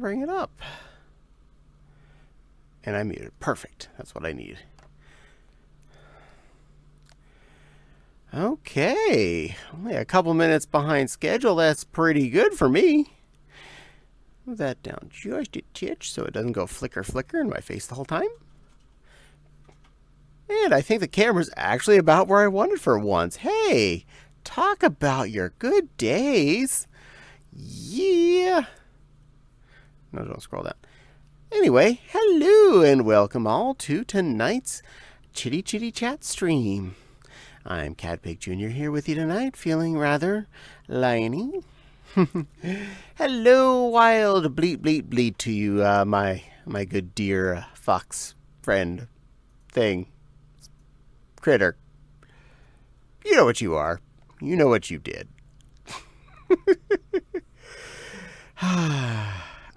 bring it up. And I muted. Perfect. That's what I need. Okay. Only a couple minutes behind schedule. That's pretty good for me. Move that down just a titch so it doesn't go flicker in my face the whole time. And I think the camera's actually about where I wanted for once. Hey, talk about your good days. Yeah. No, don't scroll down. Anyway, hello and welcome all to tonight's Chitty Chitty Chat stream. I'm Cadpig Jr. here with you tonight, feeling rather liney. Hello, wild bleat bleat bleat to you, my good dear fox friend thing. Critter. You know what you are. You know what you did.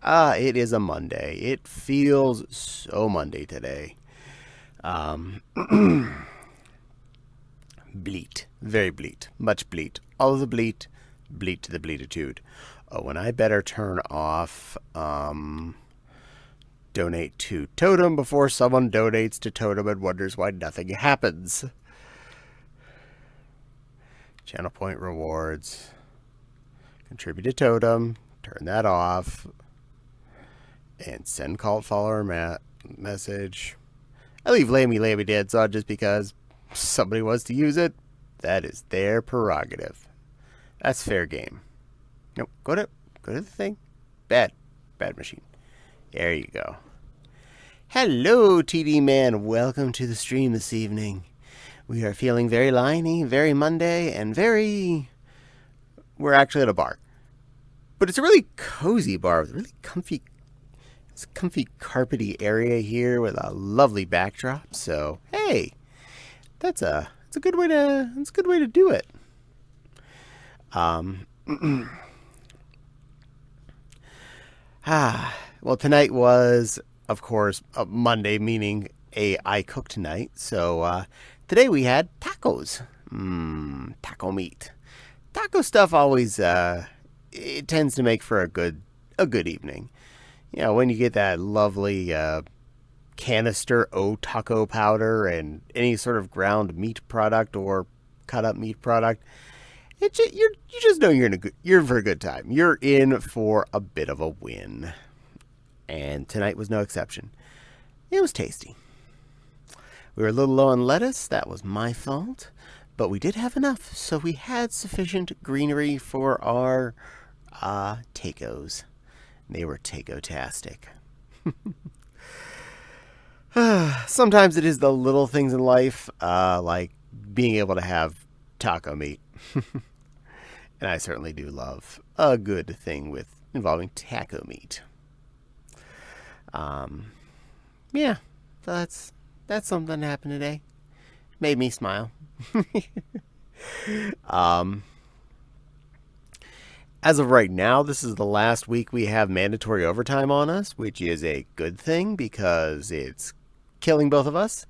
It is a Monday. It feels so Monday today. Bleat. Very bleat. Much bleat. All of the bleat. Bleat to the bleatitude. Oh, and I better turn off donate to Totem before someone donates to Totem and wonders why nothing happens. Channel point rewards. Contribute to Totem. Turn that off. And send cult follower message. I leave Lammy Dance on just because somebody wants to use it. That is their prerogative. That's fair game. Nope. Go to the thing. Bad machine. There you go. Hello, TD Man. Welcome to the stream this evening. We are feeling very liney, very Monday, and we're actually at a bar. But it's a really cozy bar with a really comfy carpety area here with a lovely backdrop. So, hey, it's a good way to do it. Well, tonight was, of course, a Monday, meaning I cooked tonight. So today we had tacos. Taco meat. Taco stuff always it tends to make for a good evening. You know, when you get that lovely canister taco powder and any sort of ground meat product or cut up meat product, you just know you're for a good time. You're in for a bit of a win. And tonight was no exception. It was tasty. We were a little low on lettuce. That was my fault. But we did have enough, so we had sufficient greenery for our tacos. They were taco-tastic. Sometimes it is the little things in life, like being able to have taco meat. And I certainly do love a good thing involving taco meat. Yeah, so that's something that happened today. Made me smile. As of right now, this is the last week we have mandatory overtime on us, which is a good thing because it's killing both of us.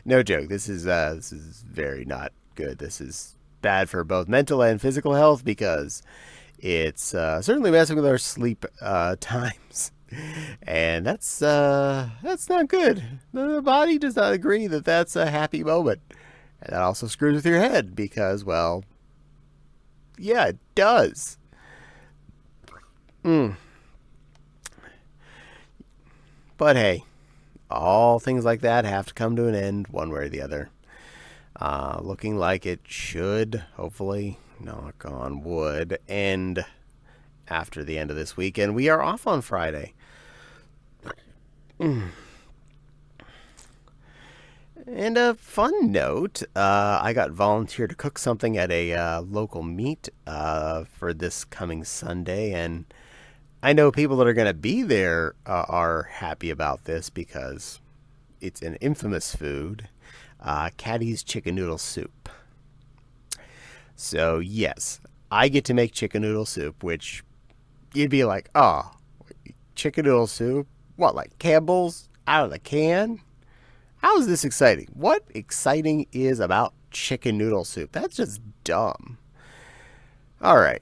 No joke. This is very not good. This is bad for both mental and physical health because it's certainly messing with our sleep times, and that's not good. The body does not agree that that's a happy moment, and that also screws with your head because, well, yeah, it does. But hey, all things like that have to come to an end one way or the other. Looking like it should, hopefully, knock on wood, end after the end of this week. And we are off on Friday. And a fun note, I got volunteered to cook something at a local meet for this coming Sunday. And I know people that are going to be there are happy about this because it's an infamous food. Caddie's chicken noodle soup. So yes, I get to make chicken noodle soup, which you'd be like, oh, chicken noodle soup? What, like Campbell's out of the can? How is this exciting? What exciting is about chicken noodle soup? That's just dumb. All right.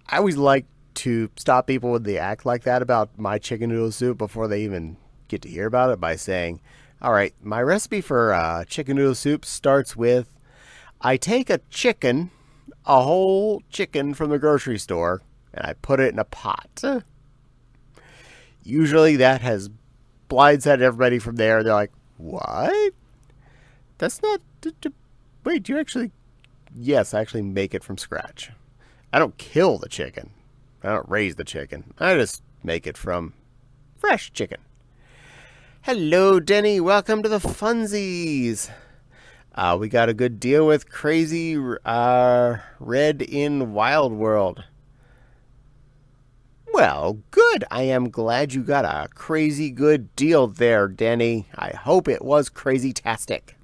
I always liked to stop people when they act like that about my chicken noodle soup before they even get to hear about it by saying, all right, my recipe for chicken noodle soup starts with I take a whole chicken from the grocery store, and I put it in a pot. Usually that has blindsided everybody from there. They're like, what? That's not... Wait, do you actually... Yes, I actually make it from scratch. I don't kill the chicken. I don't raise the chicken. I just make it from fresh chicken. Hello, Denny. Welcome to the Funsies. We got a good deal with Crazy Red in Wild World. Well, good. I am glad you got a crazy good deal there, Denny. I hope it was crazy-tastic.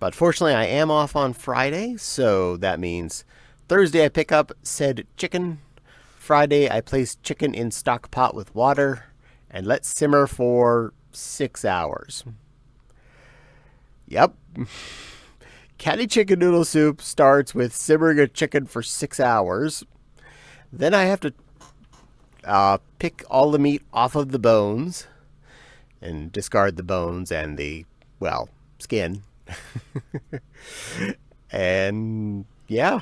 But fortunately, I am off on Friday, so that means Thursday I pick up said chicken. Friday I place chicken in stock pot with water and let simmer for 6 hours. Yep. Caddie chicken noodle soup starts with simmering a chicken for 6 hours. Then I have to pick all the meat off of the bones and discard the bones and the, well, skin. And yeah,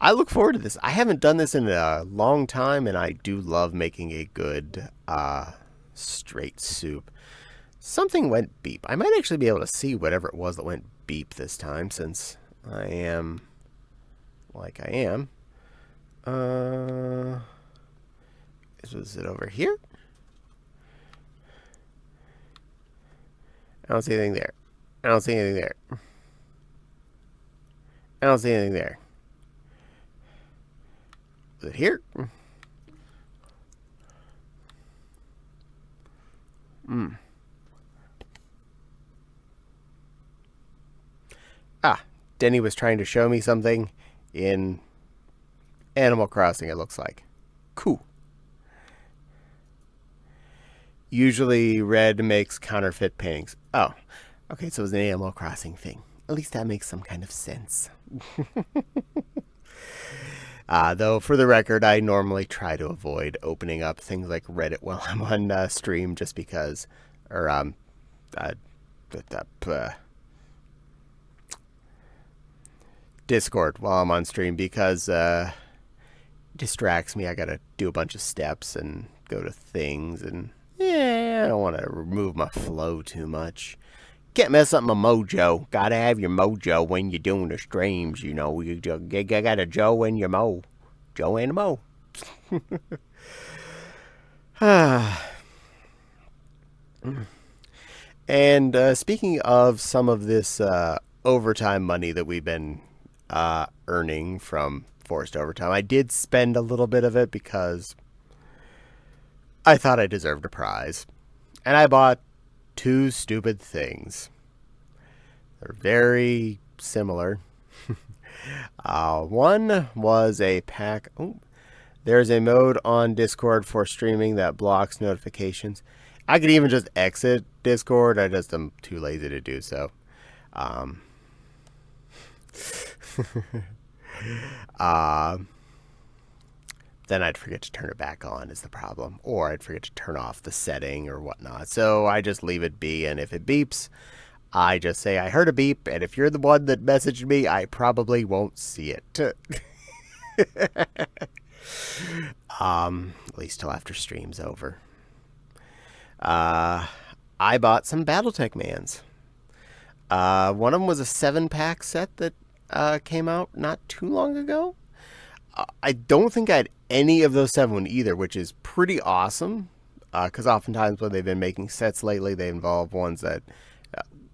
I look forward to this. I haven't done this in a long time, and I do love making a good straight soup. Something went beep. I might actually be able to see whatever it was that went beep this time, since I am like I am. Is it over here? I don't see anything there. I don't see anything there. I don't see anything there. Is it here? Denny was trying to show me something in Animal Crossing, it looks like. Cool. Usually red makes counterfeit paintings. Oh, okay, so it was an Animal Crossing thing. At least that makes some kind of sense. Though, for the record, I normally try to avoid opening up things like Reddit while I'm on stream, just because, or Discord while I'm on stream, because it distracts me. I gotta do a bunch of steps and go to things, and yeah, I don't want to remove my flow too much. Can't mess up my mojo. Gotta have your mojo when you're doing the streams, you know. You got a Joe and your Mo. Joe and a Mo. And speaking of some of this overtime money that we've been earning from forced overtime, I did spend a little bit of it because I thought I deserved a prize. And I bought 2 stupid things. They're very similar. One was a pack. Oh, there's a mode on Discord for streaming that blocks notifications. I could even just exit Discord. I just am too lazy to do so. Then I'd forget to turn it back on is the problem. Or I'd forget to turn off the setting or whatnot. So I just leave it be, and if it beeps, I just say I heard a beep, and if you're the one that messaged me, I probably won't see it. At least till after stream's over. I bought some Battletech Mans. One of them was a 7-pack set that came out not too long ago. I don't think I had any of those 7 either, which is pretty awesome. Because oftentimes when they've been making sets lately, they involve ones that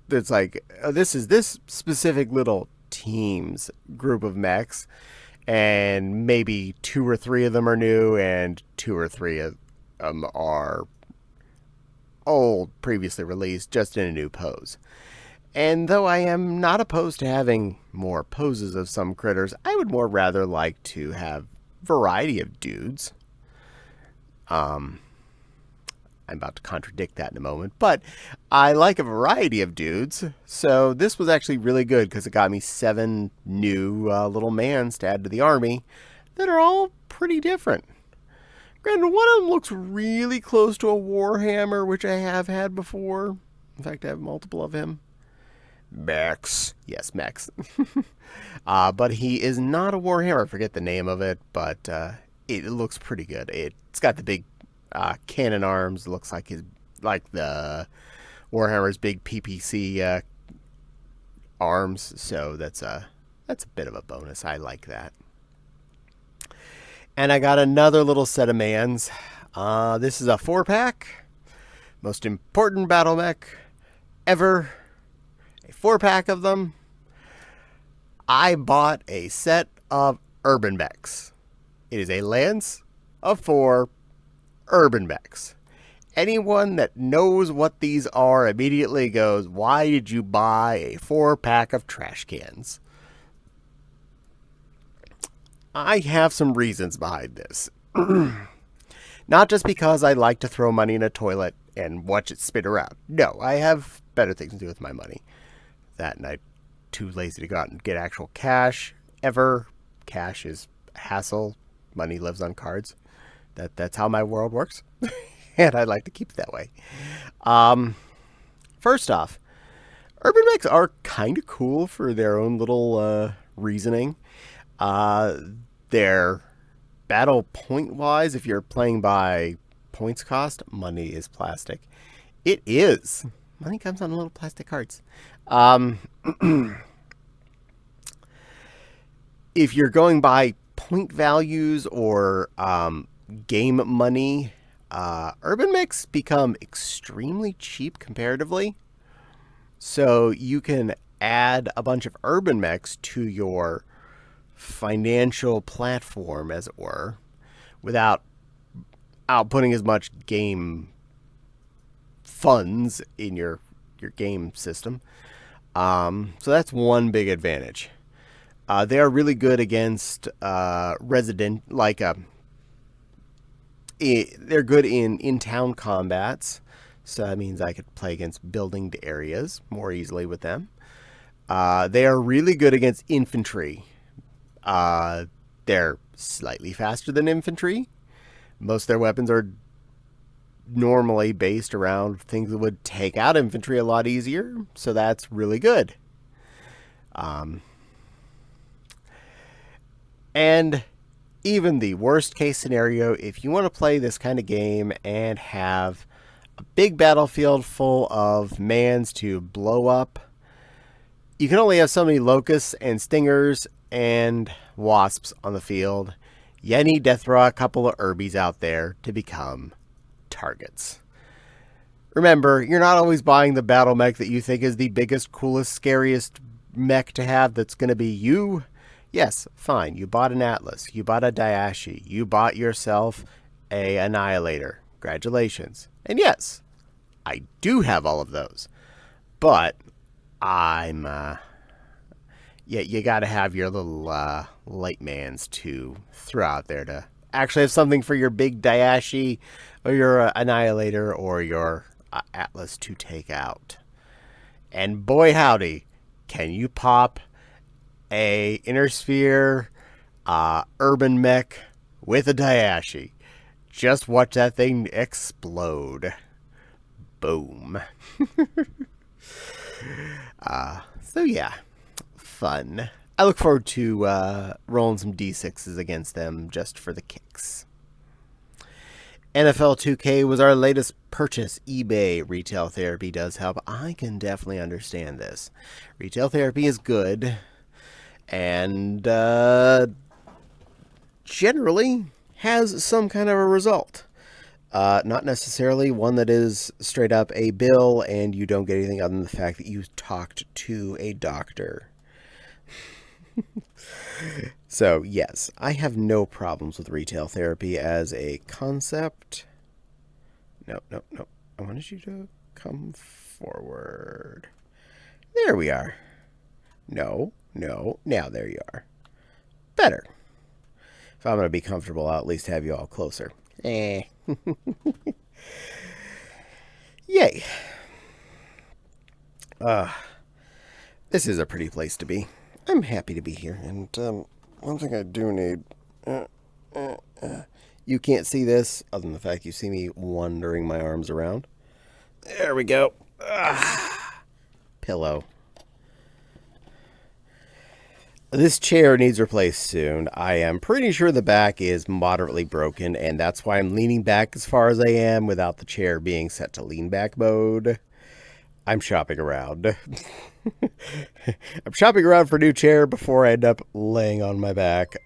it's like, this is this specific little team's group of mechs, and maybe 2 or 3 of them are new, and 2 or 3 of them are old, previously released, just in a new pose. And though I am not opposed to having more poses of some critters, I would more rather like to have variety of dudes. I'm about to contradict that in a moment. But I like a variety of dudes. So this was actually really good because it got me 7 new little mans to add to the army that are all pretty different. Granted, one of them looks really close to a Warhammer, which I have had before. In fact, I have multiple of him. Max. Yes, Max. But he is not a Warhammer. I forget the name of it, but it looks pretty good. It's got the big cannon arms. It looks like the Warhammer's big PPC arms. So that's a bit of a bonus. I like that. And I got another little set of mans. This is a 4-pack. Most important battle mech ever. A 4-pack of them. I bought a set of urban mechs. It is a lance of 4 urban mechs. Anyone that knows what these are immediately goes, why did you buy a 4-pack of trash cans? I have some reasons behind this. Not just because I like to throw money in a toilet and watch it spin around. No, I have better things to do with my money. That, and I'm too lazy to go out and get actual cash ever. Cash is hassle. Money lives on cards. That's how my world works. And I'd like to keep it that way. First off, urban mechs are kind of cool for their own little reasoning. Their battle point wise, if you're playing by points cost, money is plastic. It is. Money comes on little plastic cards. If you're going by point values or game money, urban mechs become extremely cheap comparatively. So you can add a bunch of urban mechs to your financial platform, as it were, without outputting as much game funds in your game system. So that's one big advantage. They are really good against they're good in town combats. So that means I could play against building areas more easily with them. They are really good against infantry. They're slightly faster than infantry. Most of their weapons are normally based around things that would take out infantry a lot easier. So that's really good. And even the worst case scenario, if you want to play this kind of game and have a big battlefield full of mans to blow up, you can only have so many locusts and stingers and wasps on the field. You need to throw a couple of Urbies out there to become targets. Remember, you're not always buying the battle mech that you think is the biggest, coolest, scariest mech to have that's going to be you. Yes, fine, you bought an Atlas, you bought a Dayashi, you bought yourself a Annihilator. Congratulations. And yes, I do have all of those. But I'm you got to have your little light mans to throw out there to actually have something for your big Dayashi or your Annihilator or your Atlas to take out. And boy howdy, can you pop a Inner Sphere urban mech with a Dayashi. Just watch that thing explode. Boom. So yeah, fun. I look forward to rolling some D6s against them just for the kicks. NFL 2K was our latest purchase. eBay retail therapy does help. I can definitely understand this. Retail therapy is good. And generally has some kind of a result. Not necessarily one that is straight up a bill and you don't get anything other than the fact that you talked to a doctor. So, yes, I have no problems with retail therapy as a concept. No. I wanted you to come forward. There we are. No. Now there you are. Better. If I'm going to be comfortable, I'll at least have you all closer. Yay. This is a pretty place to be. I'm happy to be here. And one thing I do need... you can't see this, other than the fact you see me wandering my arms around. There we go. Pillow. This chair needs replaced soon. I am pretty sure the back is moderately broken, and that's why I'm leaning back as far as I am without the chair being set to lean back mode. I'm shopping around. I'm shopping around for a new chair before I end up laying on my back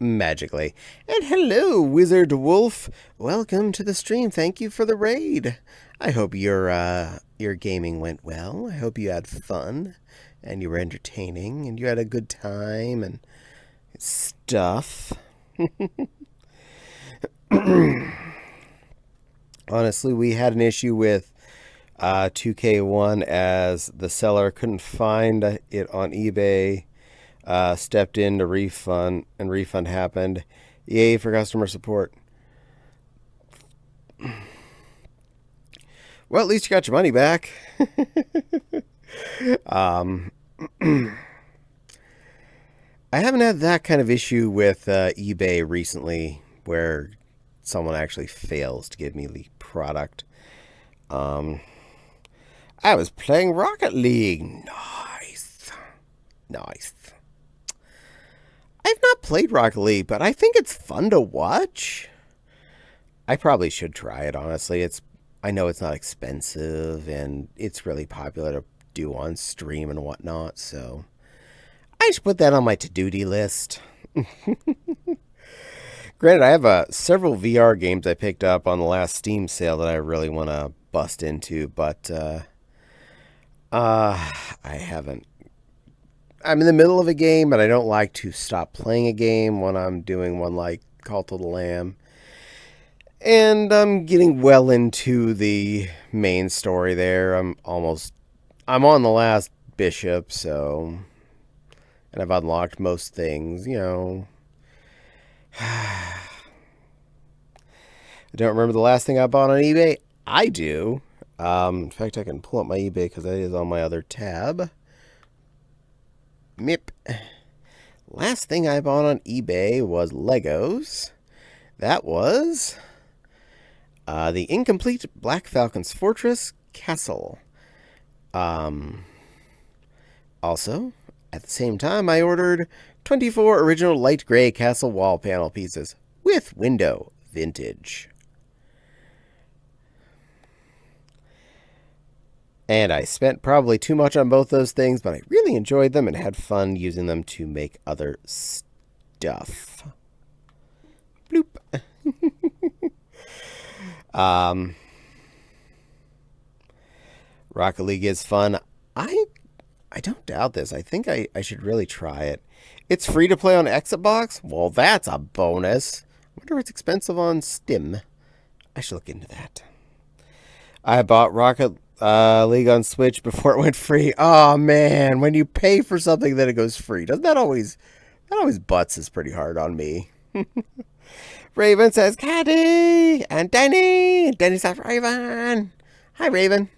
magically. And hello, Wizard Wolf. Welcome to the stream. Thank you for the raid. I hope your gaming went well. I hope you had fun and you were entertaining and you had a good time and stuff. Honestly, we had an issue with 2K1 as the seller couldn't find it on eBay. Stepped in to refund, and refund happened. Yay for customer support. Well, at least you got your money back. I haven't had that kind of issue with eBay recently where someone actually fails to give me the product. I was playing Rocket League. Nice. I've not played Rocket League, but I think it's fun to watch. I probably should try it, honestly. I know it's not expensive, and it's really popular to do on stream and whatnot, so I should put that on my to-do list. Granted, I have several VR games I picked up on the last Steam sale that I really want to bust into, but I haven't. I'm in the middle of a game, and I don't like to stop playing a game when I'm doing one like Cult of the Lamb. And I'm getting well into the main story there. I'm on the last bishop, so... And I've unlocked most things, you know. I don't remember the last thing I bought on eBay. I do. In fact, I can pull up my eBay because that is on my other tab. Mip. Last thing I bought on eBay was Legos. That was the incomplete Black Falcon's Fortress Castle. Also, at the same time, I ordered 24 original light gray castle wall panel pieces with window vintage. And I spent probably too much on both those things, but I really enjoyed them and had fun using them to make other stuff. Bloop. Rocket League is fun. I don't doubt this. I think I should really try it. It's free to play on Xbox? Well, that's a bonus. I wonder if it's expensive on Steam. I should look into that. I bought Rocket League on Switch before it went free. Oh man, when you pay for something then it goes free. Doesn't that always butts is pretty hard on me. Raven says Caddie and Denny. Denny says Raven. Hi Raven.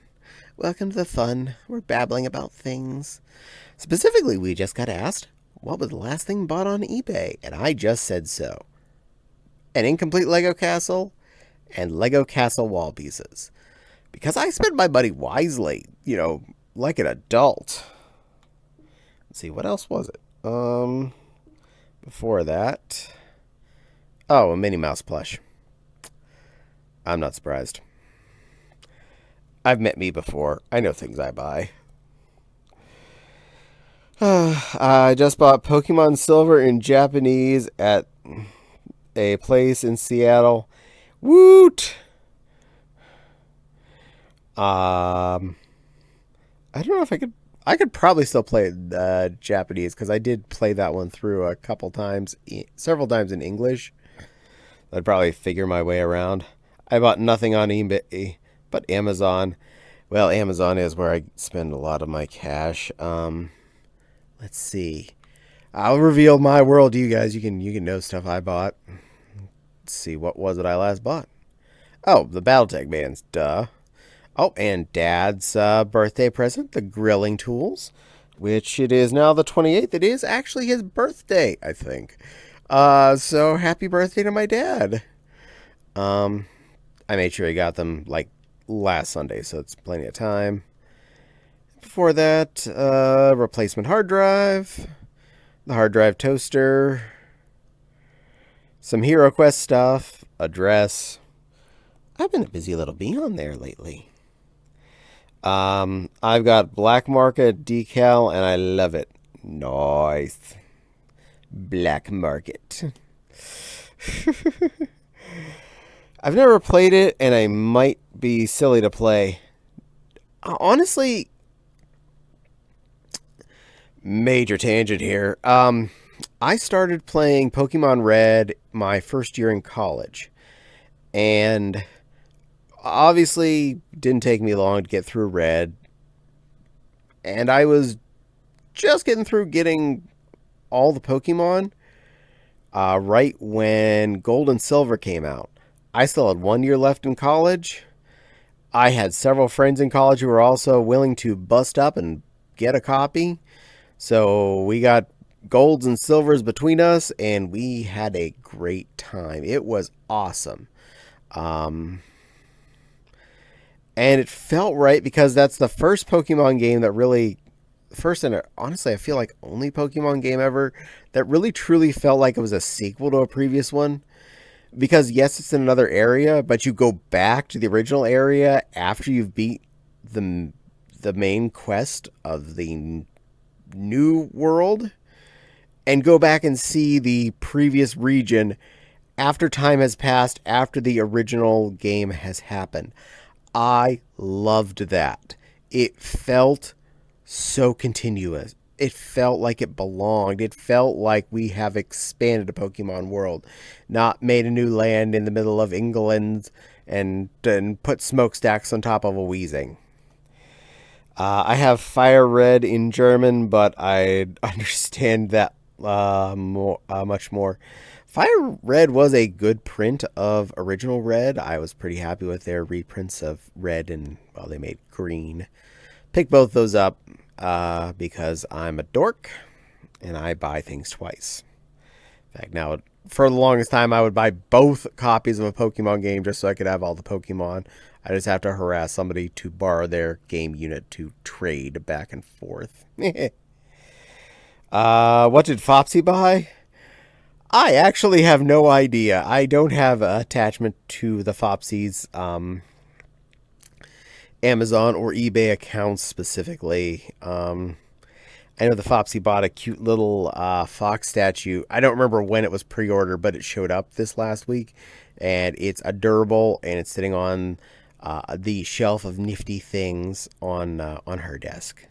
Welcome to the fun. We're babbling about things. Specifically, we just got asked, what was the last thing bought on eBay? And I just said so. An incomplete Lego castle and Lego castle wall pieces. Because I spend my money wisely, you know, like an adult. Let's see, what else was it? Before that. Oh, a Minnie Mouse plush. I'm not surprised. I've met me before. I know things I buy. I just bought Pokemon Silver in Japanese at a place in Seattle. Woot! I don't know if I could probably still play Japanese because I did play that one through a couple times, several times in English. I'd probably figure my way around. I bought nothing on eBay, but Amazon. Well, Amazon is where I spend a lot of my cash. Let's see. I'll reveal my world to you guys. You can know stuff I bought. Let's see, what was it I last bought? Oh, the Battletech bands, duh. Oh, and Dad's birthday present, the grilling tools, which it is now the 28th. It is actually his birthday, I think. So happy birthday to my dad. Um, I made sure he got them like last Sunday, so it's plenty of time. Before that, replacement hard drive, the hard drive toaster, some Hero Quest stuff, a dress. I've been a busy little bee on there lately. I've got black market decal, and I love it. Nice. Black market. I've never played it, and I might be silly to play. Honestly, major tangent here. I started playing Pokemon Red my first year in college, and obviously didn't take me long to get through Red, and I was just getting through getting all the Pokemon right when Gold and Silver came out. I still had 1 year left in college. I had several friends in college who were also willing to bust up and get a copy. So we got golds and silvers between us, and we had a great time. It was awesome. And it felt right because that's the first Pokemon game that really, first and honestly, I feel like only Pokemon game ever that really truly felt like it was a sequel to a previous one. Because yes, it's in another area, but you go back to the original area after you've beat the main quest of the new world, and go back and see the previous region after time has passed, after the original game has happened. I loved that. It felt so continuous. It felt like it belonged. It felt like we have expanded a Pokemon world, not made a new land in the middle of England and put smokestacks on top of a Weezing. I have Fire Red in German, but I understand that much more. Fire Red was a good print of original Red. I was pretty happy with their reprints of Red, and well, they made Green. Picked both those up because I'm a dork and I buy things twice. In fact, now for the longest time, I would buy both copies of a Pokemon game just so I could have all the Pokemon. I just have to harass somebody to borrow their game unit to trade back and forth. What did Fopsy buy? I actually have no idea. I don't have an attachment to the Fopsy's Amazon or eBay accounts specifically. I know the Fopsy bought a cute little fox statue. I don't remember when it was pre-ordered, but it showed up this last week. And it's adorable, and it's sitting on the shelf of nifty things on her desk.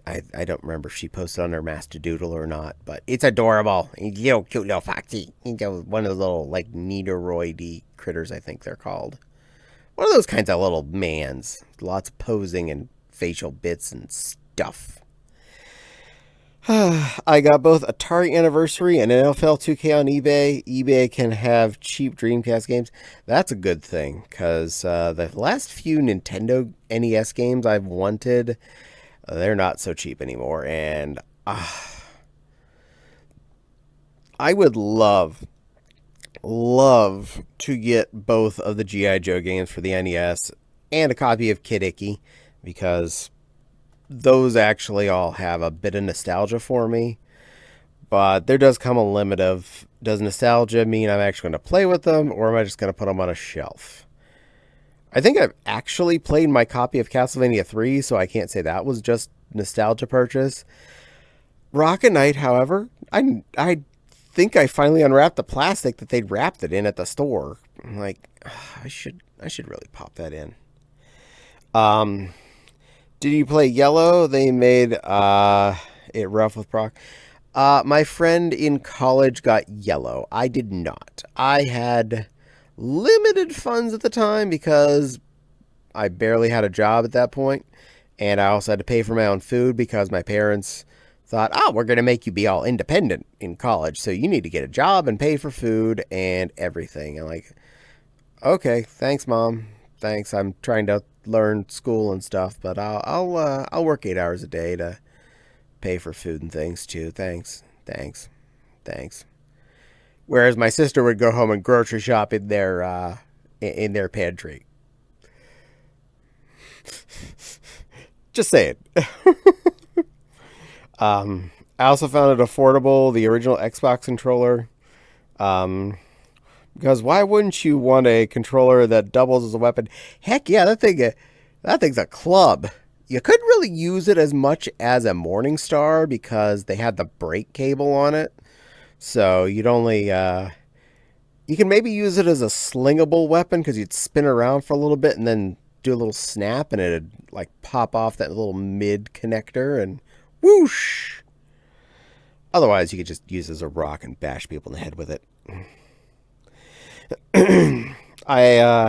I don't remember if she posted on her Mastadoodle or not, but it's adorable. He's little cute little foxy. He's one of those little like Nidoroidy critters, I think they're called. One of those kinds of little mans. Lots of posing and facial bits and stuff. I got both Atari Anniversary and NFL 2K on eBay. eBay can have cheap Dreamcast games. That's a good thing, because the last few Nintendo NES games I've wanted, they're not so cheap anymore. And I would love to get both of the G.I. Joe games for the NES and a copy of Kid Icky, because those actually all have a bit of nostalgia for me. But there does come a limit of, does nostalgia mean I'm actually going to play with them, or am I just going to put them on a shelf? I think I've actually played my copy of Castlevania 3, so I can't say that was just nostalgia purchase. Rocket Knight, however, I think I finally unwrapped the plastic that they'd wrapped it in at the store. I'm like, I should really pop that in. Did you play Yellow? They made it rough with Brock. My friend in college got Yellow. I did not. I had limited funds at the time because I barely had a job at that point, and I also had to pay for my own food because my parents thought, oh, we're going to make you be all independent in college, so you need to get a job and pay for food and everything. And like, okay, thanks, Mom. thanks. I'm trying to learn school and stuff, but I'll work 8 hours a day to pay for food and things too. Thanks. Whereas my sister would go home and grocery shop in their pantry. Just saying. I also found it affordable, the original Xbox controller. Because why wouldn't you want a controller that doubles as a weapon? Heck yeah, that thing's a club. You couldn't really use it as much as a Morningstar because they had the brake cable on it. So you can maybe use it as a slingable weapon because you'd spin around for a little bit and then do a little snap and it'd like pop off that little mid connector and whoosh. Otherwise, you could just use it as a rock and bash people in the head with it. I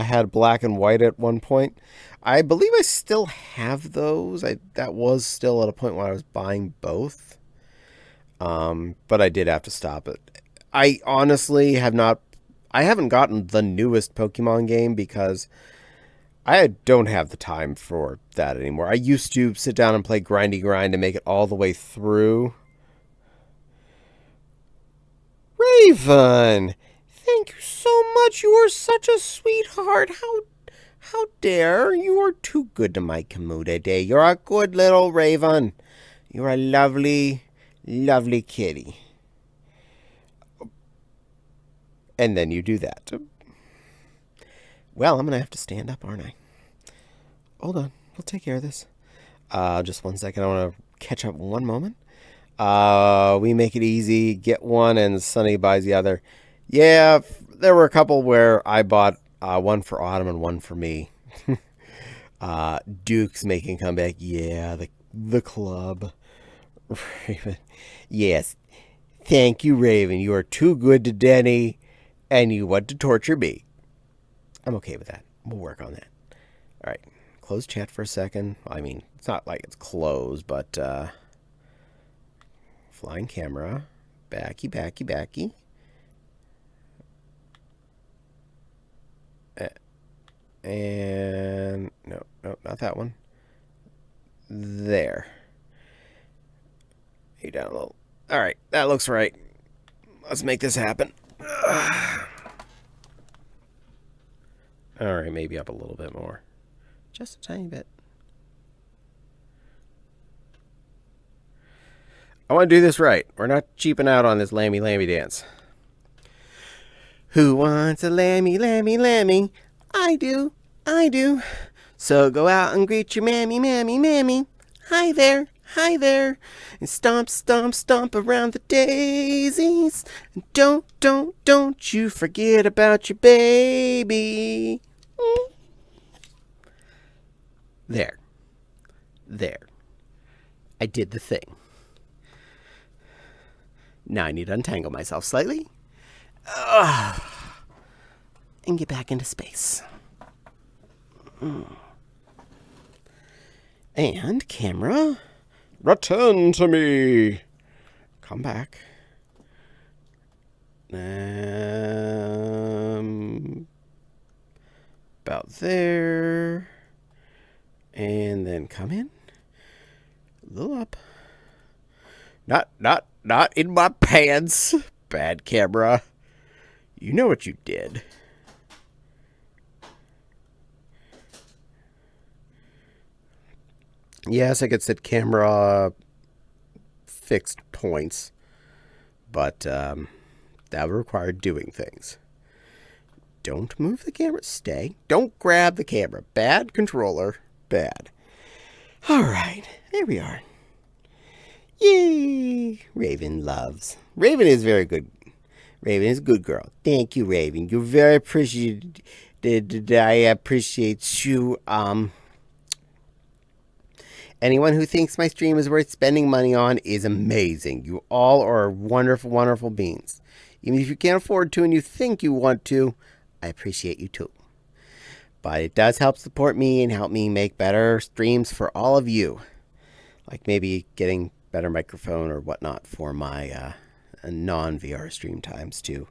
had black and white at one point. I believe I still have those. That was still at a point where I was buying both. But I did have to stop it. I honestly haven't gotten the newest Pokemon game because I don't have the time for that anymore. I used to sit down and play grindy grind and make it all the way through. Raven! Thank you so much. You are such a sweetheart. How dare you are too good to my Kamuda Day. You're a good little Raven. You're a lovely, lovely kitty. And then you do that. Well, I'm going to have to stand up, aren't I? Hold on. We'll take care of this. Just 1 second. I want to catch up one moment. We make it easy. Get one and Sunny buys the other. Yeah, there were a couple where I bought one for Autumn and one for me. Duke's making a comeback. Yeah, the club. Raven. Yes. Thank you, Raven. You are too good to Denny, and you want to torture me. I'm okay with that. We'll work on that. All right. Close chat for a second. I mean, it's not like it's closed, but flying camera. Backy. And no, not that one. There. You down a little. All right, that looks right. Let's make this happen. All right, maybe up a little bit more. Just a tiny bit. I want to do this right. We're not cheaping out on this lammy dance. Who wants a lammy? I do. So go out and greet your mammy. Hi there. And stomp around the daisies. And don't you forget about your baby. There. I did the thing. Now I need to untangle myself slightly. And get back into space. And camera, return to me. Come back. About there. And then come in. A little up. Not in my pants. Bad camera. You know what you did. Yes, I could set camera fixed points, but that would require doing things. Don't move the camera. Stay. Don't grab the camera. Bad controller. Bad. All right. There we are. Yay. Raven is very good. Raven is a good girl. Thank you, Raven. You're very appreciated. I appreciate you. Anyone who thinks my stream is worth spending money on is amazing. You all are wonderful, wonderful beings. Even if you can't afford to and you think you want to, I appreciate you too. But it does help support me and help me make better streams for all of you. Like maybe getting better microphone or whatnot for my non-VR stream times too.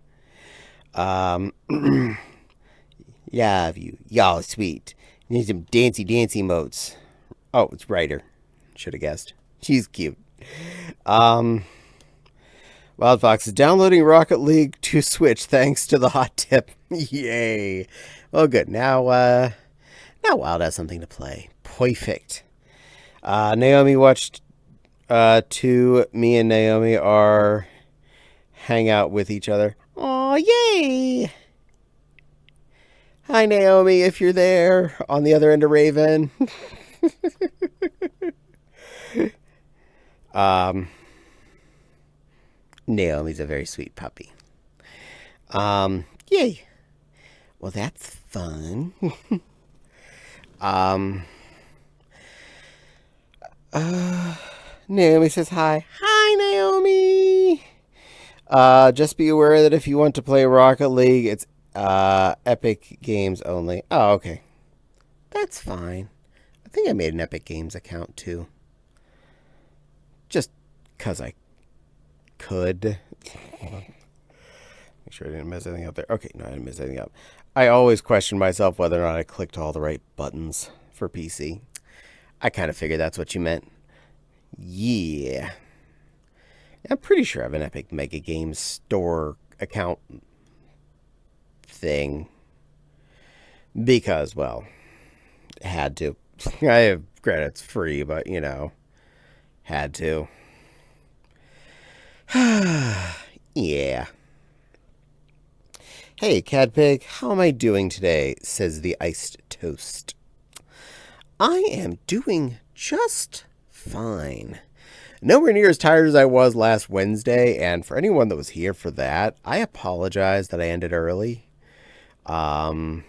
Love you. Y'all sweet. Need some dancy emotes. Oh, it's Ryder. Should have guessed. She's cute. Wild Fox is downloading Rocket League to Switch thanks to the hot tip. Yay. Well, good. Now Wild has something to play. Perfect. Naomi watched me and Naomi are hang out with each other. Aw, yay! Hi, Naomi, if you're there on the other end of Raven. Naomi's a very sweet puppy. Yay. Well, that's fun. Naomi says hi. Hi, Naomi. Just be aware that if you want to play Rocket League, it's Epic Games only. Oh, okay. That's fine. I think I made an Epic Games account too. Just because I could. Make sure I didn't mess anything up there. Okay, no, I didn't mess anything up. I always question myself whether or not I clicked all the right buttons for PC. I kind of figured that's what you meant. Yeah. I'm pretty sure I have an Epic Mega Games Store account thing. Because, well, had to. I have credits free, but, you know, had to. Yeah. Hey, Cadpig, how am I doing today? Says the iced toast. I am doing just fine. Nowhere near as tired as I was last Wednesday, and for anyone that was here for that, I apologize that I ended early. Probably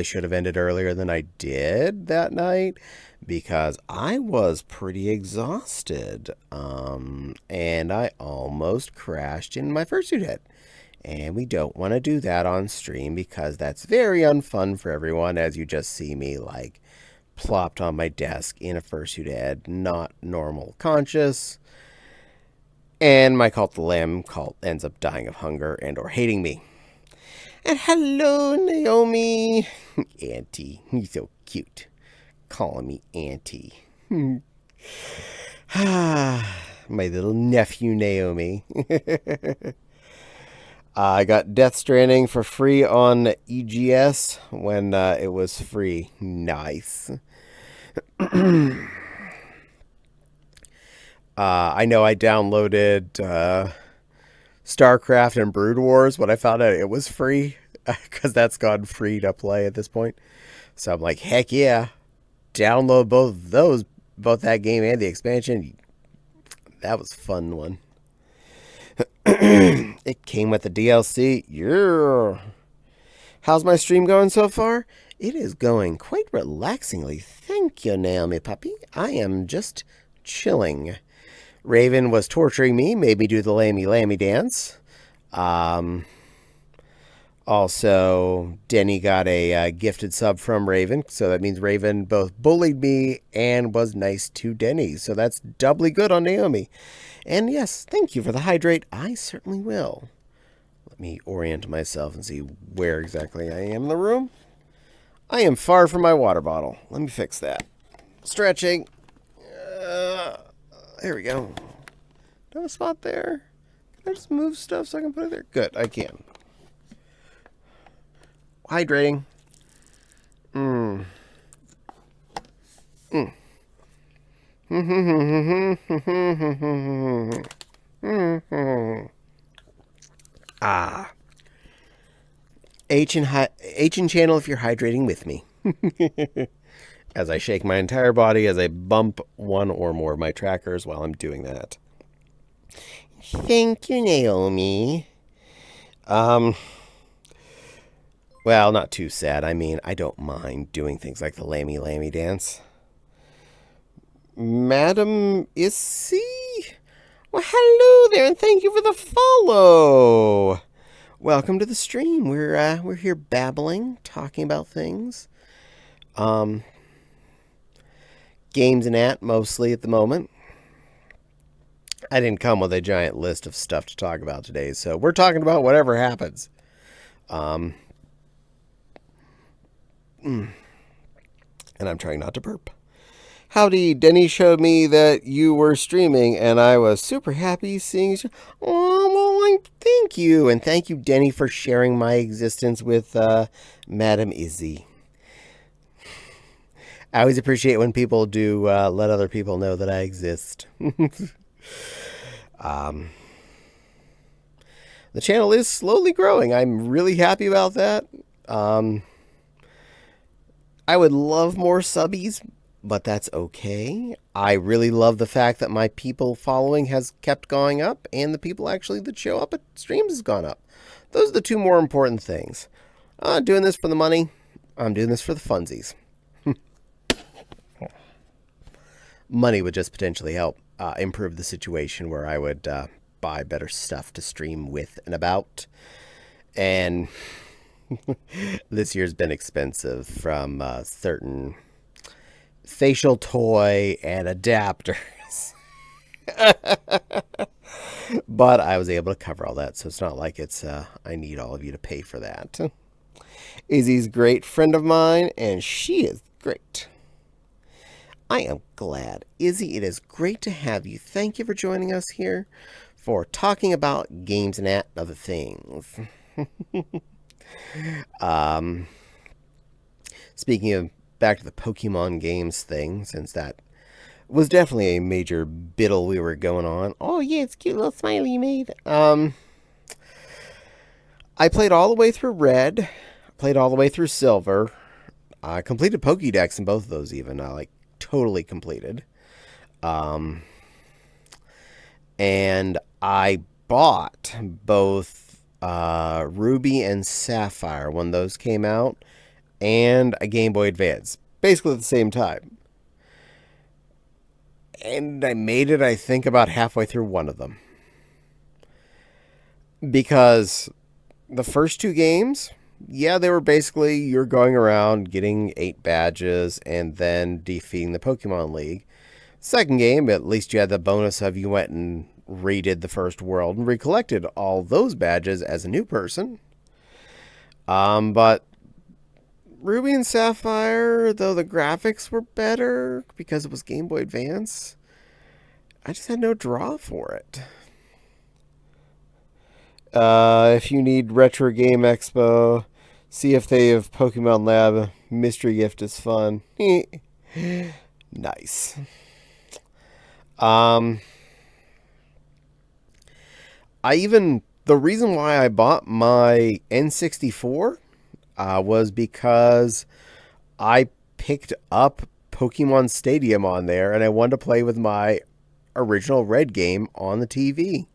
should have ended earlier than I did that night because I was pretty exhausted. And I almost crashed in my fursuit head. And we don't want to do that on stream because that's very unfun for everyone as you just see me like plopped on my desk in a fursuit head, not normal conscious. And my Cult the Lamb cult ends up dying of hunger and or hating me. And hello, Naomi. Auntie, you're so cute. Calling me Auntie. My little nephew, Naomi. I got Death Stranding for free on EGS when it was free. Nice. I know I downloaded StarCraft and Brood Wars when I found out it was free, because that's gone free to play at this point. So I'm like, heck yeah. Download both that game and the expansion. That was a fun one. It came with the DLC. Yeah. How's my stream going so far? It is going quite relaxingly. Thank you, Naomi puppy. I am just chilling. Raven was torturing me, made me do the lammy dance. Also, Denny got a gifted sub from Raven, so that means Raven both bullied me and was nice to Denny. So that's doubly good on Naomi. And yes, thank you for the hydrate. I certainly will. Let me orient myself and see where exactly I am in the room. I am far from my water bottle. Let me fix that. Stretching. There we go. Do I have a spot there? Can I just move stuff so I can put it there? Good, I can. Hydrating. H and channel if you're hydrating with me. As I shake my entire body as I bump one or more of my trackers while I'm doing that. Thank you, Naomi. Well, not too sad. I mean, I don't mind doing things like the lammy dance. Madam Issy? Well, hello there, and thank you for the follow. Welcome to the stream. We're here babbling, talking about things. Games and at mostly at the moment. I didn't come with a giant list of stuff to talk about today, so we're talking about whatever happens. And I'm trying not to burp. Howdy, Denny showed me that you were streaming, and I was super happy seeing you. Oh, well, thank you. And thank you, Denny, for sharing my existence with Madam Izzy. I always appreciate when people do let other people know that I exist. The channel is slowly growing. I'm really happy about that. I would love more subbies, but that's okay. I really love the fact that my people following has kept going up, and the people actually that show up at streams has gone up. Those are the two more important things. I'm not doing this for the money. I'm doing this for the funsies. Money would just potentially help improve the situation where I would buy better stuff to stream with and about. And this year's been expensive from certain facial toy and adapters. But I was able to cover all that, so it's not like it's I need all of you to pay for that. Izzy's a great friend of mine, and she is great. I am glad. Izzy, it is great to have you. Thank you for joining us here for talking about games and other things. Speaking of back to the Pokemon games thing, since that was definitely a major biddle we were going on. Oh yeah, it's a cute little smiley you made. I played all the way through Red, played all the way through Silver. I completed Pokédex in both of those even. I totally completed. And I bought both Ruby and Sapphire when those came out, and a Game Boy Advance, basically at the same time. And I made it, I think, about halfway through one of them. Because the first two games, yeah, they were basically you're going around getting 8 badges and then defeating the Pokemon League. Second game, at least you had the bonus of you went and redid the first world and recollected all those badges as a new person. But Ruby and Sapphire, though the graphics were better because it was Game Boy Advance, I just had no draw for it. If you need Retro Game Expo, see if they have Pokemon Lab. Mystery gift is fun. Nice. The reason why I bought my N64 was because I picked up Pokemon Stadium on there, and I wanted to play with my original Red game on the TV.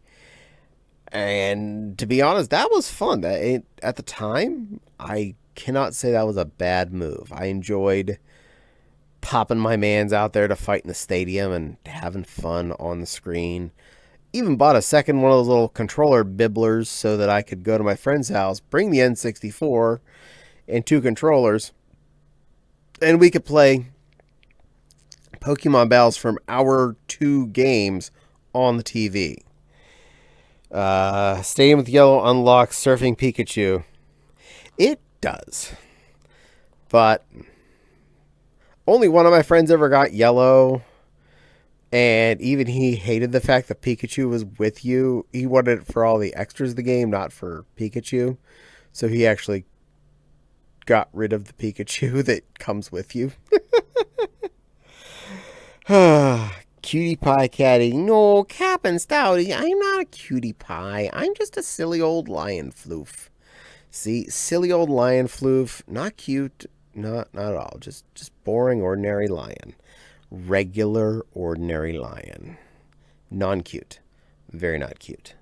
And to be honest, that was fun. At the time, I cannot say that was a bad move. I enjoyed popping my mans out there to fight in the stadium and having fun on the screen. Even bought a second one of those little controller bibblers so that I could go to my friend's house, bring the N64 and 2 controllers, and we could play Pokemon battles from our 2 games on the TV. Stadium with Yellow unlocks Surfing Pikachu. It does. But only one of my friends ever got Yellow, and even he hated the fact that Pikachu was with you. He wanted it for all the extras of the game, not for Pikachu. So he actually got rid of the Pikachu that comes with you. Cutie pie Caddie. No, Cap and Stouty, I'm not a cutie pie. I'm just a silly old lion floof. See, silly old lion floof. Not cute. Not at all. Just boring, ordinary lion. Regular, ordinary lion. Non-cute. Very not cute.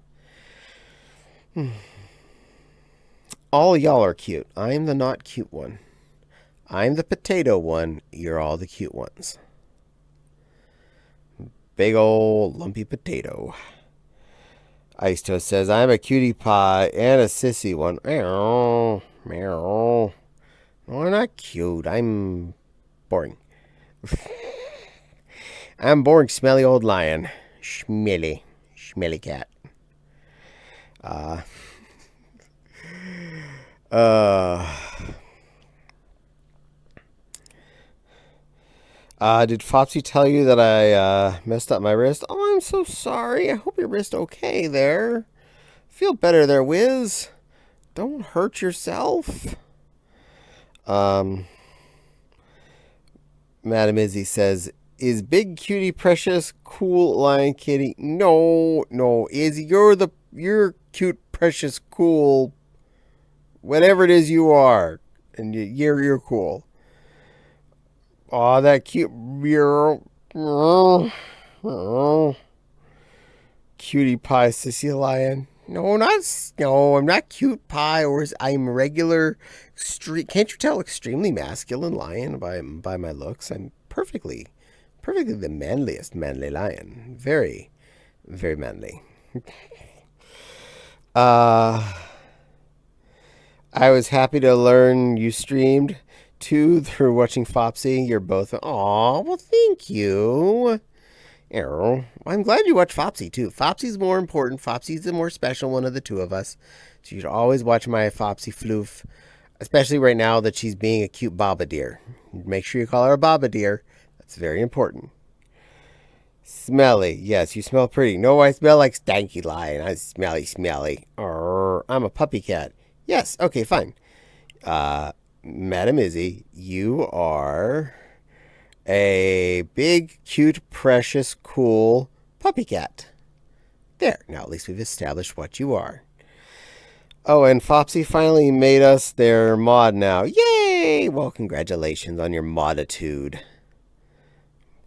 All y'all are cute. I'm the not cute one. I'm the potato one. You're all the cute ones. Big old lumpy potato. Ice Toast says, I'm a cutie pie and a sissy one. Meow. Meow. No, I'm not cute. I'm boring. I'm boring, smelly old lion. Schmelly. Schmelly cat. Did Flopsy tell you that I messed up my wrist? Oh, I'm so sorry. I hope your wrist okay there. Feel better there, Wiz. Don't hurt yourself. Madam Izzy says, is Big Cutie Precious cool Lion Kitty? No, Izzy, you're cute, precious, cool, whatever it is you are, and you're cool. Aw, that cute, cutie pie, Sissy Lion. No, I'm not cute pie, or I'm regular. Can't you tell? Extremely masculine lion by my looks. I'm perfectly the manliest manly lion. Very, very manly. I was happy to learn you streamed too through watching Flopsy. You're both. Aw, well, thank you. I'm glad you watch Flopsy too. Flopsy's more important. Flopsy's the more special one of the two of us. So you should always watch my Flopsy floof, especially right now that she's being a cute Baba deer. Make sure you call her a Baba deer. That's very important. Smelly. Yes, you smell pretty. No, I smell like Stanky Lion. I'm smelly. I'm a puppy cat. Yes, okay, fine. Madam Izzy, you are a big, cute, precious, cool puppy cat. There. Now at least we've established what you are. Oh, and Flopsy finally made us their mod now. Yay! Well, congratulations on your moditude.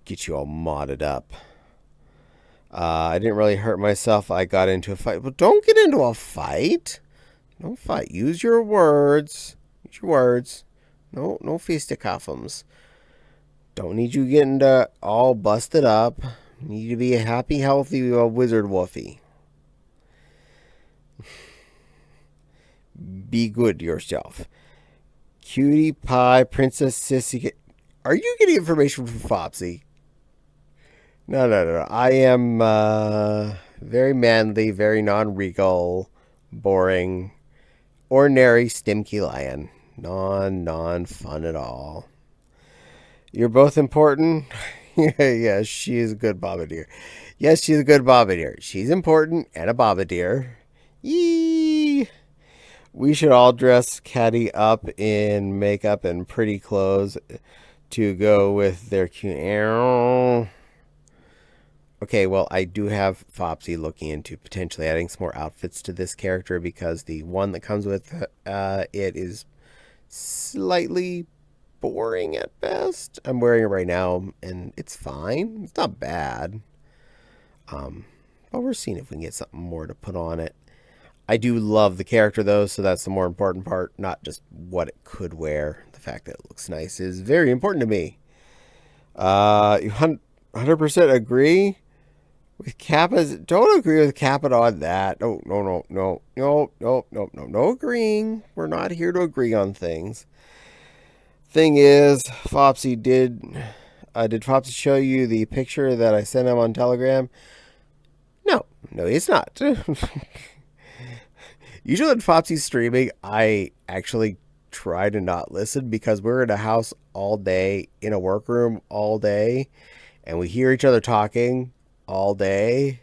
Get you all modded up. I didn't really hurt myself. I got into a fight. Well, don't get into a fight. Don't fight. Use your words. No fisticuffs. Don't need you getting all busted up. Need to be a happy, healthy wizard woofy. Be good to yourself. Cutie pie, Princess Sissy. Are you getting information from Flopsy? No. I am very manly, very non-regal, boring, ordinary Stimky Lion. Non-fun at all. You're both important. Yes, she is a good Bombardier. Yes, she's a good Bombardier. She's important and a Bombardier. Yee! We should all dress Caddie up in makeup and pretty clothes to go with their cute. Okay, well, I do have Flopsy looking into potentially adding some more outfits to this character because the one that comes with it is slightly boring at best. I'm wearing it right now, and it's fine. It's not bad. But we're seeing if we can get something more to put on it. I do love the character, though, so that's the more important part. Not just what it could wear. The fact that it looks nice is very important to me. You 100% agree with Kappa's? Don't agree with Kappa on that. No agreeing. We're not here to agree on things. Thing is, Flopsy did Flopsy show you the picture that I sent him on Telegram? No, he's not. Usually when Flopsy's streaming, I actually try to not listen because we're in a house all day, in a workroom all day, and we hear each other talking all day.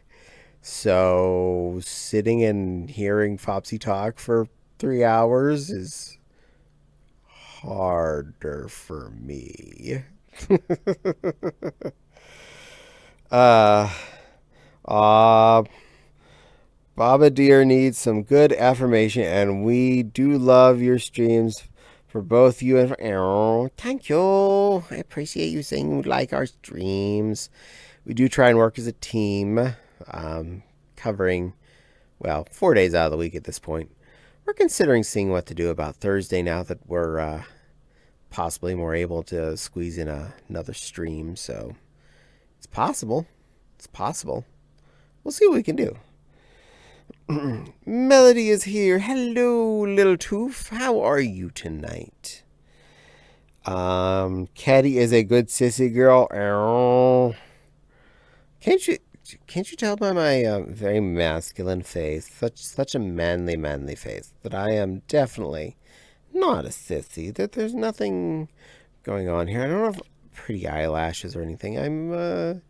So sitting and hearing Flopsy talk for 3 hours is harder for me. Baba Deer needs some good affirmation, and we do love your streams for both you and for thank you. I appreciate you saying you like our streams. We do try and work as a team, covering, 4 days out of the week at this point. We're considering seeing what to do about Thursday now that we're possibly more able to squeeze in another stream. So it's possible. We'll see what we can do. Melody is here. Hello, little toof. How are you tonight? Caddie is a good sissy girl. Can't you tell by my very masculine face, such a manly face, that I am definitely not a sissy? That there's nothing going on here. I don't know if pretty eyelashes or anything.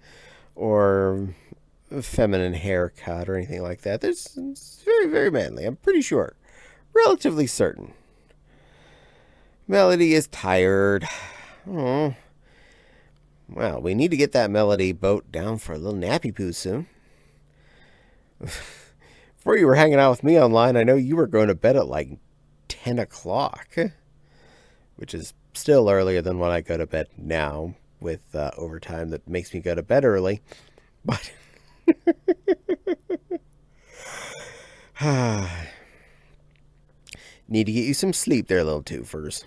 Or a feminine haircut or anything like that. It's very, very manly. I'm pretty sure. Relatively certain. Melody is tired. Oh. Well, we need to get that Melody boat down for a little nappy poo soon. Before you were hanging out with me online, I know you were going to bed at like 10 o'clock, which is still earlier than when I go to bed now with overtime that makes me go to bed early. But need to get you some sleep there, little twofers.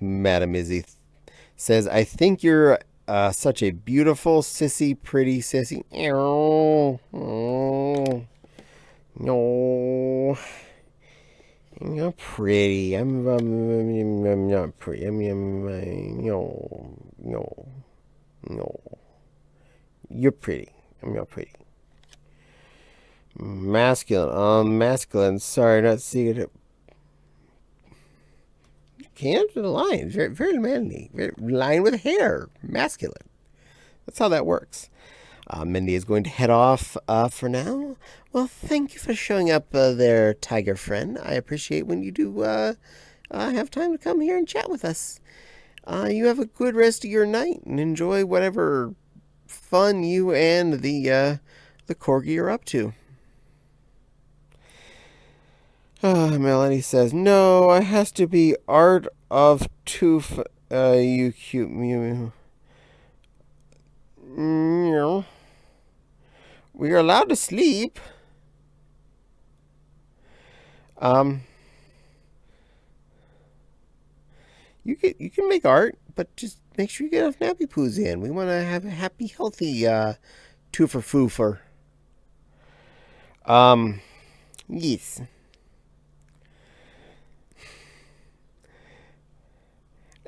Madam Izzy says, I think you're such a beautiful, sissy, pretty sissy. Oh, no. You're pretty. I'm not pretty. No. You're pretty. I'm not pretty. Masculine. Sorry, not seeing it. Can't the lion. Very, very manly. Very, lion with hair. Masculine. That's how that works. Mindy is going to head off for now. Well, thank you for showing up there, tiger friend. I appreciate when you do have time to come here and chat with us. You have a good rest of your night and enjoy whatever fun you and the corgi are up to. Melody says, no, it has to be art of tooth, you cute mew. No. We are allowed to sleep. You can make art, but just make sure you get enough nappy poos in. We want to have a happy, healthy toofer foofer. Yes.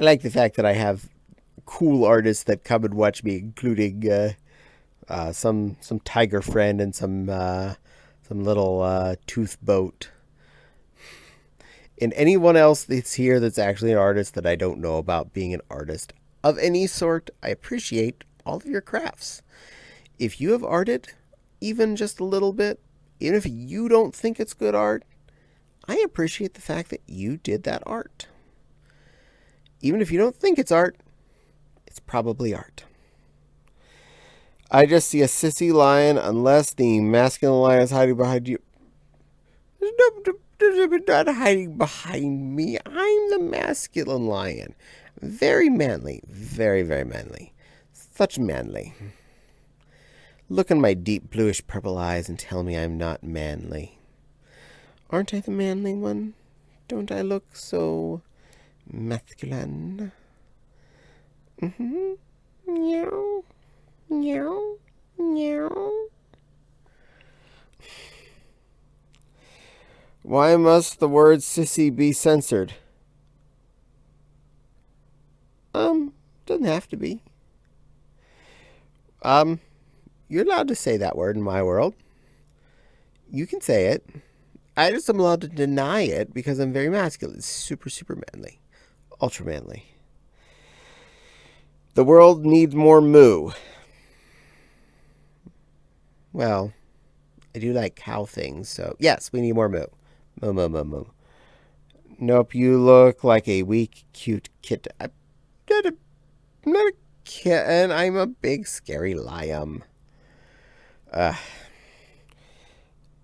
I like the fact that I have cool artists that come and watch me, including some tiger friend and some little tooth boat. And anyone else that's here that's actually an artist that I don't know about being an artist of any sort, I appreciate all of your crafts. If you have arted even just a little bit, even if you don't think it's good art, I appreciate the fact that you did that art. Even if you don't think it's art, it's probably art. I just see a sissy lion unless the masculine lion is hiding behind you. There's not hiding behind me. I'm the masculine lion. Very manly. Very, very manly. Such manly. Look in my deep bluish purple eyes and tell me I'm not manly. Aren't I the manly one? Don't I look so masculine? Meow. Meow. Meow. Why must the word sissy be censored? Doesn't have to be. You're allowed to say that word in my world. You can say it. I just am allowed to deny it because I'm very masculine. Super, super manly. Ultra manly. The world needs more moo. Well, I do like cow things, so yes, we need more moo. Moo, moo, moo, moo. Nope, you look like a weak, cute kitten. I'm not a kitten. I'm a big, scary lion.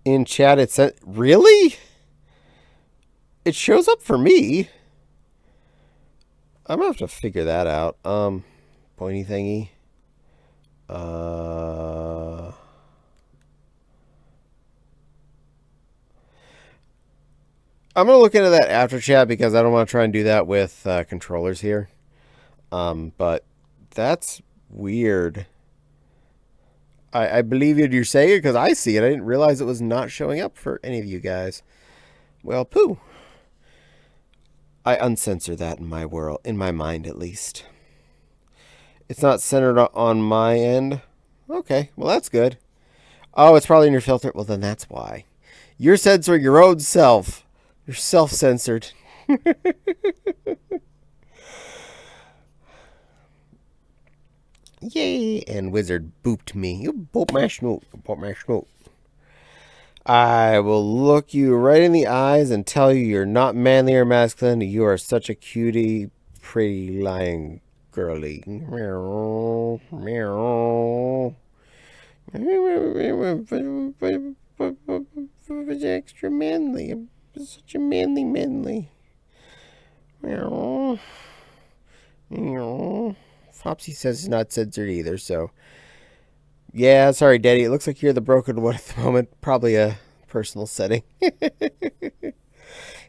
In chat, it said, really? It shows up for me. I'm gonna have to figure that out. Pointy thingy. I'm going to look into that after chat because I don't want to try and do that with controllers here. But that's weird. I believe you're saying it because I see it. I didn't realize it was not showing up for any of you guys. Well, poo. I uncensor that in my world, in my mind at least. It's not centered on my end. Okay, well that's good. Oh, it's probably in your filter. Well, then that's why. You're censoring your own self. You're self-censored. Yay! And Wizard booped me. You boop my snoot. Boop my snoot. I will look you right in the eyes and tell you you're not manly or masculine. You are such a cutie, pretty lying girly. Meow, meow. Extra manly. I'm such a manly. Meow. Meow. Fopsy says it's not censored either, so. Yeah, sorry, Daddy. It looks like you're the broken one at the moment. Probably a personal setting.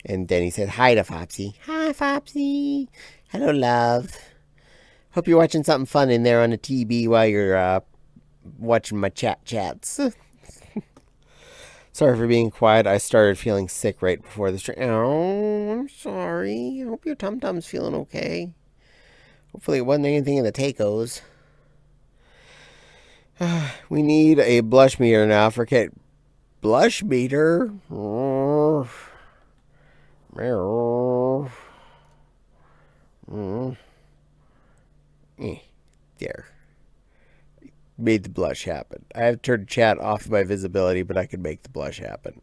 And Denny said hi to Fopsy. Hi, Fopsy. Hello, love. Hope you're watching something fun in there on the TV while you're watching my chats. Sorry for being quiet. I started feeling sick right before the stream. Oh, I'm sorry. I hope your tum-tum's feeling okay. Hopefully it wasn't anything in the tacos. We need a blush meter now. Forget blush meter. There. Made the blush happen. I have turned chat off my visibility, but I can make the blush happen.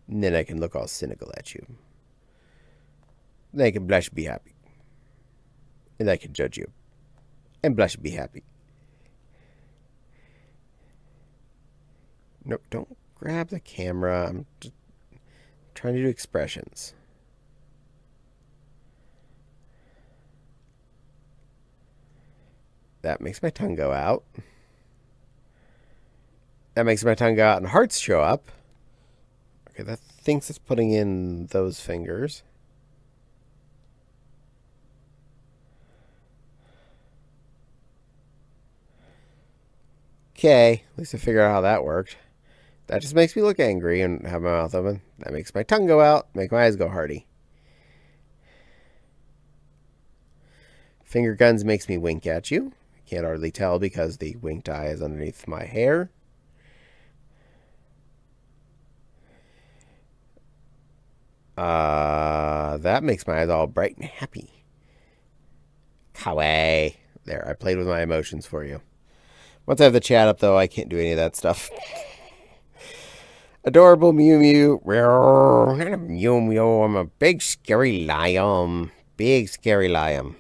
And then I can look all cynical at you. Then I can blush and be happy. And I can judge you. And blush and be happy. Nope, don't grab the camera. I'm just trying to do expressions. That makes my tongue go out. That makes my tongue go out and hearts show up. Okay, that thinks it's putting in those fingers. Okay, at least I figured out how that worked. That just makes me look angry and have my mouth open. That makes my tongue go out, make my eyes go hardy. Finger guns makes me wink at you. Can't hardly tell because the winked eye is underneath my hair. That makes my eyes all bright and happy. Kawaii. There, I played with my emotions for you. Once I have the chat up, though, I can't do any of that stuff. Adorable Mew Mew. Not a Mew Mew. I'm a big, scary lion. Big, scary lion.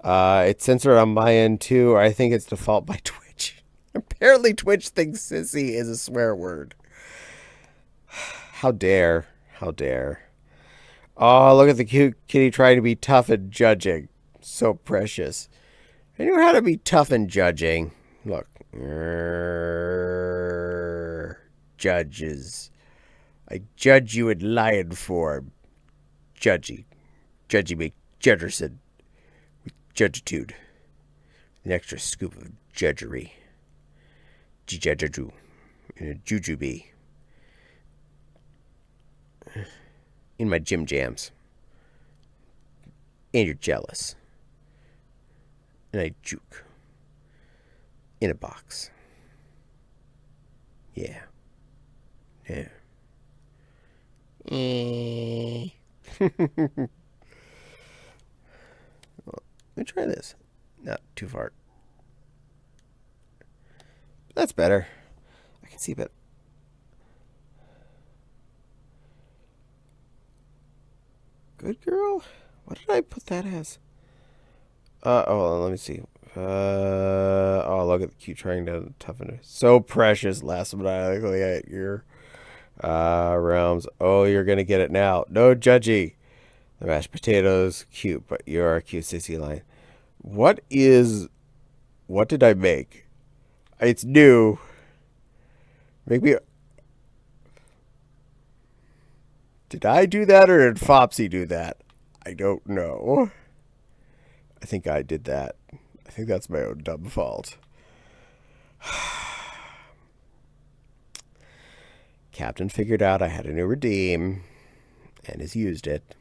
It's censored on my end, too. I think it's default by Twitch. Apparently, Twitch thinks sissy is a swear word. How dare. How dare. Oh, look at the cute kitty trying to be tough and judging. So precious. I knew how to be tough and judging. Look. Judges. I judge you in lion form. Judgy. Judgy McJudgerson. With judgitude. An extra scoop of judgery. Jujujube. In a jujube. In my gym jams. And you're jealous. And I juke. In a box. Yeah. Yeah. Well, let me try this. Not too far. That's better. I can see better. Good girl? What did I put that as? Oh, let me see. Oh, look at the cute trying to toughen it. So precious, last maniacally at your realms. Oh, you're gonna get it now. No judgy. The mashed potatoes, cute, but you're a cute sissy line. What did I make? It's new. Maybe. Did I do that or did Fopsy do that? I don't know. I think I did that. I think that's my own dumb fault. Captain figured out I had a new redeem and has used it.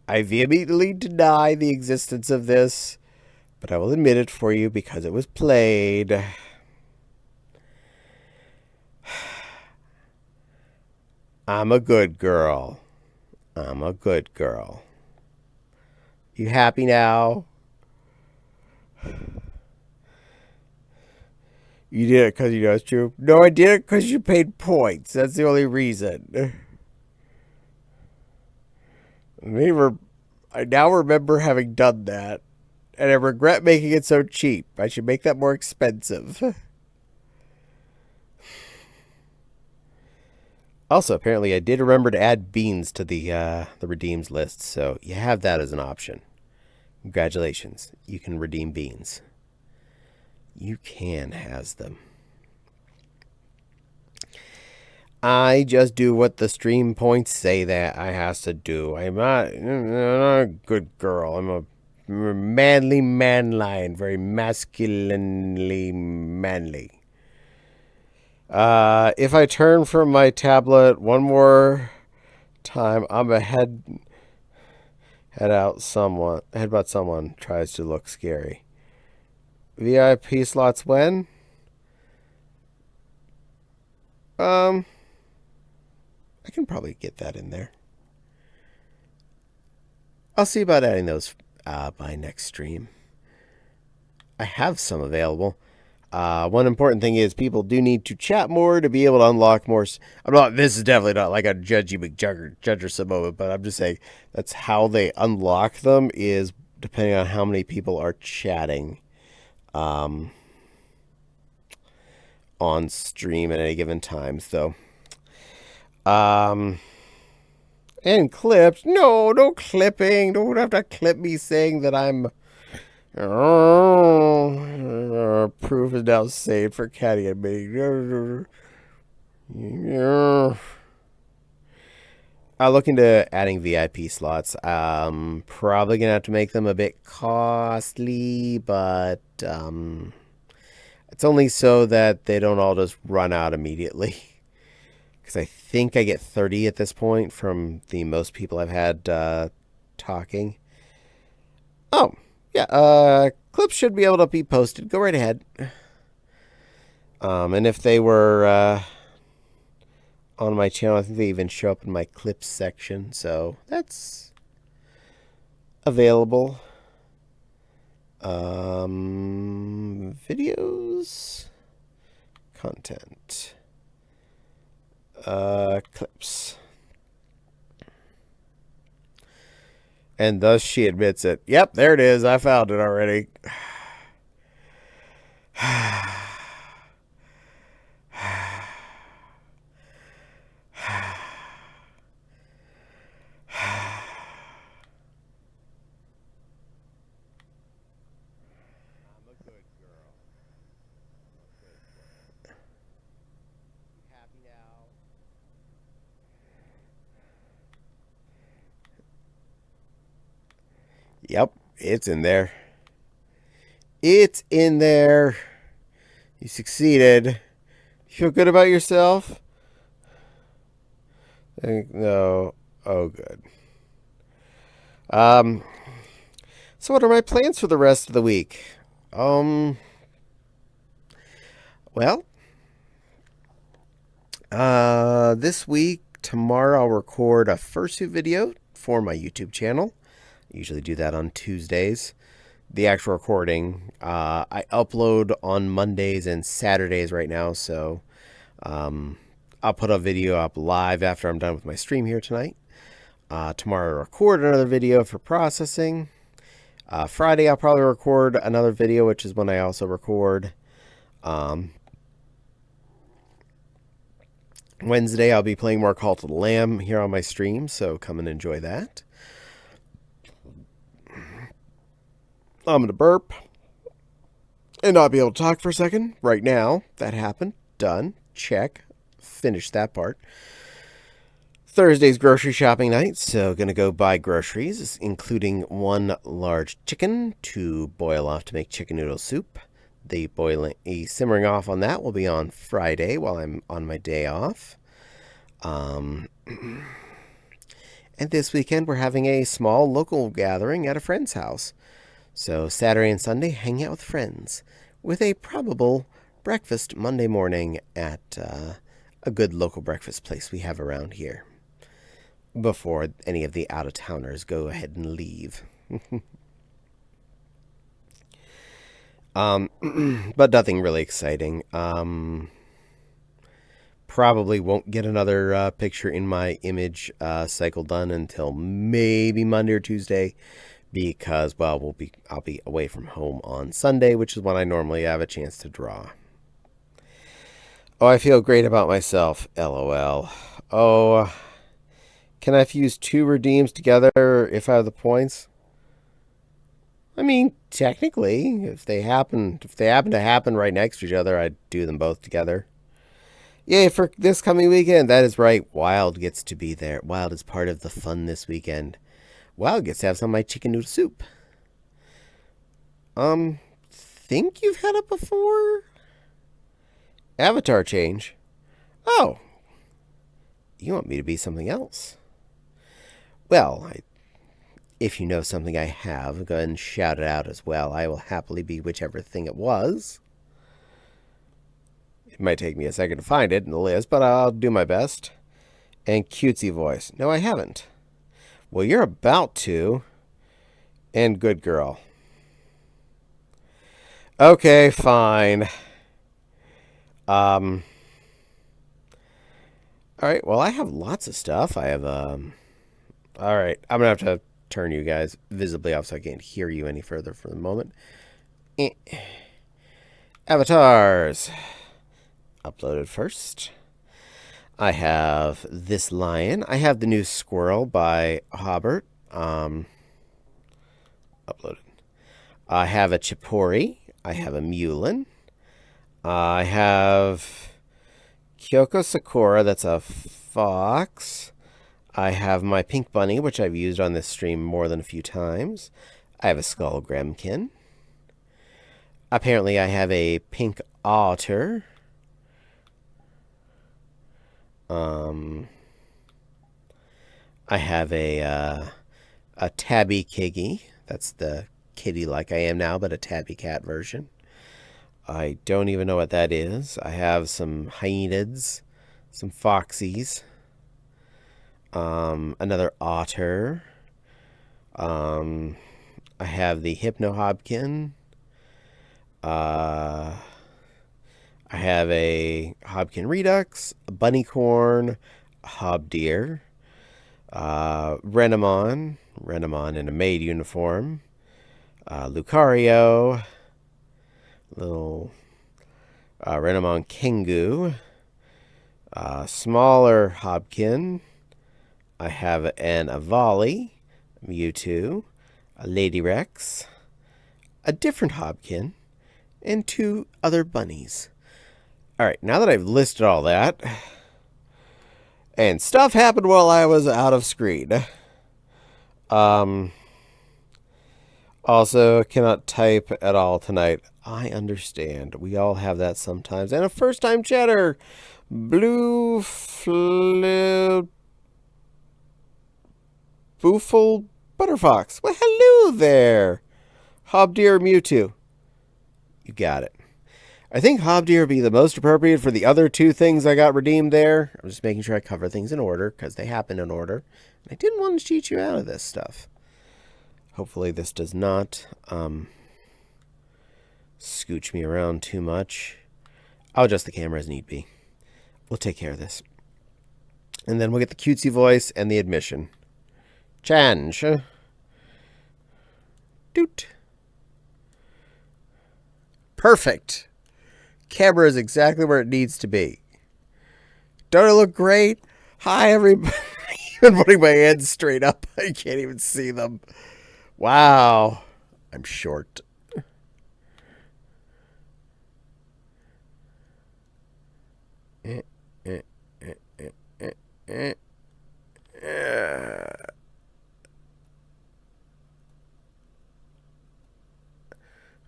I vehemently deny the existence of this, but I will admit it for you because it was played. I'm a good girl. I'm a good girl. You happy now? You did it because you know it's true? No, I did it because you paid points. That's the only reason. I now remember having done that, and I regret making it so cheap. I should make that more expensive. Also, apparently, I did remember to add beans to the redeems list, so you have that as an option. Congratulations, you can redeem beans. You can has them. I just do what the stream points say that I has to do. I'm not a good girl. I'm a manly man lion, very masculinely manly. If I turn from my tablet one more time, I'm a headbutt someone tries to look scary. VIP slots when? I can probably get that in there. I'll see about adding those by next stream. I have some available. One important thing is people do need to chat more to be able to unlock more. This is definitely not like a judgy McJudgerson moment, but I'm just saying that's how they unlock them is depending on how many people are chatting on stream at any given time. So, and clips. No clipping. Don't have to clip me saying that I'm. Proof is now saved for Caddie and me. I'll look into adding VIP slots. Probably gonna have to make them a bit costly, but it's only so that they don't all just run out immediately. Because I think I get 30 at this point from the most people I've had talking. Oh, yeah. Clips should be able to be posted. Go right ahead. And if they were on my channel, I think they even show up in my clips section. So that's available. Videos, content, clips. And thus she admits it. Yep, there it is. I found it already. Yep, it's in there. It's in there. You succeeded. You feel good about yourself? No. Oh, good. So what are my plans for the rest of the week? Well, this week, tomorrow I'll record a fursuit video for my YouTube channel. I usually do that on Tuesdays. The actual recording, I upload on Mondays and Saturdays right now, so I'll put a video up live after I'm done with my stream here tonight. Tomorrow I'll record another video for processing. Friday I'll probably record another video, which is when I also record. Wednesday I'll be playing more Call to the Lamb here on my stream, so come and enjoy that. I'm going to burp and not be able to talk for a second. Right now, that happened. Done. Check. Finished that part. Thursday's grocery shopping night, so going to go buy groceries, including one large chicken to boil off to make chicken noodle soup. The simmering off on that will be on Friday while I'm on my day off. And this weekend we're having a small local gathering at a friend's house. So Saturday and Sunday, hang out with friends with a probable breakfast Monday morning at a good local breakfast place we have around here. before any of the out-of-towners go ahead and leave. But nothing really exciting. Probably won't get another picture in my image cycle done until maybe Monday or Tuesday, because, well, I'll be away from home on Sunday, which is when I normally have a chance to draw. Oh, I feel great about myself. LOL. Oh, can I fuse 2 redeems together if I have the points? I mean, technically, if they happen to happen right next to each other, I'd do them both together. Yay, for this coming weekend. That is right. Wild gets to be there. Wild is part of the fun this weekend. Wild gets to have some of my chicken noodle soup. Think you've had it before? Avatar change. Oh. You want me to be something else? Well, if you know something I have, go ahead and shout it out as well. I will happily be whichever thing it was. It might take me a second to find it in the list, but I'll do my best. And cutesy voice. No, I haven't. Well, you're about to. And good girl. Okay, fine. All right, well, I have lots of stuff. I have, all right, I'm going to have to turn you guys visibly off so I can't hear you any further for the moment. Avatars. Uploaded first. I have this lion. I have the new squirrel by Hobart. Uploaded. I have a Chipori. I have a Mulin. I have Kyoko Sakura. That's a fox. I have my pink bunny, which I've used on this stream more than a few times. I have a skull gremkin. Apparently, I have a pink otter. I have a tabby kiggy. That's the kitty like I am now, but a tabby cat version. I don't even know what that is. I have some hyenids, some foxies, another otter. I have the Hypno Hobkin. I have a Hobkin Redux, a Bunnycorn, a Hobdeer, Renamon in a maid uniform, Lucario, little Renamon Kengu, smaller Hobkin. I have an Avali, Mewtwo, a Lady Rex, a different Hobkin, and 2 other bunnies. Alright, now that I've listed all that, and stuff happened while I was out of screen. Also, cannot type at all tonight. I understand. We all have that sometimes. And a first-time chatter, Blue Flip Boofle Butterfox. Well, hello there. Hobdeer Mewtwo. You got it. I think Hobdeer would be the most appropriate for the other 2 things I got redeemed there. I'm just making sure I cover things in order, because they happen in order. I didn't want to cheat you out of this stuff. Hopefully this does not scooch me around too much. I'll adjust the camera as need be. We'll take care of this. And then we'll get the cutesy voice and the admission. Change. Doot. Perfect. Camera is exactly where it needs to be. Don't it look great? Hi, everybody. Even putting my hands straight up, I can't even see them. Wow. I'm short.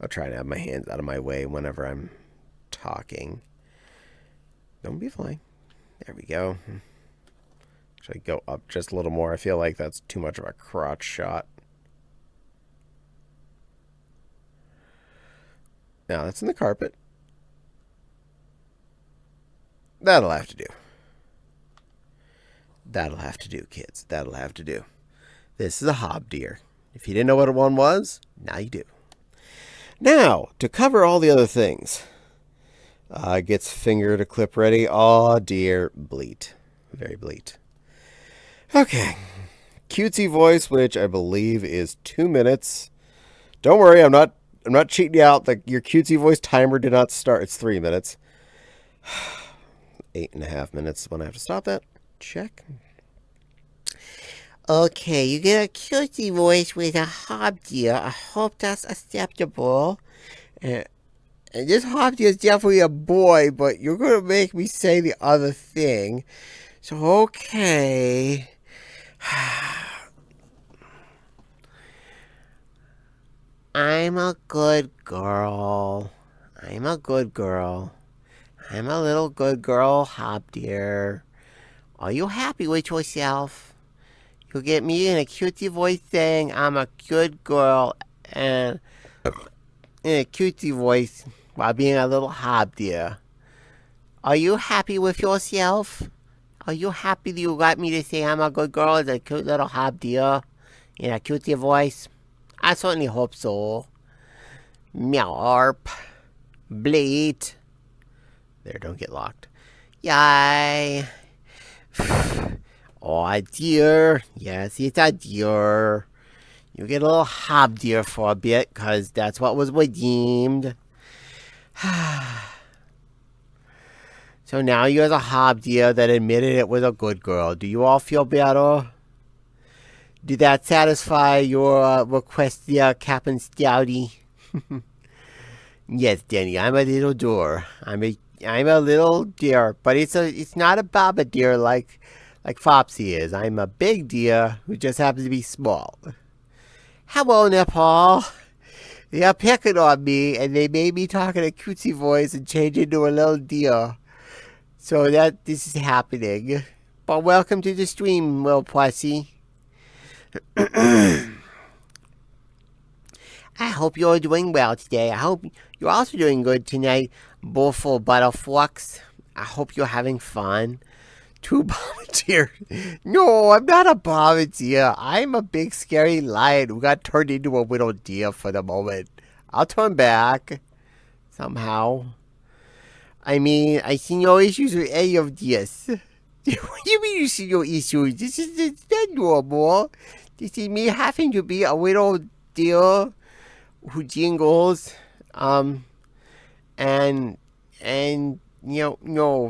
I'll try to have my hands out of my way whenever I'm talking. Don't be flying. There we go. Should I go up just a little more? I feel like that's too much of a crotch shot. Now that's in the carpet. That'll have to do. That'll have to do, kids. That'll have to do. This is a hob deer. If you didn't know what one was, now you do. Now, to cover all the other things. Gets finger to clip ready. Aw, dear. Bleat. Very bleat. Okay. Cutesy voice, which I believe is 2 minutes. Don't worry, I'm not cheating you out. Your cutesy voice timer did not start. It's 3 minutes. 8.5 minutes is when I have to stop that. Check. Okay, you get a cutesy voice with a hob deer. I hope that's acceptable. And this hob deer is definitely a boy, but you're going to make me say the other thing. So, okay. I'm a good girl. I'm a good girl. I'm a little good girl, hob deer. Are you happy with yourself? You get me in a cutesy voice saying I'm a good girl and in a cutesy voice while being a little hob deer. Are you happy with yourself? Are you happy that you got me to say I'm a good girl as a cute little hob deer in a cutesy voice? I certainly hope so. Meow. Bleat. There, don't get locked. Yay. Oh, a deer. Yes, it's a deer. You get a little hob deer for a bit, because that's what was redeemed. So now you're the hob deer that admitted it was a good girl. Do you all feel better? Did that satisfy your request there, Captain Stouty? Yes, Denny, I'm a little deer. I'm a little deer, but it's not a baba deer like Flopsy is. I'm a big deer who just happens to be small. Hello, Nepal. They are picking on me, and they made me talk in a cutesy voice and change into a little deer. So this is happening. But welcome to the stream, little pussy. I hope you're doing well today. I hope you're also doing good tonight, Bullful Butterflux. I hope you're having fun. Two bombardier. No, I'm not a bombardier. I'm a big scary lion who got turned into a little deer for the moment. I'll turn back. Somehow. I mean, I see no issues with any of this. What do you mean you see no issues? This is not normal. This is me having to be a little deer who jingles, and no,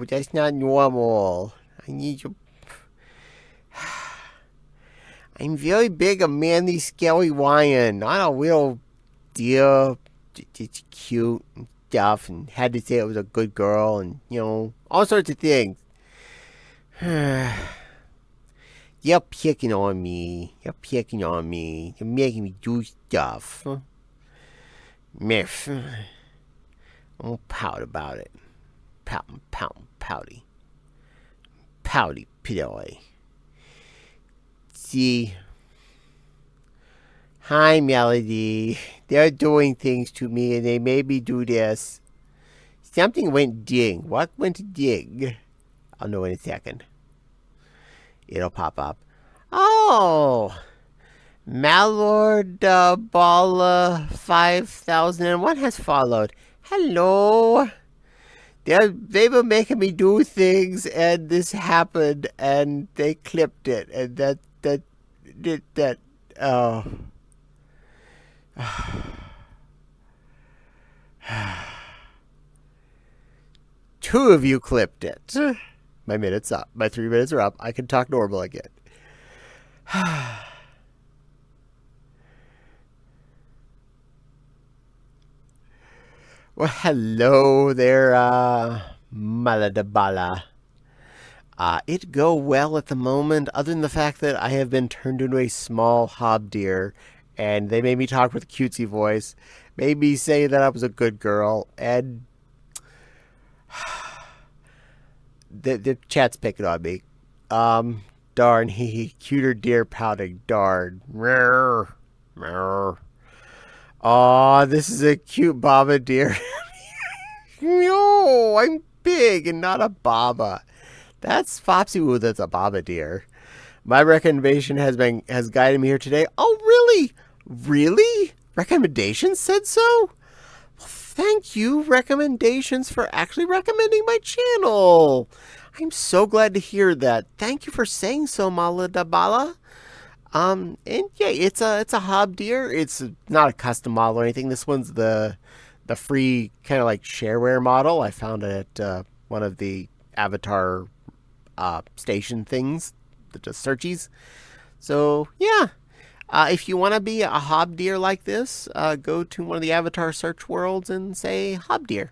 that's not normal. I need you. I'm very big, a manly, scary lion, not a little deer. It's cute and stuff, and had to say it was a good girl, and all sorts of things. You're picking on me. You're picking on me. You're making me do stuff. Miff. I'm pout about it. Pouty. Pouty pillowy. See. Hi, Melody. They're doing things to me, and they made me do this. Something went ding. What went ding? I'll know in a second. It'll pop up. Oh! Malord Balla 5001 has followed. Hello. They were making me do things, and this happened, and they clipped it, and that. Oh. Two of you clipped it. My minute's up. My 3 minutes are up. I can talk normal again. Well, hello there, Maladabala. It go well at the moment, other than the fact that I have been turned into a small hob deer, and they made me talk with a cutesy voice, made me say that I was a good girl, and the chat's picking on me. Darn, cuter deer pouting, darn. Oh, this is a cute baba deer. No, I'm big and not a baba. That's Flopsy Woo, that's a baba deer. My recommendation has guided me here today. Oh, really? Really? Recommendations said so? Well, thank you, recommendations, for actually recommending my channel. I'm so glad to hear that. Thank you for saying so, Maladabala. And yeah, it's a hob deer. It's not a custom model or anything. This one's the free kind of like shareware model. I found it at one of the Avatar station things that does searchies. So yeah, if you want to be a hob deer like this, go to one of the Avatar search worlds and say hob deer.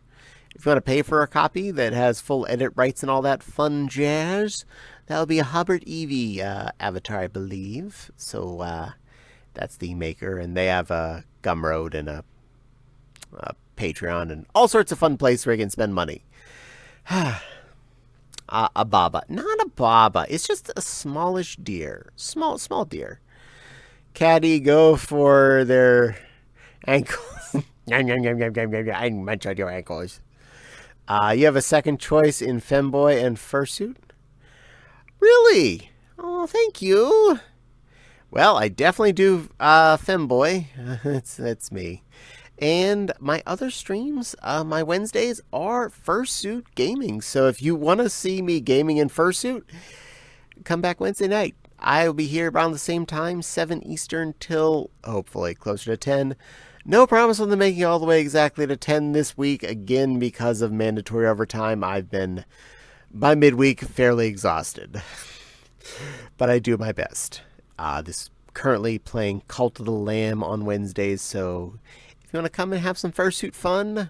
If you want to pay for a copy that has full edit rights and all that fun jazz, that'll be a Hubbard Eevee avatar, I believe. So that's the maker, and they have a Gumroad and a Patreon and all sorts of fun places where you can spend money. A baba, not a baba. It's just a smallish deer, small deer. Caddie, go for their ankles. I munch on your ankles. You have a second choice in Femboy and Fursuit. Really? Oh, thank you. Well, I definitely do Femboy. That's me. And my other streams, my Wednesdays, are Fursuit gaming. So if you want to see me gaming in Fursuit, come back Wednesday night. I will be here around the same time, 7 Eastern till hopefully closer to 10. No promise on the making all the way exactly to 10 this week. Again, because of mandatory overtime, I've been, by midweek, fairly exhausted. But I do my best. This currently playing Cult of the Lamb on Wednesdays, so if you want to come and have some fursuit fun,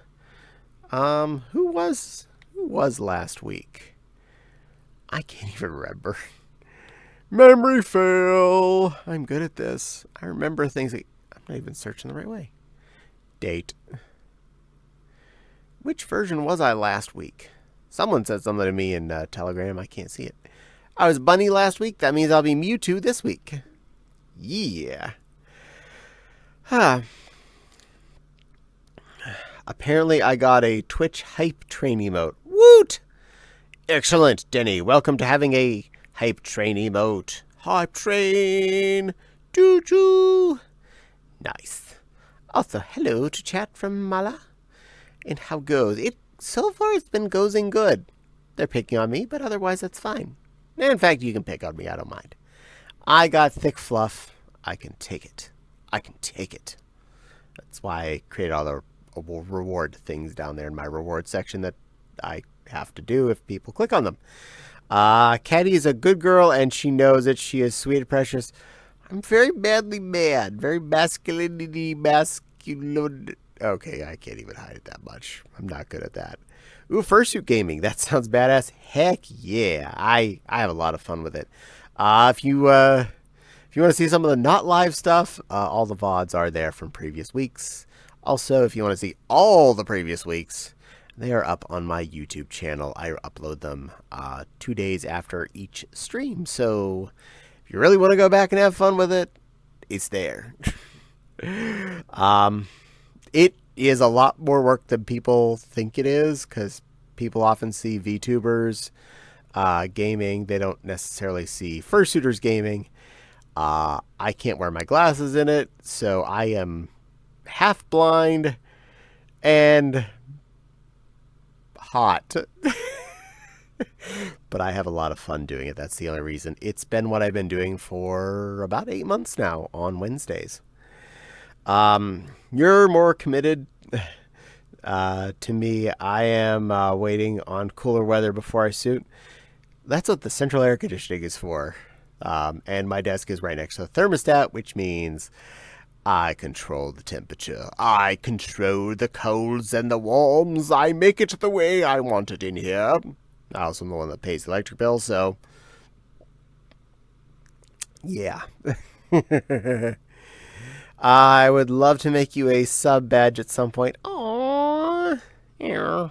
who was last week? I can't even remember. Memory fail. I'm good at this. I remember things that I'm not even searching the right way. Date. Which version was I last week? Someone said something to me in Telegram. I can't see it. I was Bunny last week. That means I'll be Mewtwo this week. Yeah. Apparently I got a Twitch hype train emote. Woot! Excellent, Denny. Welcome to having a hype train emote. Hype train. Choo-choo. Nice. Also, hello to chat from Mala. And how goes? So far it's been going good. They're picking on me, but otherwise that's fine. In fact, you can pick on me. I don't mind. I got thick fluff. I can take it. I can take it. That's why I created all the reward things down there in my reward section that I have to do if people click on them. Caddie is a good girl, and she knows it. She is sweet and precious. I'm very badly mad. Very masculinity. Okay, I can't even hide it that much. I'm not good at that. Ooh, fursuit gaming. That sounds badass. Heck yeah. I have a lot of fun with it. If you want to see some of the not live stuff, all the VODs are there from previous weeks. Also, if you want to see all the previous weeks, they are up on my YouTube channel. I upload them 2 days after each stream. So if you really want to go back and have fun with it, it's there. It is a lot more work than people think it is, because people often see VTubers gaming. They don't necessarily see fursuiters gaming. I can't wear my glasses in it, so I am half blind and hot. But I have a lot of fun doing it. That's the only reason. It's been what I've been doing for about 8 months now on Wednesdays. You're more committed to me. I am waiting on cooler weather before I suit. That's what the central air conditioning is for. And my desk is right next to the thermostat, which means I control the temperature. I control the colds and the warms. I make it the way I want it in here. I also am the one that pays the electric bill, so yeah. I would love to make you a sub badge at some point. Aww. Yeah.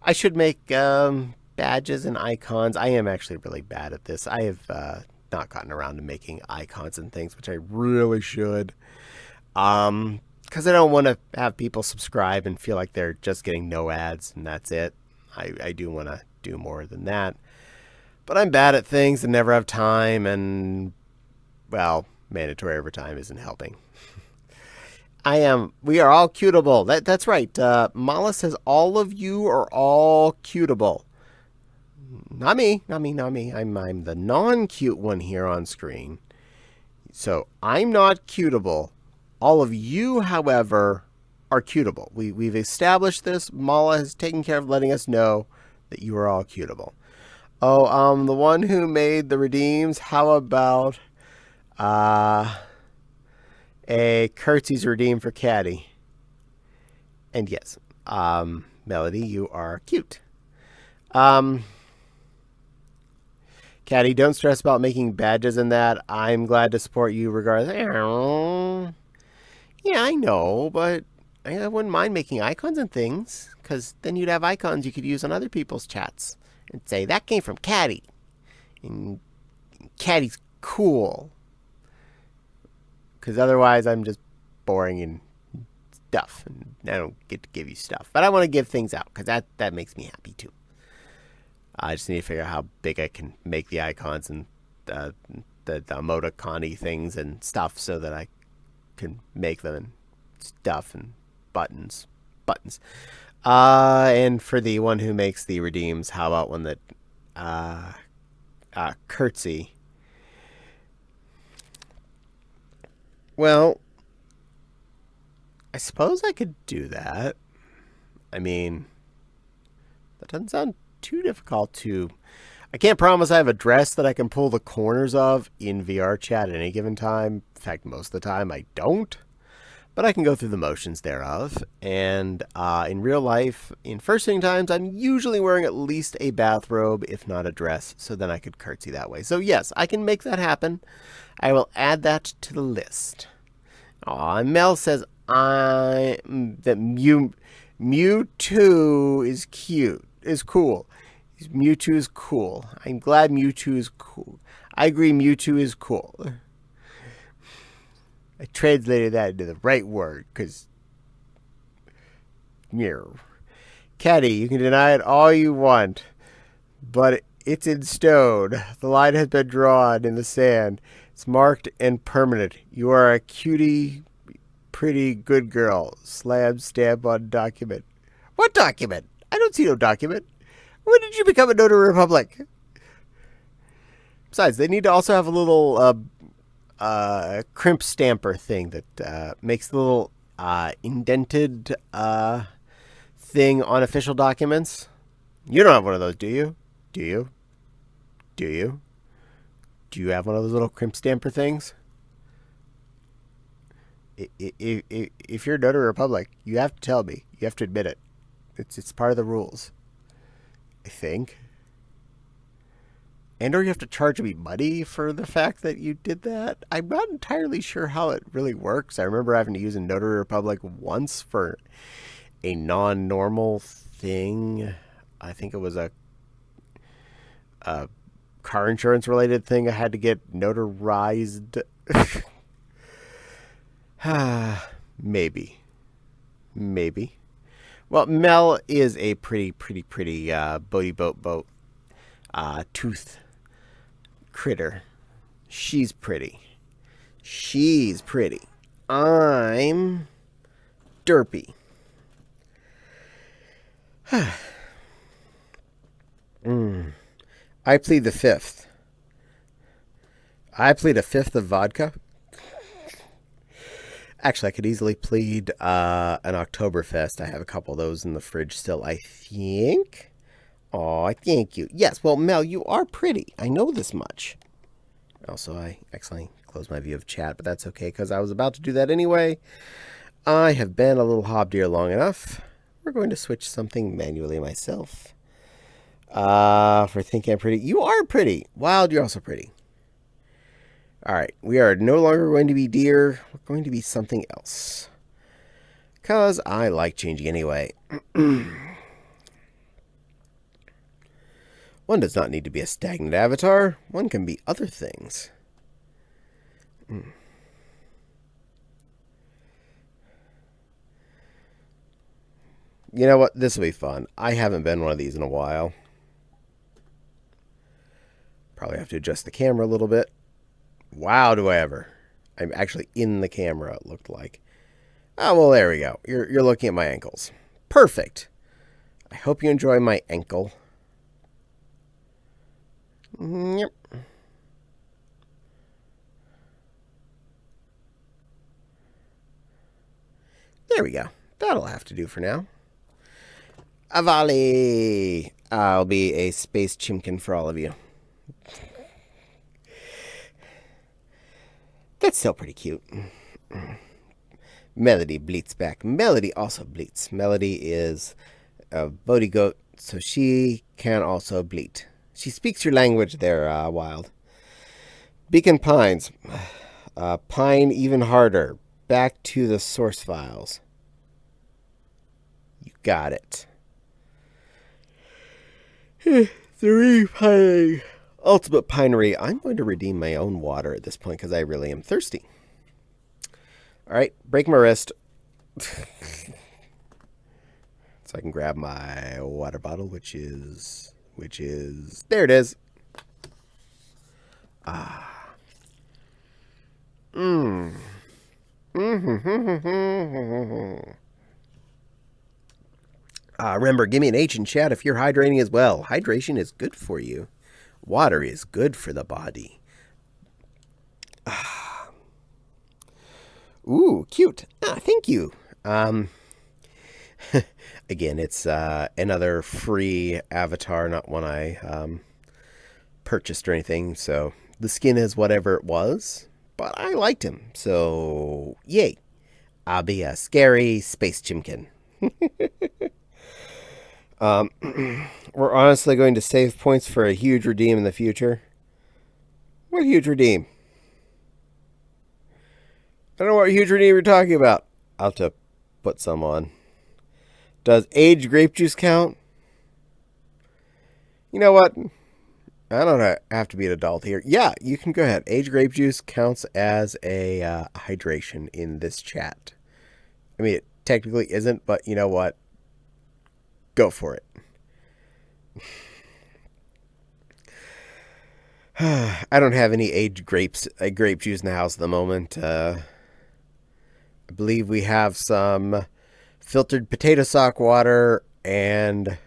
I should make badges and icons. I am actually really bad at this. I have not gotten around to making icons and things, which I really should. Because I don't want to have people subscribe and feel like they're just getting no ads and that's it. I do want to do more than that. But I'm bad at things and never have time, and, well, mandatory overtime isn't helping. We are all cutable. That's right. Mala says all of you are all cutable. Not me, not me, not me. I'm the non-cute one here on screen. So I'm not cutable. All of you, however, are cutable. We've established this. Mala has taken care of letting us know that you are all cutable. Oh, the one who made the redeems, how about a curtsy's redeem for Caddie? And yes, Melody, you are cute. Caddie, don't stress about making badges and that. I'm glad to support you regardless. Yeah, I know, but I wouldn't mind making icons and things, because then you'd have icons you could use on other people's chats and say, that came from Caddie. And Caddie's cool. Because otherwise I'm just boring and stuff, and I don't get to give you stuff. But I want to give things out, because that makes me happy too. I just need to figure out how big I can make the icons and the emoticon-y things and stuff so that I can make them and stuff and buttons. And for the one who makes the redeems, how about one that curtsy? Well, I suppose I could do that. I mean, that doesn't sound too difficult to... I can't promise I have a dress that I can pull the corners of in VR chat at any given time. In fact, most of the time I don't. But I can go through the motions thereof. And in real life, in first thing times, I'm usually wearing at least a bathrobe, if not a dress, so then I could curtsy that way. So yes, I can make that happen. I will add that to the list. And Mel says that Mewtwo is cute. Is cool. Mewtwo is cool. I'm glad Mewtwo is cool. I agree Mewtwo is cool. I translated that into the right word, because... Caddie, you can deny it all you want, but it's in stone. The line has been drawn in the sand. It's marked and permanent. You are a cutie, pretty good girl. Slam stamp on document. What document? I don't see no document. When did you become a notary republic? Besides, they need to also have a little crimp stamper thing that makes the little indented thing on official documents. You don't have one of those, do you? Do you? Do you? Do you have one of those little crimp stamper things? If you're a notary republic, you have to tell me. You have to admit it. It's part of the rules, I think. And or you have to charge me money for the fact that you did that. I'm not entirely sure how it really works. I remember having to use a Notary Republic once for a non-normal thing. I think it was a car insurance related thing I had to get notarized. Maybe. Well, Mel is a pretty boaty boat tooth critter. She's pretty. I'm derpy. I plead the fifth. I plead a fifth of vodka. Actually, I could easily plead an Oktoberfest. I have a couple of those in the fridge still, I think. Aw, thank you. Yes, well, Mel, you are pretty. I know this much. Also, I accidentally closed my view of chat, but that's okay, because I was about to do that anyway. I have been a little hobdeer long enough. We're going to switch something manually myself. For thinking I'm pretty. You are pretty. Wild, you're also pretty. Alright, we are no longer going to be deer. We're going to be something else. Because I like changing anyway. One does not need to be a stagnant avatar. One can be other things. You know what? This will be fun. I haven't been one of these in a while. Probably have to adjust the camera a little bit. Wow, do I ever. I'm actually in the camera, it looked like. Oh, well, there we go. You're looking at my ankles. Perfect. I hope you enjoy my ankle. Yep. There we go. That'll have to do for now. Avali! I'll be a space chimkin for all of you. That's still pretty cute. Melody bleats back. Melody also bleats. Melody is a Bodhi goat, so she can also bleat. She speaks your language there, Wild. Beacon Pines. Pine even harder. Back to the source files. You got it. 3 pining. Ultimate Pinery. I'm going to redeem my own water at this point because I really am thirsty. All right, break my wrist. So I can grab my water bottle, which is, there it is. Remember, give me an H in chat if you're hydrating as well. Hydration is good for you. Water is good for the body. Ooh, cute. Thank you. Again, it's another free avatar, not one I purchased or anything. So the skin is whatever it was, but I liked him. So, yay. I'll be a scary space chimkin. We're honestly going to save points for a huge redeem in the future. What huge redeem? I don't know what huge redeem you're talking about. I'll have to put some on. Does aged grape juice count? You know what? I don't have to be an adult here. Yeah, you can go ahead. Aged grape juice counts as a hydration in this chat. I mean, it technically isn't, but you know what? Go for it. I don't have any aged grape juice in the house at the moment. I believe we have some filtered potato sock water and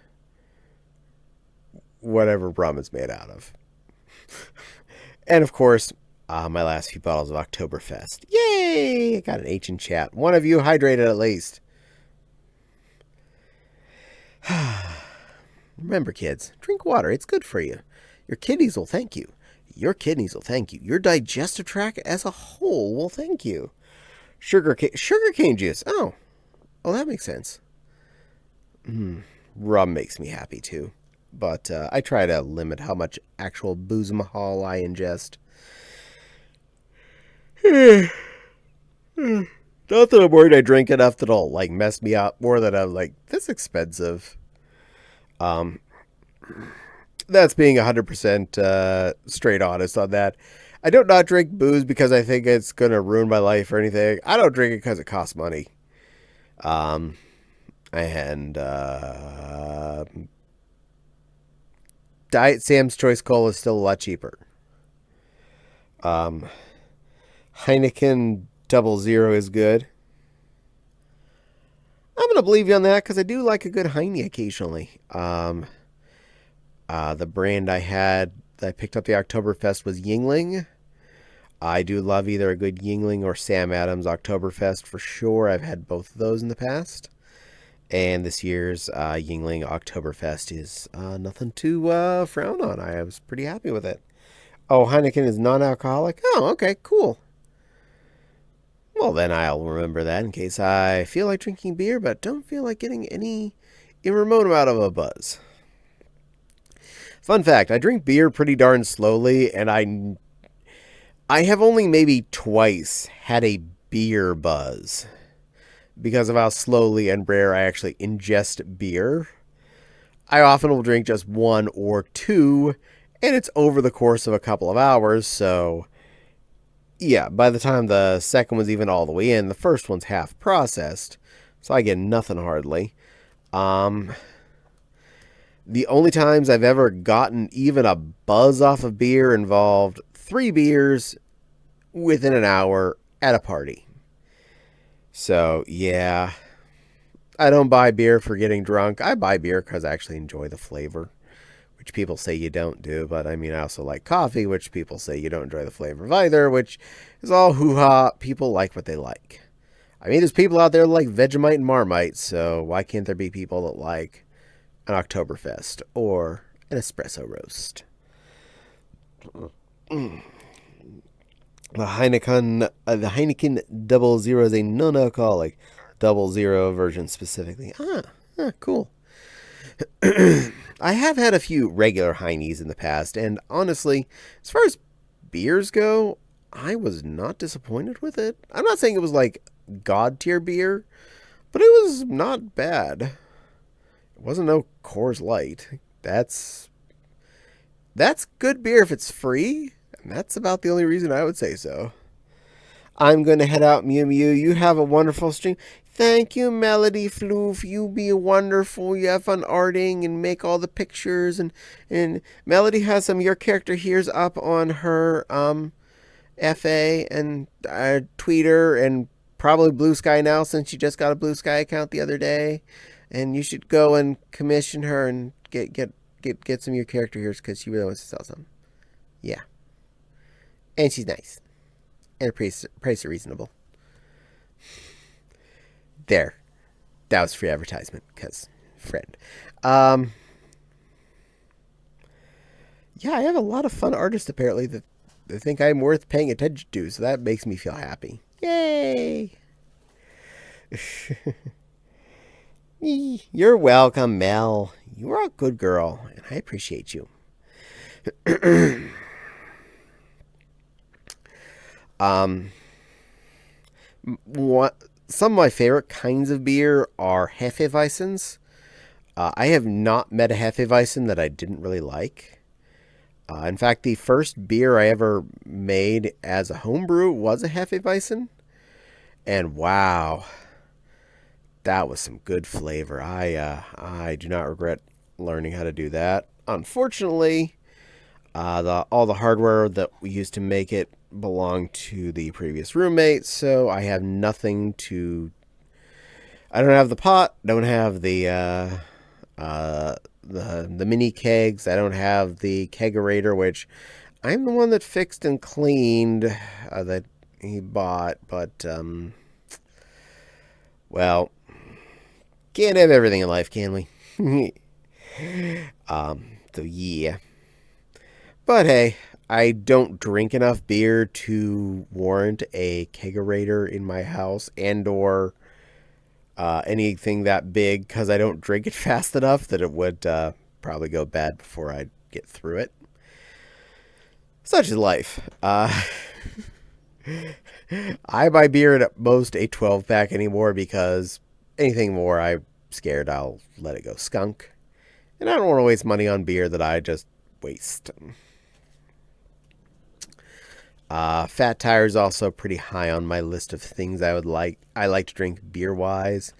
whatever rum is made out of. And of course, my last few bottles of Oktoberfest. Yay! I got an H in chat. One of you hydrated at least. Remember, kids, drink water. It's good for you. Your kidneys will thank you. Your kidneys will thank you. Your digestive tract as a whole will thank you. Sugar cane juice. Oh, that makes sense. Rum makes me happy too. But I try to limit how much actual booze mahal I ingest. Not that I'm worried I drink enough that it'll like mess me up more than I'm like, this expensive. That's being 100% straight honest on that. I don't not drink booze because I think it's going to ruin my life or anything. I don't drink it because it costs money. Diet Sam's Choice Cola is still a lot cheaper. Heineken 00 is good. I'm going to believe you on that because I do like a good Heine occasionally. The brand I picked up the Oktoberfest was Yingling. I do love either a good Yingling or Sam Adams Oktoberfest for sure. I've had both of those in the past. And this year's Yingling Oktoberfest is nothing to frown on. I was pretty happy with it. Oh, Heineken is non-alcoholic? Oh, okay, cool. Well, then I'll remember that in case I feel like drinking beer, but don't feel like getting any remote amount of a buzz. Fun fact, I drink beer pretty darn slowly, and I have only maybe twice had a beer buzz because of how slowly and rare I actually ingest beer. I often will drink just one or two, and it's over the course of a couple of hours, so yeah, by the time the second one's even all the way in, the first one's half processed, so I get nothing hardly. The only times I've ever gotten even a buzz off of beer involved 3 beers within an hour at a party. So, yeah, I don't buy beer for getting drunk. I buy beer because I actually enjoy the flavor, which people say you don't do. But I mean, I also like coffee, which people say you don't enjoy the flavor of either, which is all hoo-ha. People like what they like. I mean, there's people out there that like Vegemite and Marmite, so why can't there be people that like an Oktoberfest or an espresso roast? The Heineken 00 is a non-alcoholic 00 version specifically. Cool. I have had a few regular Heinies in the past, and honestly, as far as beers go, I was not disappointed with it. I'm not saying it was like god tier beer, but it was not bad. It wasn't no Coors Light. That's good beer if it's free, and that's about the only reason I would say so. I'm going to head out, Mew Mew. You have a wonderful stream. Thank you, Melody Floof. You be wonderful. You have fun arting and make all the pictures. And Melody has some of your character here's up on her FA and Twitter and probably Blue Sky now since she just got a Blue Sky account the other day. And you should go and commission her and get some of your character here's because she really wants to sell some. Yeah. And she's nice. And her price are reasonable. There. That was free advertisement, because friend. Yeah, I have a lot of fun artists, apparently, that think I'm worth paying attention to, so that makes me feel happy. Yay! You're welcome, Mel. You're a good girl, and I appreciate you. Some of my favorite kinds of beer are Hefeweizens. I have not met a Hefeweizen that I didn't really like. In fact, the first beer I ever made as a homebrew was a Hefeweizen. And wow, that was some good flavor. I do not regret learning how to do that. Unfortunately, all the hardware that we used to make it belonged to the previous roommate, so I have nothing to. I don't have the pot. Don't have the mini kegs. I don't have the kegerator, which I'm the one that fixed and cleaned that he bought. But well, can't have everything in life, can we? So yeah. But hey, I don't drink enough beer to warrant a kegerator in my house and or anything that big because I don't drink it fast enough that it would probably go bad before I get through it. Such is life. I buy beer at most a 12-pack anymore because anything more I'm scared I'll let it go skunk. And I don't want to waste money on beer that I just waste. Fat Tire is also pretty high on my list of things I like to drink beer-wise.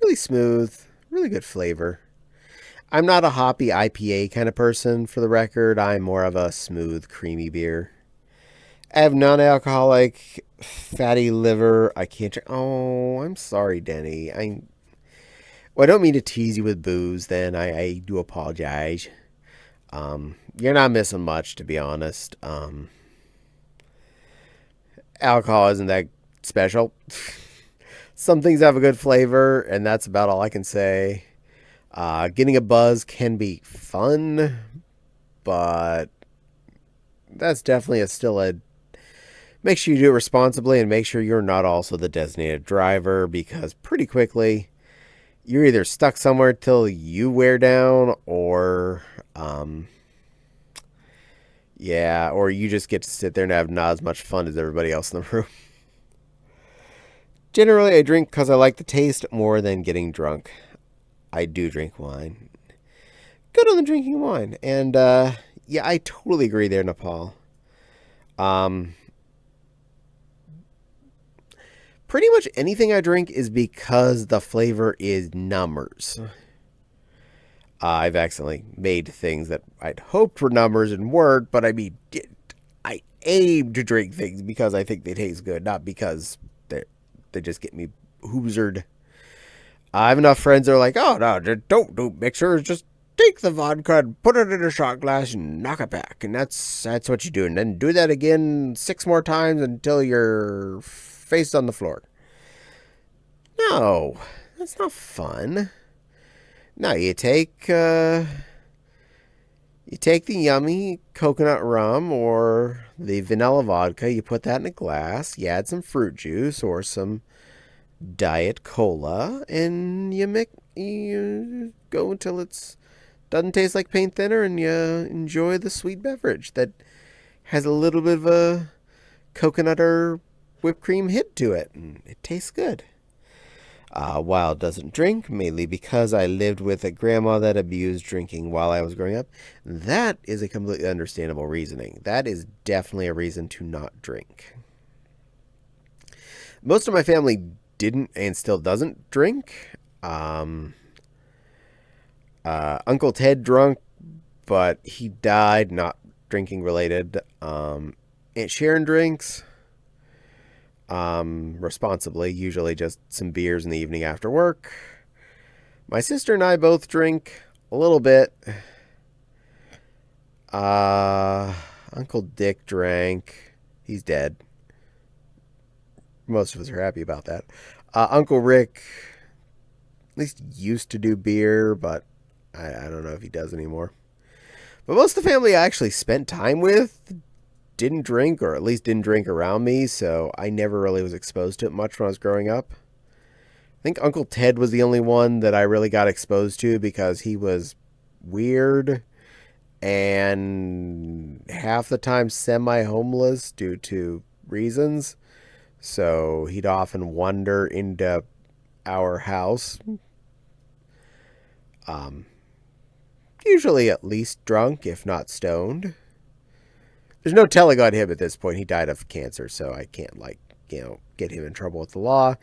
Really smooth, really good flavor. I'm not a hoppy IPA kind of person, for the record. I'm more of a smooth, creamy beer. I have non-alcoholic fatty liver. I can't drink. Oh, I'm sorry, Denny. I don't mean to tease you with booze, then. I do apologize. You're not missing much, to be honest. Alcohol isn't that special. Some things have a good flavor, and that's about all I can say. Getting a buzz can be fun, but that's definitely still a... Make sure you do it responsibly and make sure you're not also the designated driver, because pretty quickly you're either stuck somewhere till you wear down or... yeah, or you just get to sit there and have not as much fun as everybody else in the room. Generally, I drink because I like the taste more than getting drunk. I do drink wine. Good on the drinking wine. And, yeah, I totally agree there, Nepal. Pretty much anything I drink is because the flavor is numbers. I've accidentally made things that I'd hoped were numbers and weren't, but I mean, I aim to drink things because I think they taste good, not because they just get me hoozered. I have enough friends that are like, oh, no, don't do mixers, just take the vodka and put it in a shot glass and knock it back. And that's what you do. And then do that again 6 more times until you're face on the floor. No, that's not fun. No, you take the yummy coconut rum or the vanilla vodka, you put that in a glass, you add some fruit juice or some diet cola, and you go until it's doesn't taste like paint thinner, and you enjoy the sweet beverage that has a little bit of a coconut or whipped cream hit to it, and it tastes good. Wild doesn't drink, mainly because I lived with a grandma that abused drinking while I was growing up. That is a completely understandable reasoning. That is definitely a reason to not drink. Most of my family didn't and still doesn't drink. Uncle Ted drunk, but he died not drinking related. Aunt Sharon drinks. Responsibly, usually just some beers in the evening after work. My sister and I both drink a little bit. Uncle Dick drank. He's dead. Most of us are happy about that. Uncle Rick at least used to do beer, but I don't know if he does anymore. But most of the family I actually spent time with didn't drink, or at least didn't drink around me, so I never really was exposed to it much when I was growing up. I think Uncle Ted was the only one that I really got exposed to because he was weird and half the time semi-homeless due to reasons. So he'd often wander into our house, usually at least drunk, if not stoned. There's no telling on him at this point. He died of cancer, so I can't, get him in trouble with the law.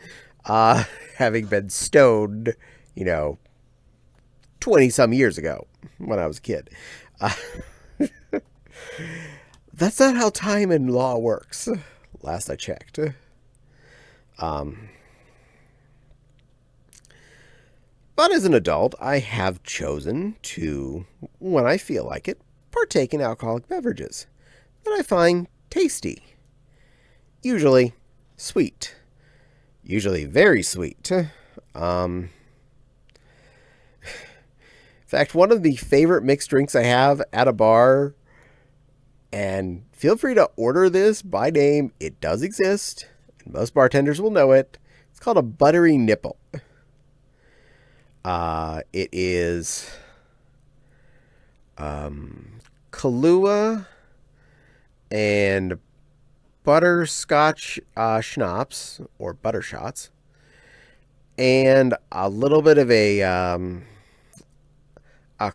Having been stoned, 20-some years ago when I was a kid. That's not how time and law works, last I checked. But as an adult, I have chosen to, when I feel like it, partake in alcoholic beverages that I find tasty. Usually sweet. Usually very sweet. In fact, one of the favorite mixed drinks I have at a bar, and feel free to order this by name, it does exist, and most bartenders will know it. It's called a buttery nipple. It is Kahlua and butterscotch schnapps, or butter shots, and a little bit of a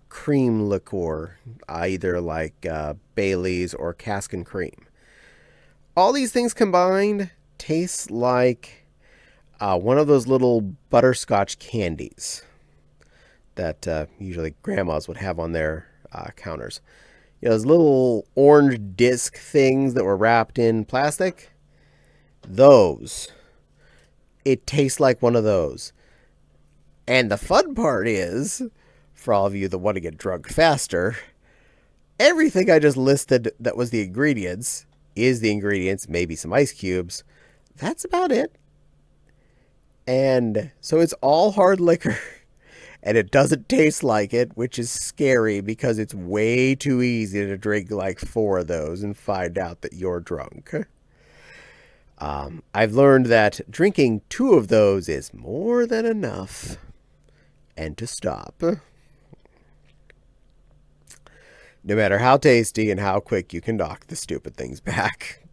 cream liqueur, either like Bailey's or cask and cream. All these things combined taste like one of those little butterscotch candies that usually grandmas would have on their counters. Those little orange disc things that were wrapped in plastic. Those. It tastes like one of those. And the fun part is, for all of you that want to get drunk faster, everything I just listed that was the ingredients is the ingredients, maybe some ice cubes. That's about it. And so it's all hard liquor. And it doesn't taste like it, which is scary because it's way too easy to drink like 4 of those and find out that you're drunk. I've learned that drinking 2 of those is more than enough. And to stop. No matter how tasty and how quick you can knock the stupid things back.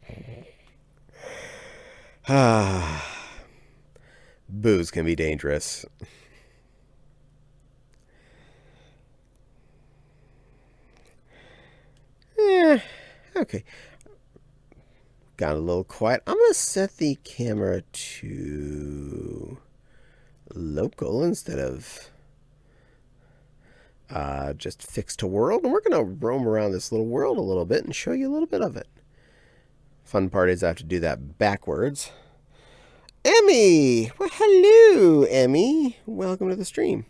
Booze can be dangerous. Okay. Got a little quiet. I'm going to set the camera to local instead of just fixed to world, and we're going to roam around this little world a little bit and show you a little bit of it. Fun part is I have to do that backwards. Emmy! Well, hello, Emmy. Welcome to the stream.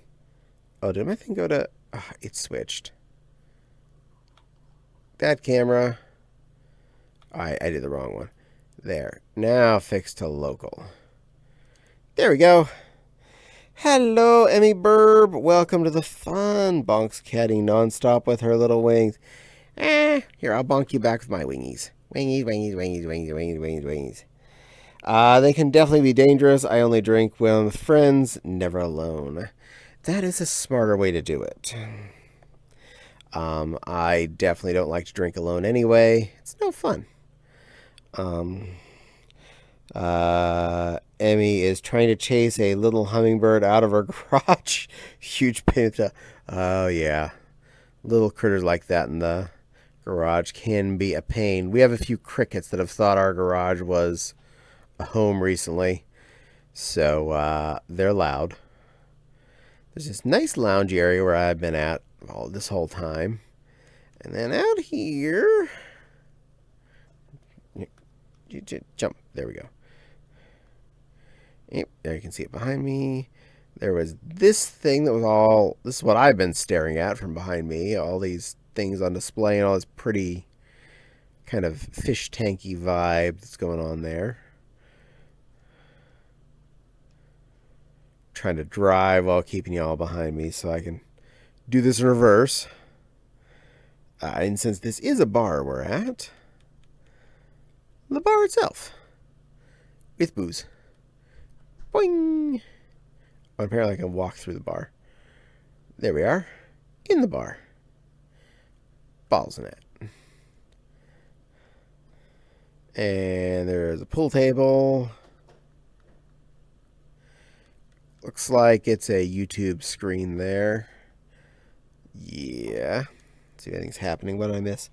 Oh, did my thing go to... Oh, it switched. That camera. I did the wrong one. There. Now fix to local. There we go. Hello, Emmy Burb. Welcome to the fun. Bonk's catting nonstop with her little wings. Here, I'll bonk you back with my wingies. Wingies, wingies, wingies, wingies, wingies, wingies, wingies. They can definitely be dangerous. I only drink when I'm with friends, never alone. That is a smarter way to do it. I definitely don't like to drink alone anyway. It's no fun. Emmy is trying to chase a little hummingbird out of her garage. Huge pain. Oh, yeah. Little critters like that in the garage can be a pain. We have a few crickets that have thought our garage was a home recently. So, they're loud. There's this nice lounge area where I've been at this whole time. And then out here... Jump. There we go. Yep, there you can see it behind me. There was this thing that was all... This is what I've been staring at from behind me. All these things on display and all this pretty kind of fish tanky vibe that's going on there. Trying to drive while keeping you all behind me so I can do this in reverse. And since this is a bar we're at, the bar itself with booze. Boing! Oh, apparently I can walk through the bar. There we are. In the bar. Balls in it. And there's a pool table. Looks like it's a YouTube screen there. Yeah. Let's see if anything's happening. What did I miss?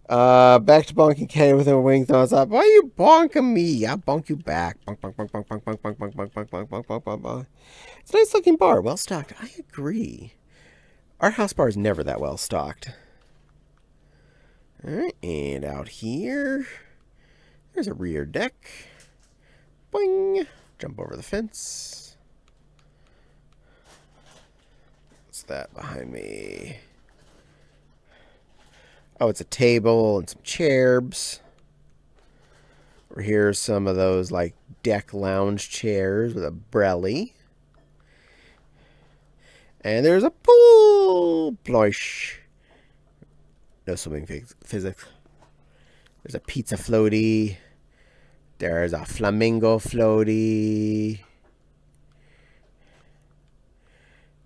Back to bonking Caddie with her wing thumbs up. Why are you bonking me? I'll bonk you back. Bonk, bonk, bonk, bonk, bonk, bonk, bonk, bonk, bonk, bonk, bonk, bonk, bonk, bonk, bonk. It's a nice looking bar. Well stocked. I agree. Our house bar is never that well stocked. Alright, and out here, there's a rear deck. Boing. Jump over the fence. What's that behind me? Oh, it's a table and some chairs. Over here, some of those like deck lounge chairs with a brelly. And there's a pool plosh. No swimming physics. There's a pizza floaty. There's a flamingo floaty.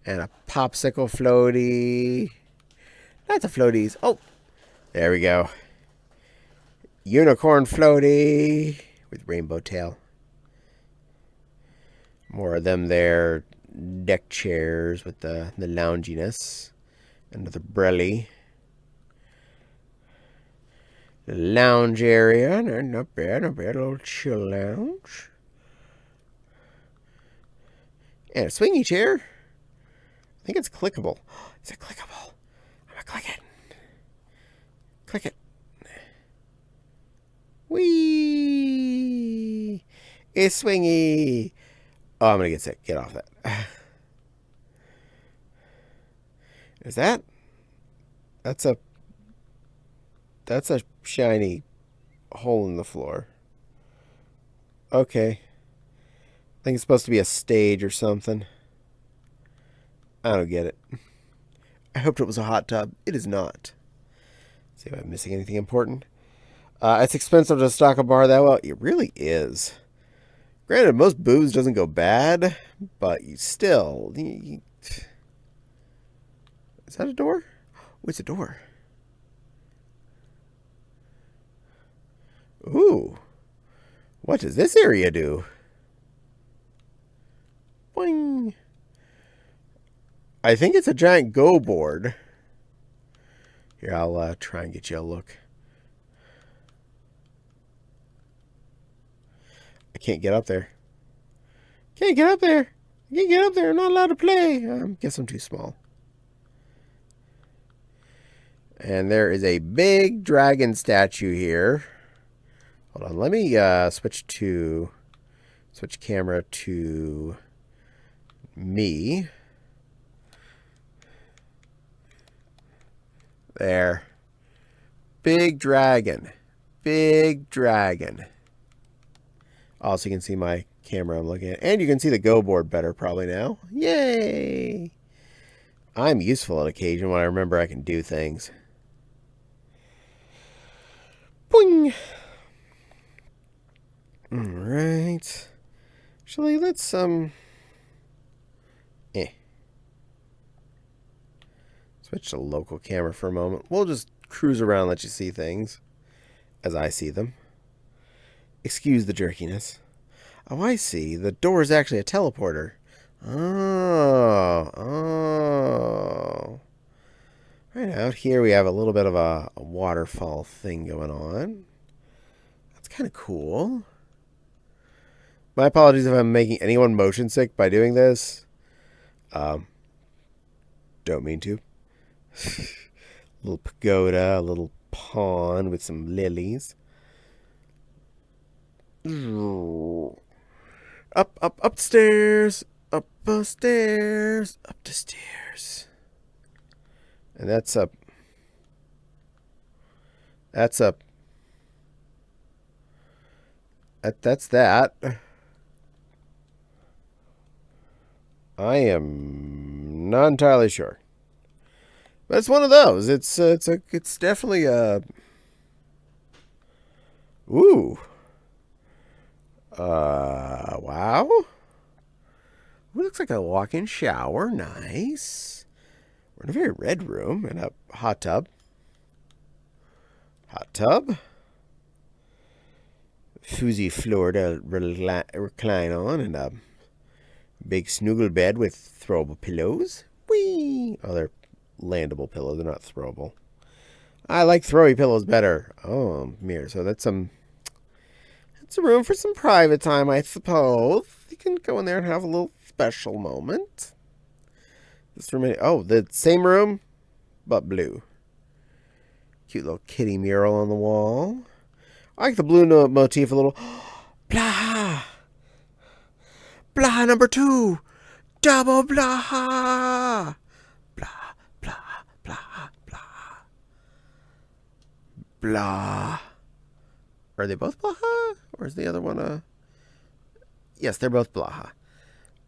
And a popsicle floaty. Lots of floaties. Oh, there we go. Unicorn floaty with rainbow tail. More of them there. Deck chairs with the lounginess. Another brelly. The lounge area. Not bad, not bad. A little chill lounge. And a swingy chair. I think it's clickable. Is it clickable? I'm gonna click it. Click it. Whee! It's swingy. Oh, I'm gonna get sick. Get off that. Is that? That's a shiny hole in the floor. Okay. I think it's supposed to be a stage or something. I don't get it. I hoped it was a hot tub. It is not. See if I'm missing anything important. It's expensive to stock a bar that well. It really is. Granted, most booze doesn't go bad, but you still... Is that a door? Oh, it's a door. Ooh. What does this area do? Boing. I think it's a giant go board. Here, I'll try and get you a look. I can't get up there. Can't get up there. I can't get up there. I'm not allowed to play. I guess I'm too small. And there is a big dragon statue here. Hold on, let me switch camera to me. There. Big dragon. Big dragon. Also, you can see my camera I'm looking at. And you can see the Go board better probably now. Yay! I'm useful on occasion when I remember I can do things. Boing! Alright. Actually, let's, switch to local camera for a moment. We'll just cruise around and let you see things as I see them. Excuse the jerkiness. Oh, I see. The door is actually a teleporter. Oh. Right out here we have a little bit of a waterfall thing going on. That's kind of cool. My apologies if I'm making anyone motion sick by doing this. Don't mean to. Little pagoda, a little pond with some lilies. Upstairs, up the stairs, up the stairs. And that's up. That's up. That's that. I am not entirely sure. But it's one of those. It's definitely a. Ooh. Wow. It looks like a walk-in shower. Nice. We're in a very red room and a hot tub. Hot tub. Fuzzy floor to recline on, and a big snuggle bed with throwable pillows. Whee! Oh, they're landable pillows. They're not throwable. I like throwy pillows better. Oh, mirror. So that's a room for some private time, I suppose. You can go in there and have a little special moment. This room, oh, the same room, but blue. Cute little kitty mural on the wall. I like the blue motif a little. Blah! Blah number 2! Double blah! Blah, blah, blah, blah. Blah. Are they both Blaha? Or is the other one Yes, they're both Blaha.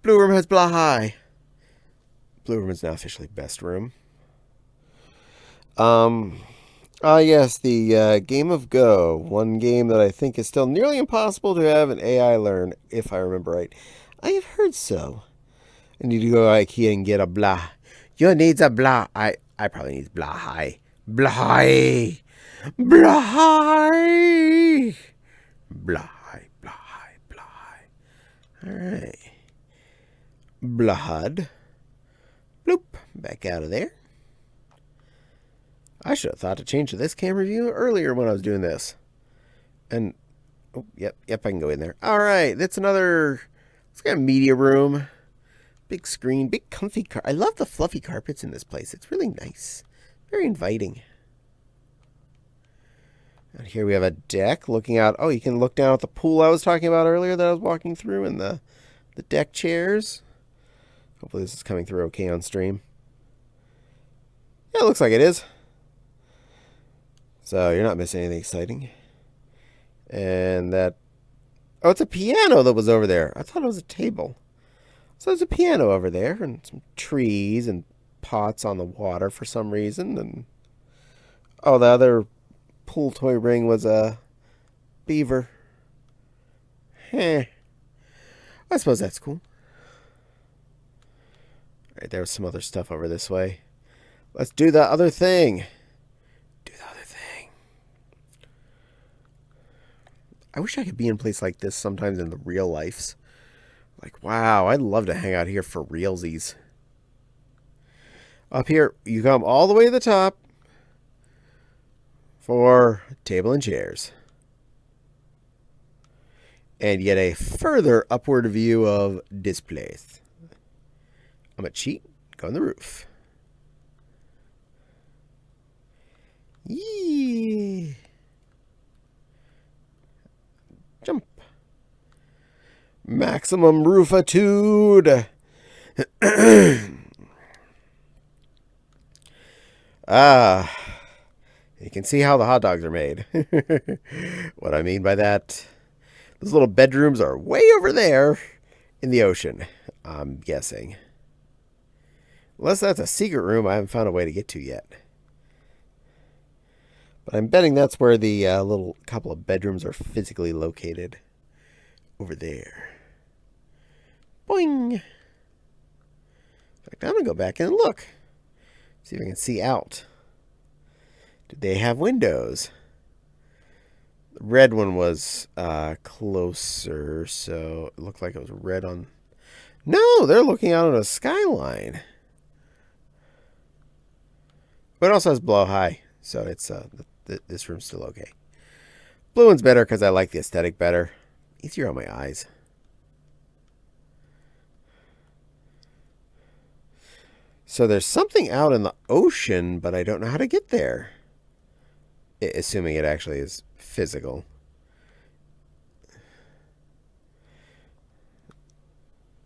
Blue room has Blaha. Blue room is now officially best room. Yes, the game of Go. One game that I think is still nearly impossible to have an AI learn, if I remember right. I have heard so. I need to go to IKEA and get a blah. You needs a blah. I probably need blah high. Blah high. Blah high. Blah high. Blah high. Blah high. Alright. Blood. Bloop. Back out of there. I should have thought to change to this camera view earlier when I was doing this. And, oh, yep, I can go in there. All right, that's another, it's got a media room. Big screen, big comfy carpet. I love the fluffy carpets in this place. It's really nice. Very inviting. And here we have a deck looking out. Oh, you can look down at the pool I was talking about earlier that I was walking through and the deck chairs. Hopefully this is coming through okay on stream. Yeah, it looks like it is. So you're not missing anything exciting. And that... Oh, it's a piano that was over there. I thought it was a table. So there's a piano over there and some trees and pots on the water for some reason. And oh, the other pool toy ring was a beaver. I suppose that's cool. All right, there was some other stuff over this way. Let's do the other thing. I wish I could be in a place like this sometimes in the real lives. Like, wow, I'd love to hang out here for realsies. Up here, you come all the way to the top for table and chairs. And yet a further upward view of displays. I'm going to cheat, go on the roof. Yee! Jump. Maximum roofitude. You can see how the hot dogs are made. What I mean by that, those little bedrooms are way over there in the ocean, I'm guessing. Unless that's a secret room I haven't found a way to get to yet. But I'm betting that's where the little couple of bedrooms are physically located. Over there. Boing! In fact, I'm going to go back and look. See if I can see out. Did they have windows? The red one was closer, so it looked like it was red on... No, they're looking out on a skyline. But it also has blow high, so it's this room's still okay. Blue one's better because I like the aesthetic better. Easier on my eyes. So there's something out in the ocean, but I don't know how to get there. Assuming it actually is physical.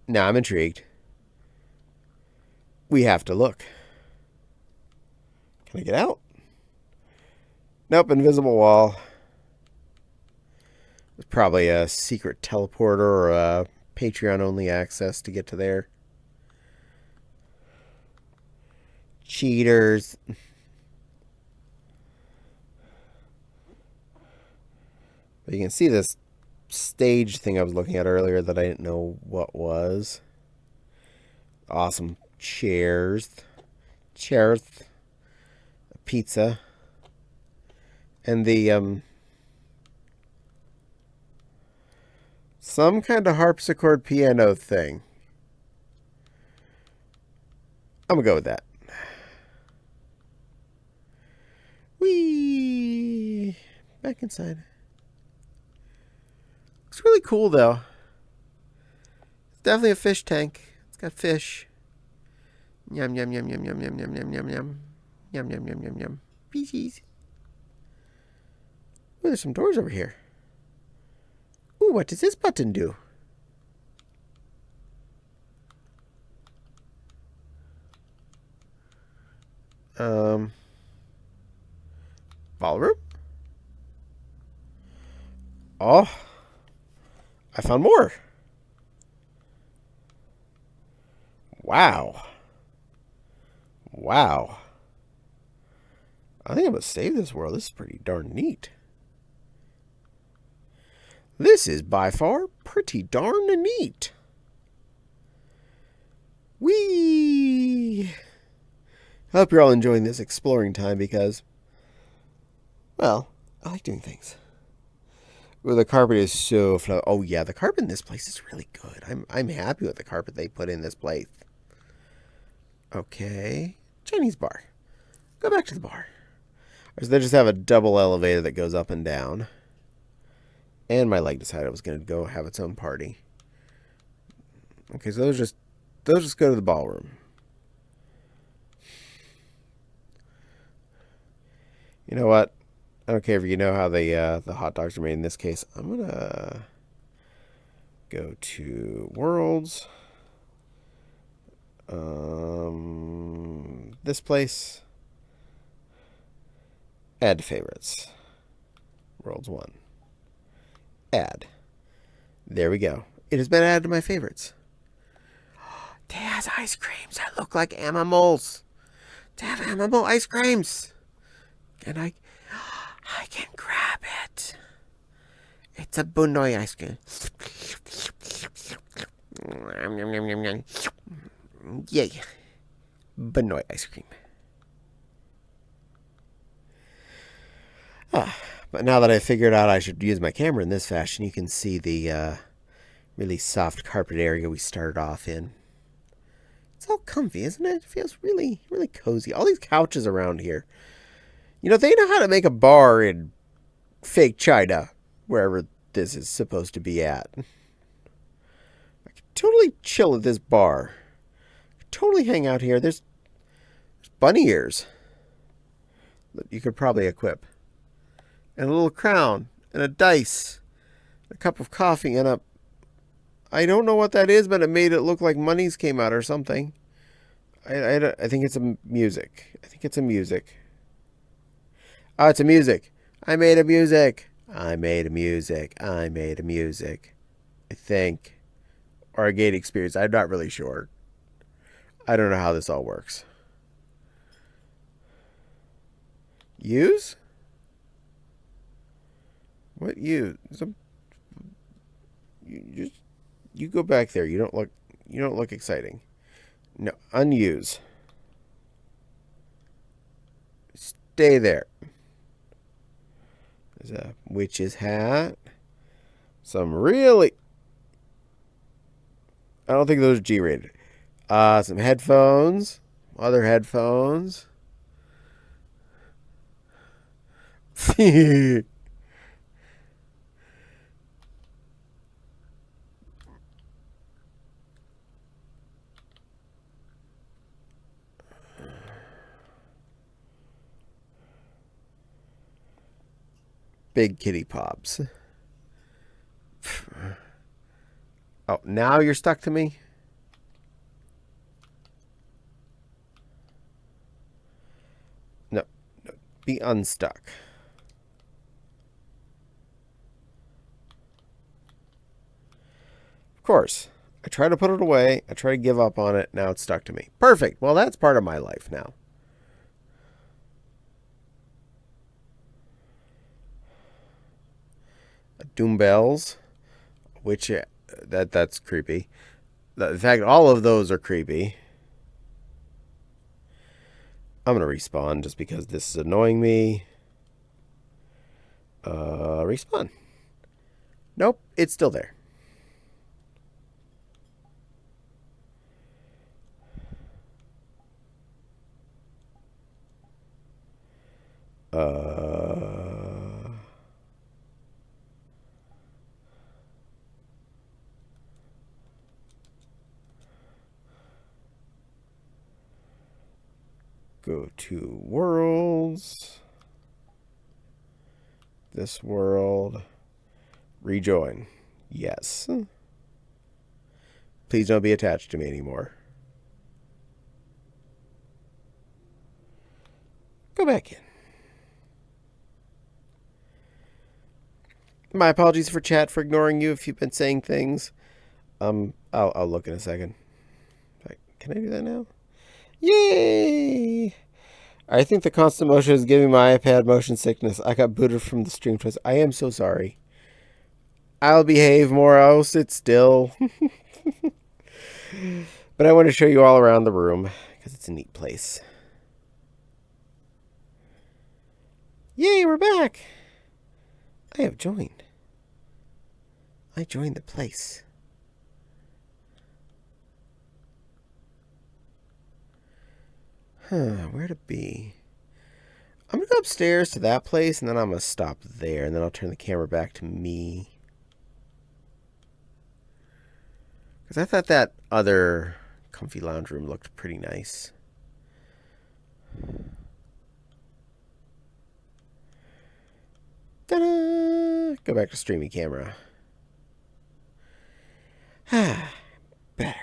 Now I'm intrigued. We have to look. Can I get out? Nope, invisible wall. There's probably a secret teleporter or a Patreon-only access to get to there. Cheaters. But you can see this stage thing I was looking at earlier that I didn't know what was. Awesome chairs. Chairs. A pizza. And the, some kind of harpsichord piano thing. I'm going to go with that. Whee! Back inside. Looks really cool, though. It's definitely a fish tank. It's got fish. Yum, yum, yum, yum, yum, yum, yum, yum, yum, yum. Yum, yum, yum, yum, yum. Species. Ooh, there's some doors over here. Ooh, what does this button do? Ballroom? Oh, I found more. Wow. Wow. I think I'm going to save this world. This is pretty darn neat. This is by far pretty darn neat. Whee! I hope you're all enjoying this exploring time because, well, I like doing things. Ooh, the carpet is so flow. Oh yeah, the carpet in this place is really good. I'm happy with the carpet they put in this place. Okay, Chinese bar. Go back to the bar. Or so they just have a double elevator that goes up and down. And my leg decided it was going to go have its own party. Okay, so those just go to the ballroom. You know what? I don't care if you know how the hot dogs are made in this case. I'm going to go to Worlds. This place. Add to favorites. Worlds 1. Add. There we go. It has been added to my favorites. They has ice creams that look like animals. They have animal ice creams. And I can grab it. It's a bunoi ice cream. Yay. Bunoi ice cream. But now that I figured out I should use my camera in this fashion, you can see the really soft carpet area we started off in. It's all comfy, isn't it? It feels really, really cozy. All these couches around here. You know, they know how to make a bar in fake China, wherever this is supposed to be at. I could totally chill at this bar. I could totally hang out here. There's bunny ears. that you could probably equip. And a little crown, and a dice, a cup of coffee, and a... I don't know what that is, but it made it look like monies came out or something. I think it's a music. I think it's a music. Oh, it's a music. I made a music. I made a music. I made a music. I think. Or a gate experience. I'm not really sure. I don't know how this all works. Use? What use? You go back there. You don't look exciting. No, unuse. Stay there. There's a witch's hat. Some really... I don't think those are G-rated. Some headphones. Other headphones. Big kitty pops. Oh, now you're stuck to me? No. Be unstuck. Of course. I try to put it away. I try to give up on it. Now it's stuck to me. Perfect. Well, that's part of my life now. Doombells, which that's creepy. In fact, all of those are creepy. I'm gonna respawn just because this is annoying me. Respawn. Nope, it's still there. Go to worlds. This world. Rejoin. Yes. Please don't be attached to me anymore. Go back in. My apologies for chat for ignoring you if you've been saying things. I'll look in a second. Can I do that now? Yay! I think the constant motion is giving my iPad motion sickness. I got booted from the stream twice. I am so sorry. I'll behave more. I'll sit still. But I want to show you all around the room because it's a neat place. Yay, we're back. I have joined. I joined the place. Where to be? I'm going to go upstairs to that place, and then I'm going to stop there, and then I'll turn the camera back to me. Because I thought that other comfy lounge room looked pretty nice. Ta-da! Go back to streamy camera. Better.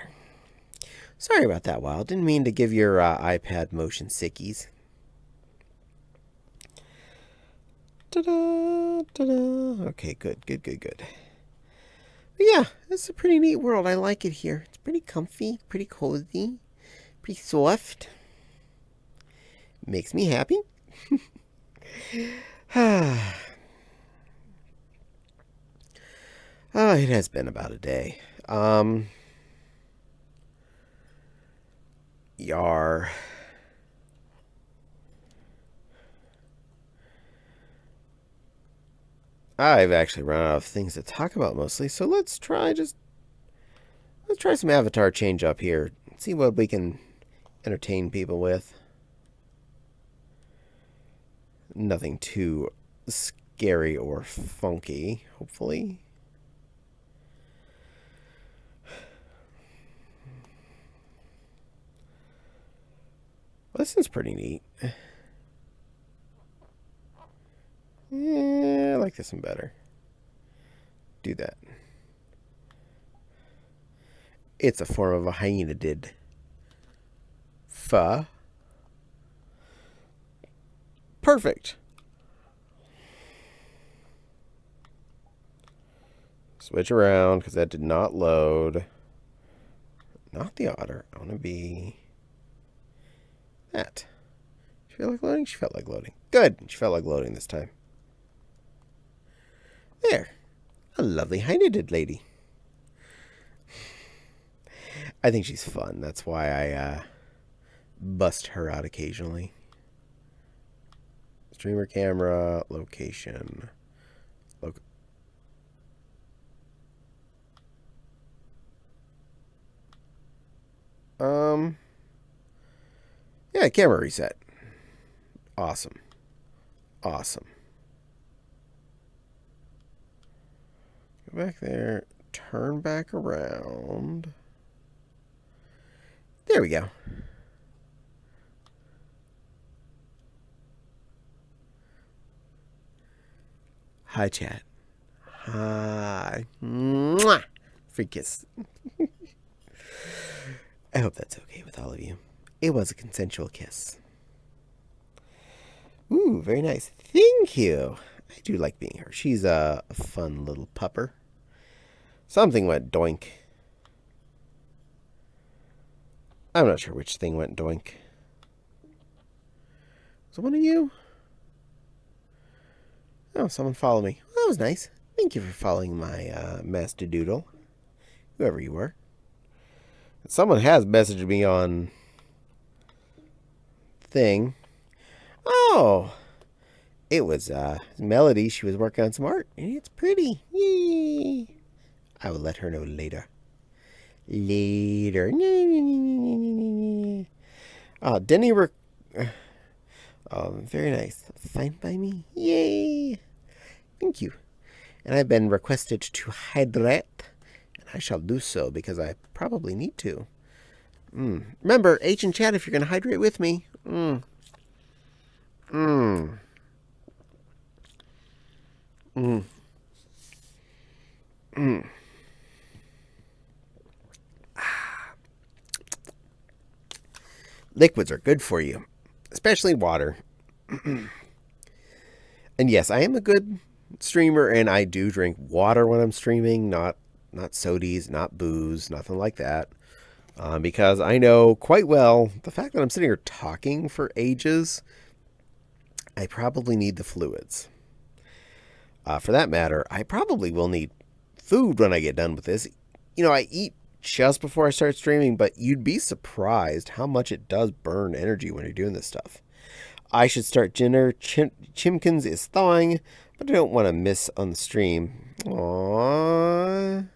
Sorry about that, Wild. Didn't mean to give your iPad motion sickies. Ta-da! Ta-da! Okay, good. But yeah, it's a pretty neat world. I like it here. It's pretty comfy, pretty cozy, pretty soft. Makes me happy. Oh, it has been about a day. Yar. I've actually run out of things to talk about mostly, so let's try some avatar change up here. See what we can entertain people with. Nothing too scary or funky, hopefully. Well, this is pretty neat. Yeah, I like this one better. Do that. It's a form of a hyena did. Fa. Perfect. Switch around because that did not load. Not the otter. I want to be that. She feel like loading? She felt like loading. Good. She felt like loading this time. There. A lovely hyena-did lady. I think she's fun. That's why I bust her out occasionally. Streamer camera, location. Yeah, camera reset. Awesome. Awesome. Go back there. Turn back around. There we go. Hi, chat. Hi. Mwah! Free kiss. I hope that's okay with all of you. It was a consensual kiss. Ooh, very nice. Thank you. I do like being her. She's a fun little pupper. Something went doink. I'm not sure which thing went doink. Was it one of you? Oh, someone followed me. Well, that was nice. Thank you for following my Master Doodle. Whoever you were. Someone has messaged me on thing. Oh, it was Melody. She was working on some art, and it's pretty. Yay! I will let her know later. Later. Oh, Denny. Very nice. Fine by me. Yay! Thank you. And I've been requested to hydrate. I shall do so because I probably need to. Remember, H and chat if you're going to hydrate with me. Liquids are good for you, especially water. And yes, I am a good streamer, and I do drink water when I'm streaming, not sodies, not booze, nothing like that. Because I know quite well the fact that I'm sitting here talking for ages, I probably need the fluids. For that matter, I probably will need food when I get done with this. You know, I eat just before I start streaming, but you'd be surprised how much it does burn energy when you're doing this stuff. I should start dinner. Chimkins is thawing, but I don't want to miss on the stream. Aww.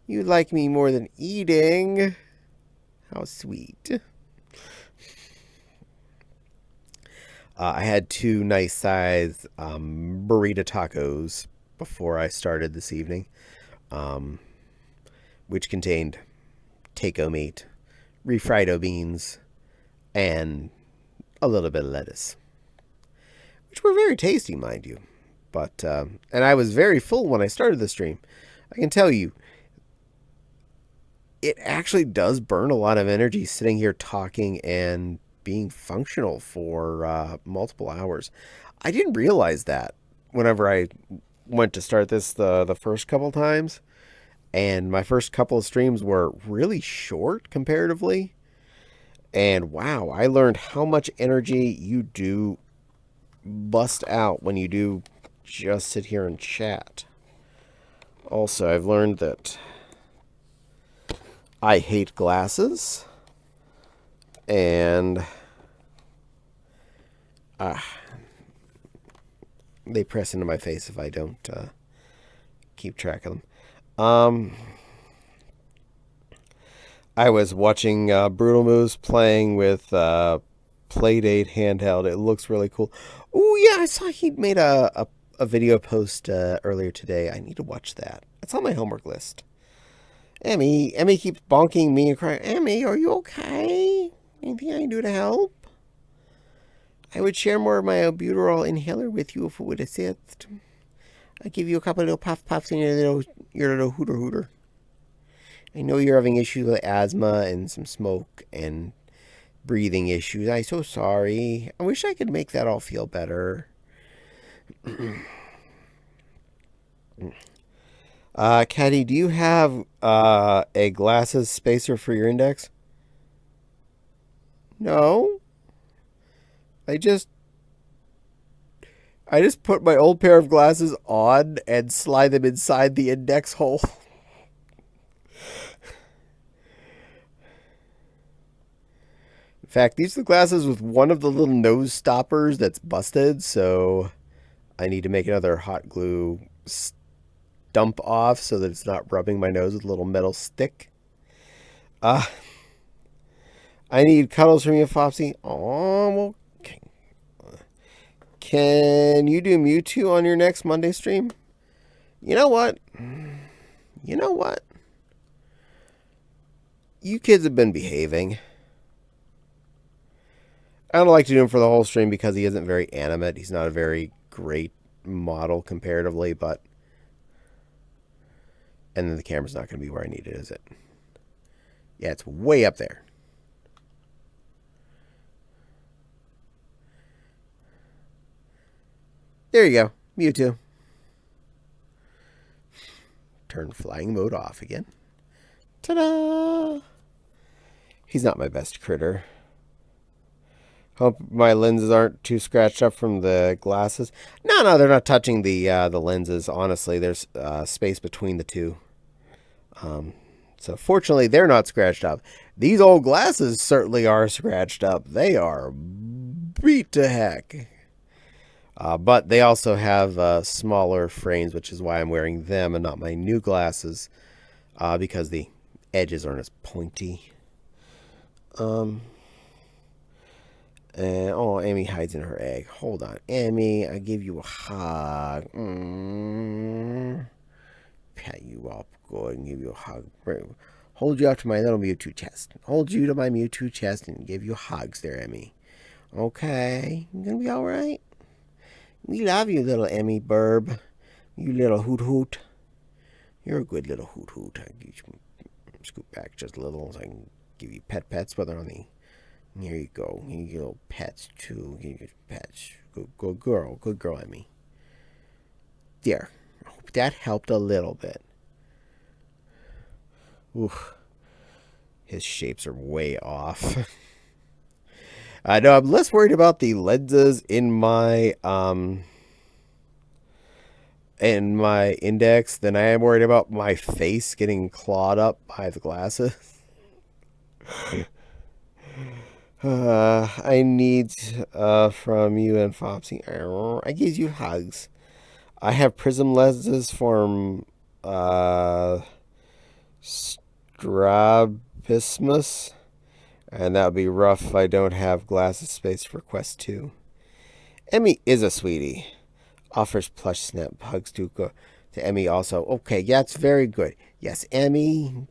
You like me more than eating. How sweet. I had 2 nice size burrito tacos before I started this evening, which contained taco meat, refried beans, and a little bit of lettuce, which were very tasty, mind you. But and I was very full when I started the stream. I can tell you, it actually does burn a lot of energy sitting here talking and being functional for multiple hours. I didn't realize that whenever I went to start this the first couple times, and my first couple of streams were really short comparatively. And wow, I learned how much energy you do bust out when you do just sit here and chat. Also, I've learned that I hate glasses, and they press into my face if I don't keep track of them. I was watching Brutal Moose playing with Playdate handheld. It looks really cool. Oh yeah, I saw he made a video post earlier today. I need to watch that. It's on my homework list. Emmy keeps bonking me and crying. Emmy, are you okay? Anything I can do to help? I would share more of my albuterol inhaler with you if it would assist. I'll give you a couple of little puffs in your little hooter. I know you're having issues with asthma and some smoke and breathing issues. I'm so sorry. I wish I could make that all feel better. Caddie, do you have a glasses spacer for your index? No. I just put my old pair of glasses on and slide them inside the index hole. In fact, these are the glasses with one of the little nose stoppers that's busted, so I need to make another hot glue stump off so that it's not rubbing my nose with a little metal stick. I need cuddles from you, Fopsy. Oh, well, okay. Can you do Mewtwo on your next Monday stream? You know what? You kids have been behaving. I don't like to do him for the whole stream because he isn't very animate. He's not a very great model comparatively, but... And then the camera's not going to be where I need it, is it? Yeah, it's way up there. There you go. Mewtwo. Turn flying mode off again. Ta-da! He's not my best critter. Hope my lenses aren't too scratched up from the glasses. No, they're not touching the lenses. Honestly, there's space between the two. So fortunately, they're not scratched up. These old glasses certainly are scratched up. They are beat to heck. But they also have smaller frames, which is why I'm wearing them and not my new glasses, because the edges aren't as pointy. Oh, Amy hides in her egg. Hold on. Amy, I give you a hug. Pat you up good and give you a hug. Hold you up to my little Mewtwo chest. Hold you to my Mewtwo chest and give you hugs there, Emmy. Okay. You gonna be alright? We love you, little Emmy Burb. You little hoot. You're a good little hoot. I scoot back just a little so I can give you pets, whether on the... Here you go. You get little pets, too. You get pets. Good girl. Good girl, Emmy. There. I hope that helped a little bit. Oof. His shapes are way off. I know I'm less worried about the lenses in my index than I am worried about my face getting clawed up by the glasses. I need from you and Fopsy. I give you hugs. I have prism lenses from Strabismus, and that would be rough if I don't have glasses space for Quest 2. Emmy is a sweetie. Offers plush snap hugs to Emmy also. Okay, yeah, it's very good. Yes, Emmy.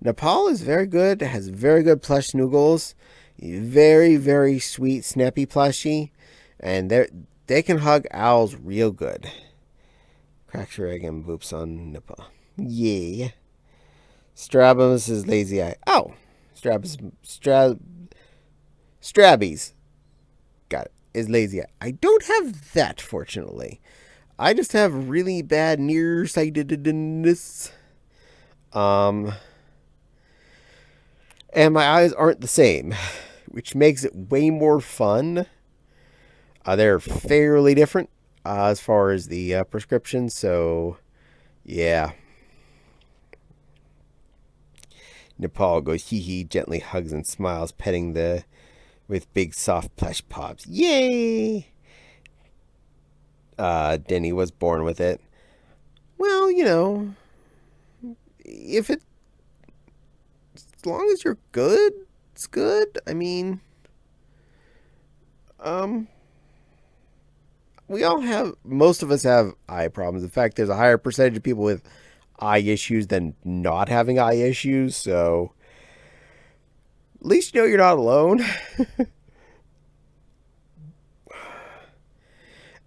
Nepal is very good. Has very good plush noogles. Very, very sweet, snappy plushie. And they can hug owls real good. Cracks your egg and boops on Nepal. Yeah. Strabus is lazy eye. Oh! Strabbies. Got it. Is lazy eye. I don't have that, fortunately. I just have really bad nearsightedness. And my eyes aren't the same, which makes it way more fun. They're fairly different as far as the prescription, so yeah. Nepal goes hee, gently hugs and smiles, petting with big soft plush paws. Yay! Denny was born with it. Well, you know, as long as you're good, it's good. I mean, most of us have eye problems. In fact, there's a higher percentage of people with eye issues than not having eye issues, so at least you know you're not alone.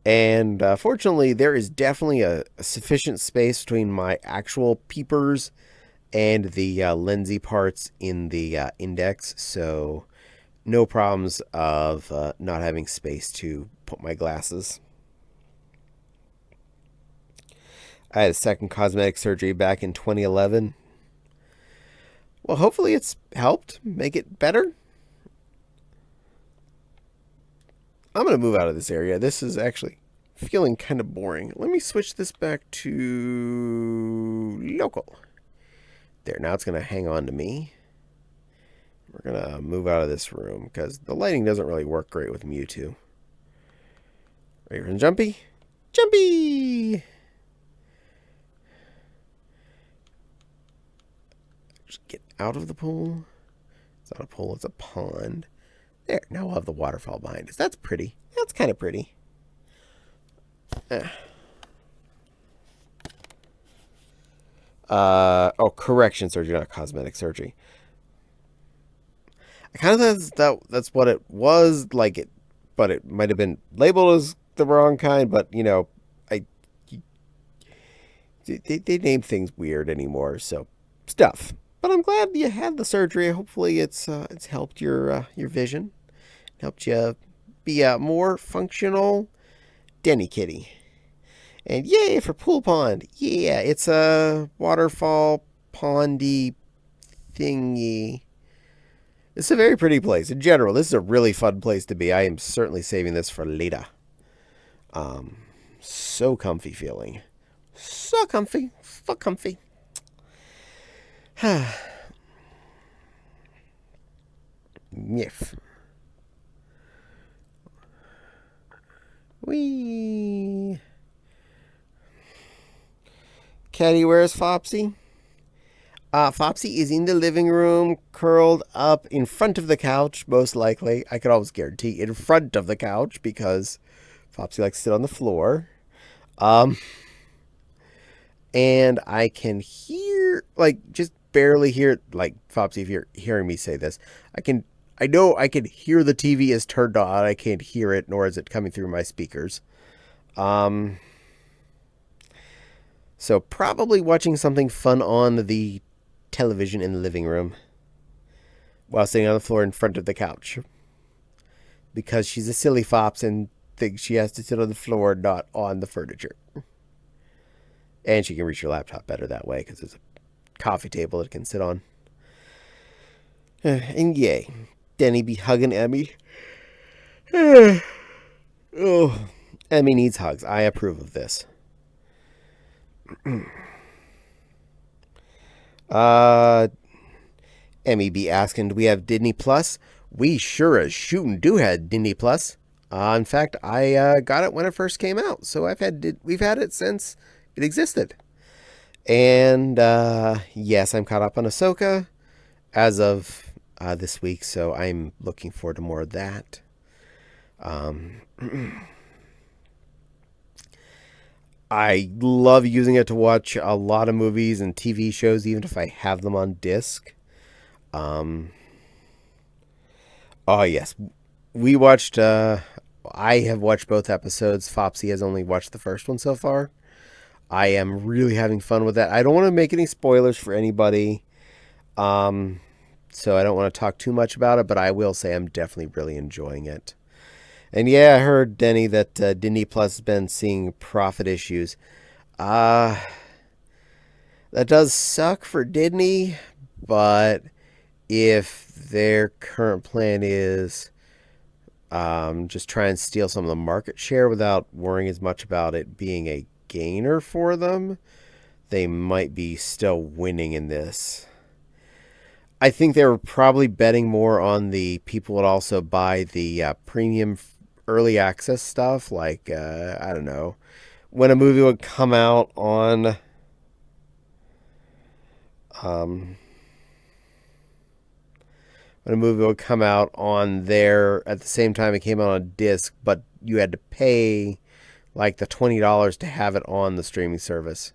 And fortunately, there is definitely a sufficient space between my actual peepers and the lensy parts in the index, so no problems of not having space to put my glasses. I had a second cosmetic surgery back in 2011. Well, hopefully it's helped make it better. I'm going to move out of this area. This is actually feeling kind of boring. Let me switch this back to local. There, now it's going to hang on to me. We're going to move out of this room because the lighting doesn't really work great with Mewtwo. Ready for Jumpy? Jumpy! Just get out of the pool. It's not a pool, it's a pond. There, now we'll have the waterfall behind us. That's pretty. That's kind of pretty. Oh, correction surgery, not cosmetic surgery. I kind of thought that's what it was, like it, but it might have been labeled as the wrong kind. But you know, they name things weird anymore, so stuff. But I'm glad you had the surgery. Hopefully, it's helped your vision, helped you be a more functional Denny kitty. And yay for pool pond. Yeah, it's a waterfall pondy thingy. It's a very pretty place. In general, this is a really fun place to be. I am certainly saving this for later. So comfy feeling. So comfy. So comfy. Niff. Wee. Caddie, where's Fopsy? Fopsy is in the living room, curled up in front of the couch, most likely. I could always guarantee in front of the couch because Fopsy likes to sit on the floor. And I can hear, like, just barely hear, like, Fopsy, if you're hearing me say this, I know I can hear the TV is turned on. I can't hear it, nor is it coming through my speakers. So probably watching something fun on the television in the living room while sitting on the floor in front of the couch. Because she's a silly fops and thinks she has to sit on the floor, not on the furniture. And she can reach her laptop better that way because there's a coffee table it can sit on. And yay, Denny be hugging Emmy. Oh, Emmy needs hugs. I approve of this. Emmy be asking, do we have Disney Plus? We sure as shootin' do have Disney Plus. In fact, I got it when it first came out, so we've had it since it existed. And yes, I'm caught up on Ahsoka as of this week, so I'm looking forward to more of that. I love using it to watch a lot of movies and TV shows, even if I have them on disc. Oh, yes. We watched, I have watched both episodes. Fopsy has only watched the first one so far. I am really having fun with that. I don't want to make any spoilers for anybody. So I don't want to talk too much about it, but I will say I'm definitely really enjoying it. And yeah, I heard, Denny, that Disney Plus has been seeing profit issues. That does suck for Disney, but if their current plan is just try and steal some of the market share without worrying as much about it being a gainer for them, they might be still winning in this. I think they were probably betting more on the people would also buy the premium early access stuff, like I don't know, when a movie would come out on there at the same time it came out on disc, but you had to pay like the $20 to have it on the streaming service.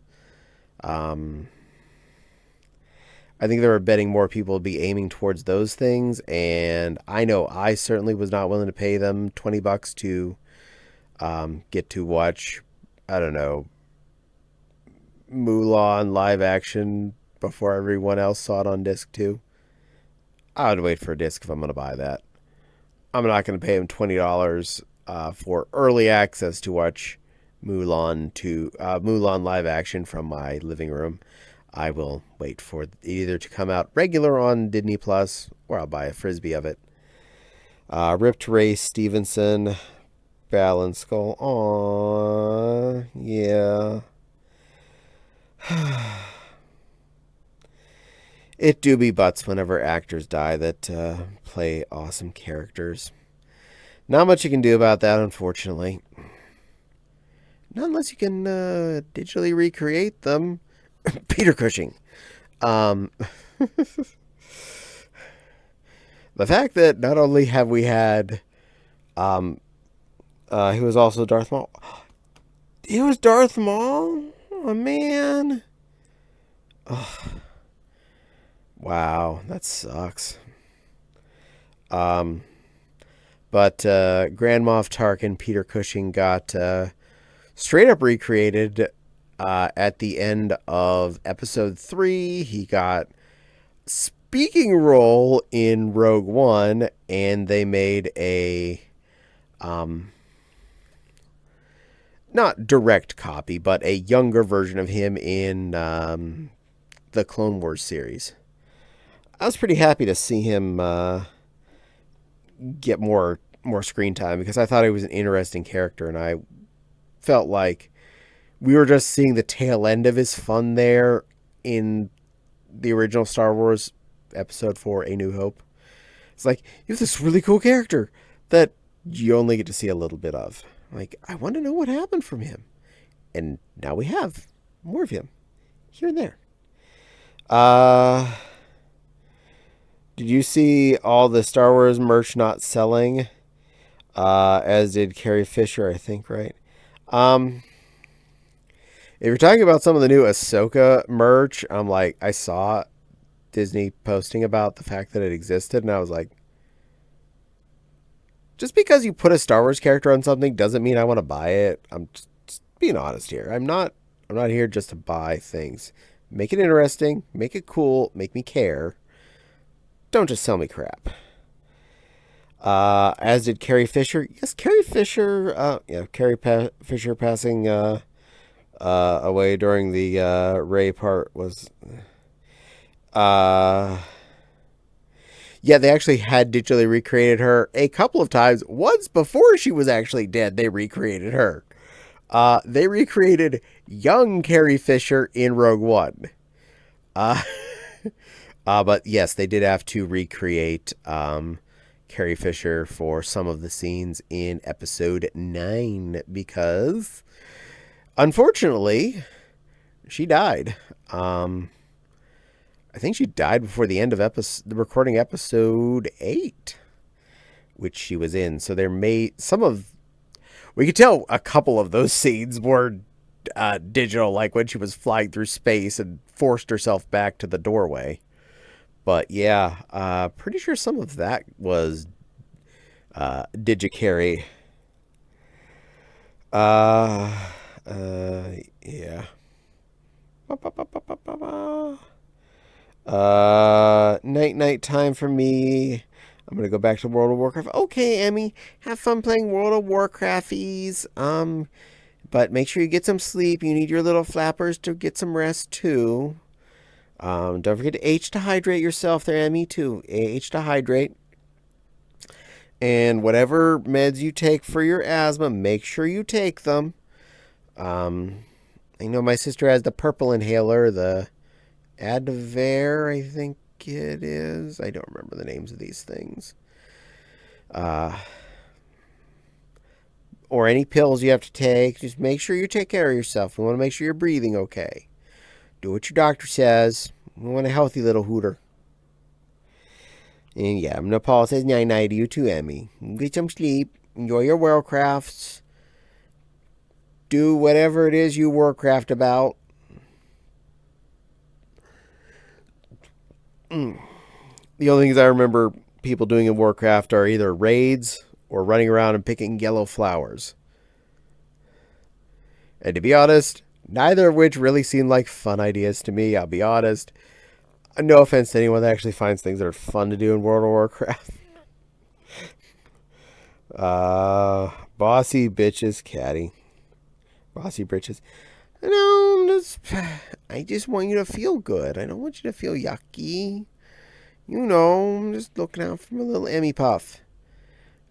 I think they were betting more people would be aiming towards those things, and I know I certainly was not willing to pay them $20 to get to watch, I don't know, Mulan live action before everyone else saw it on disc too. I would wait for a disc if I'm going to buy that. I'm not going to pay him $20 for early access to watch Mulan live action from my living room. I will wait for it either to come out regular on Disney Plus, or I'll buy a frisbee of it. Ripped Ray Stevenson, Balance Skull. Aww, yeah. It do be butts whenever actors die that play awesome characters. Not much you can do about that, unfortunately. Not unless you can digitally recreate them. Peter Cushing. The fact that not only have we had... he was also Darth Maul. He was Darth Maul? Oh, man. Oh. Wow, that sucks. But Grand Moff Tarkin, Peter Cushing, got straight up recreated at the end of Episode 3. He got speaking role in Rogue One, and they made a not direct copy, but a younger version of him in the Clone Wars series. I was pretty happy to see him get more screen time, because I thought he was an interesting character, and I felt like we were just seeing the tail end of his fun there in the original Star Wars Episode 4, A New Hope. It's like, you have this really cool character that you only get to see a little bit of. Like, I want to know what happened from him. And now we have more of him here and there. Did you see all the Star Wars merch not selling? As did Carrie Fisher, I think, right? If you're talking about some of the new Ahsoka merch, I'm like, I saw Disney posting about the fact that it existed, and I was like, just because you put a Star Wars character on something doesn't mean I want to buy it. I'm just being honest here. I'm not here just to buy things. Make it interesting, make it cool, make me care. Don't just sell me crap. As did Carrie Fisher. Yes, Carrie Fisher. Fisher passing away during the Rey part was. Yeah, they actually had digitally recreated her a couple of times. Once before she was actually dead, they recreated her. They recreated young Carrie Fisher in Rogue One. But yes, they did have to recreate Carrie Fisher for some of the scenes in Episode 9 because, unfortunately, she died. I think she died before the end of the recording Episode 8, which she was in. So there we could tell a couple of those scenes were digital, like when she was flying through space and forced herself back to the doorway. But yeah, pretty sure some of that was Digicarry. Yeah. Night time for me. I'm gonna go back to World of Warcraft. Okay, Emmy, have fun playing World of Warcrafties. But make sure you get some sleep. You need your little flappers to get some rest too. Don't forget to H to hydrate yourself there, Emmy, too. H to hydrate. And whatever meds you take for your asthma, make sure you take them. I know my sister has the purple inhaler, the Advair, I think it is. I don't remember the names of these things. Or any pills you have to take. Just make sure you take care of yourself. We want to make sure you're breathing okay. Do what your doctor says. We want a healthy little hooter. And yeah, Nepal says night-night to you too, Emmy. Get some sleep. Enjoy your Warcrafts. Do whatever it is you Warcraft about. The only things I remember people doing in Warcraft are either raids or running around and picking yellow flowers. And to be honest, neither of which really seem like fun ideas to me, I'll be honest. No offense to anyone that actually finds things that are fun to do in World of Warcraft. Bossy bitches, Caddie. Bossy bitches. No, I just want you to feel good. I don't want you to feel yucky. You know, I'm just looking out for my little Emmy Puff.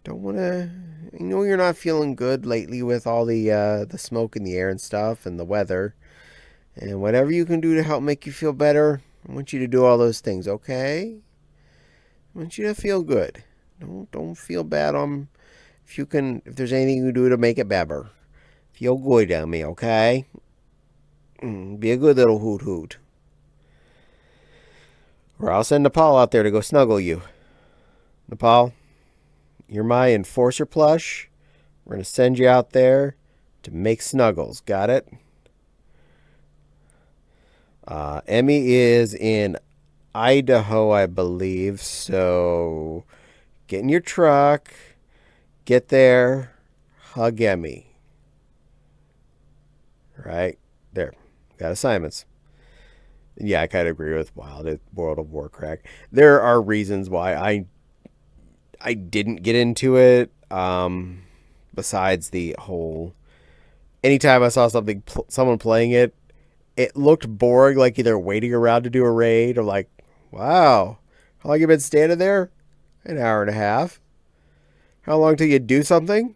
Don't want to... I know you're not feeling good lately with all the smoke in the air and stuff and the weather. And whatever you can do to help make you feel better, I want you to do all those things, okay? I want you to feel good. Don't feel bad if there's anything you can do to make it better. Feel good on me, okay? Be a good little hoot hoot. Or I'll send Nepal out there to go snuggle you. Nepal, you're my enforcer plush. We're going to send you out there to make snuggles. Got it? Emmy is in Idaho, I believe. So get in your truck. Get there. Hug Emmy. Right? There. Got assignments. Yeah, I kind of agree with World of Warcraft. There are reasons why I didn't get into it. Besides the whole... Anytime I saw someone playing it, it looked boring, like either waiting around to do a raid or like, wow, how long you been standing there? An hour and a half. How long till you do something?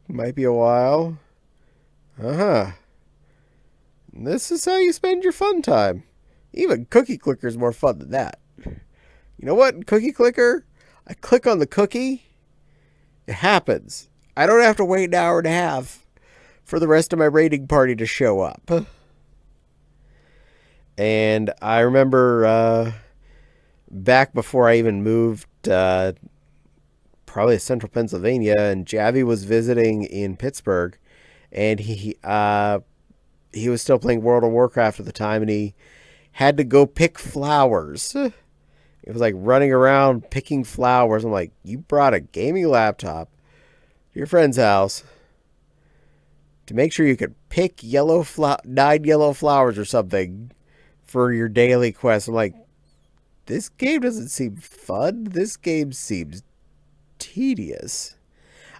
Might be a while. Uh-huh. This is how you spend your fun time. Even Cookie Clicker is more fun than that. You know what? Cookie Clicker, I click on the cookie. It happens. I don't have to wait an hour and a half for the rest of my raiding party to show up. And I remember back before I even moved probably to central Pennsylvania, and Javi was visiting in Pittsburgh, and he was still playing World of Warcraft at the time, and he had to go pick flowers. It was like running around picking flowers. I'm like, you brought a gaming laptop to your friend's house to make sure you could pick 9 yellow flowers or something for your daily quest. I'm like, this game doesn't seem fun. This game seems tedious.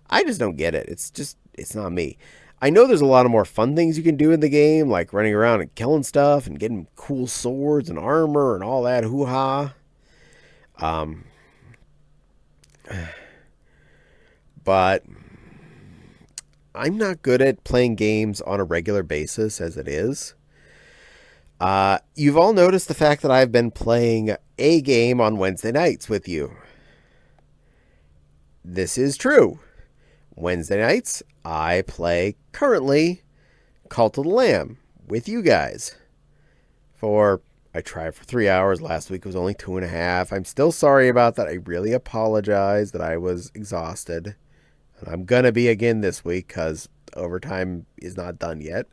I just don't get it. It's not me. I know there's a lot of more fun things you can do in the game, like running around and killing stuff and getting cool swords and armor and all that hoo-ha. But I'm not good at playing games on a regular basis as it is. You've all noticed the fact that I've been playing a game on Wednesday nights with you. This is true. Wednesday nights, I play currently Cult of the Lamb with you guys. I tried for 3 hours. Last week was only 2.5. I'm still sorry about that. I really apologize that I was exhausted. And I'm going to be again this week because overtime is not done yet.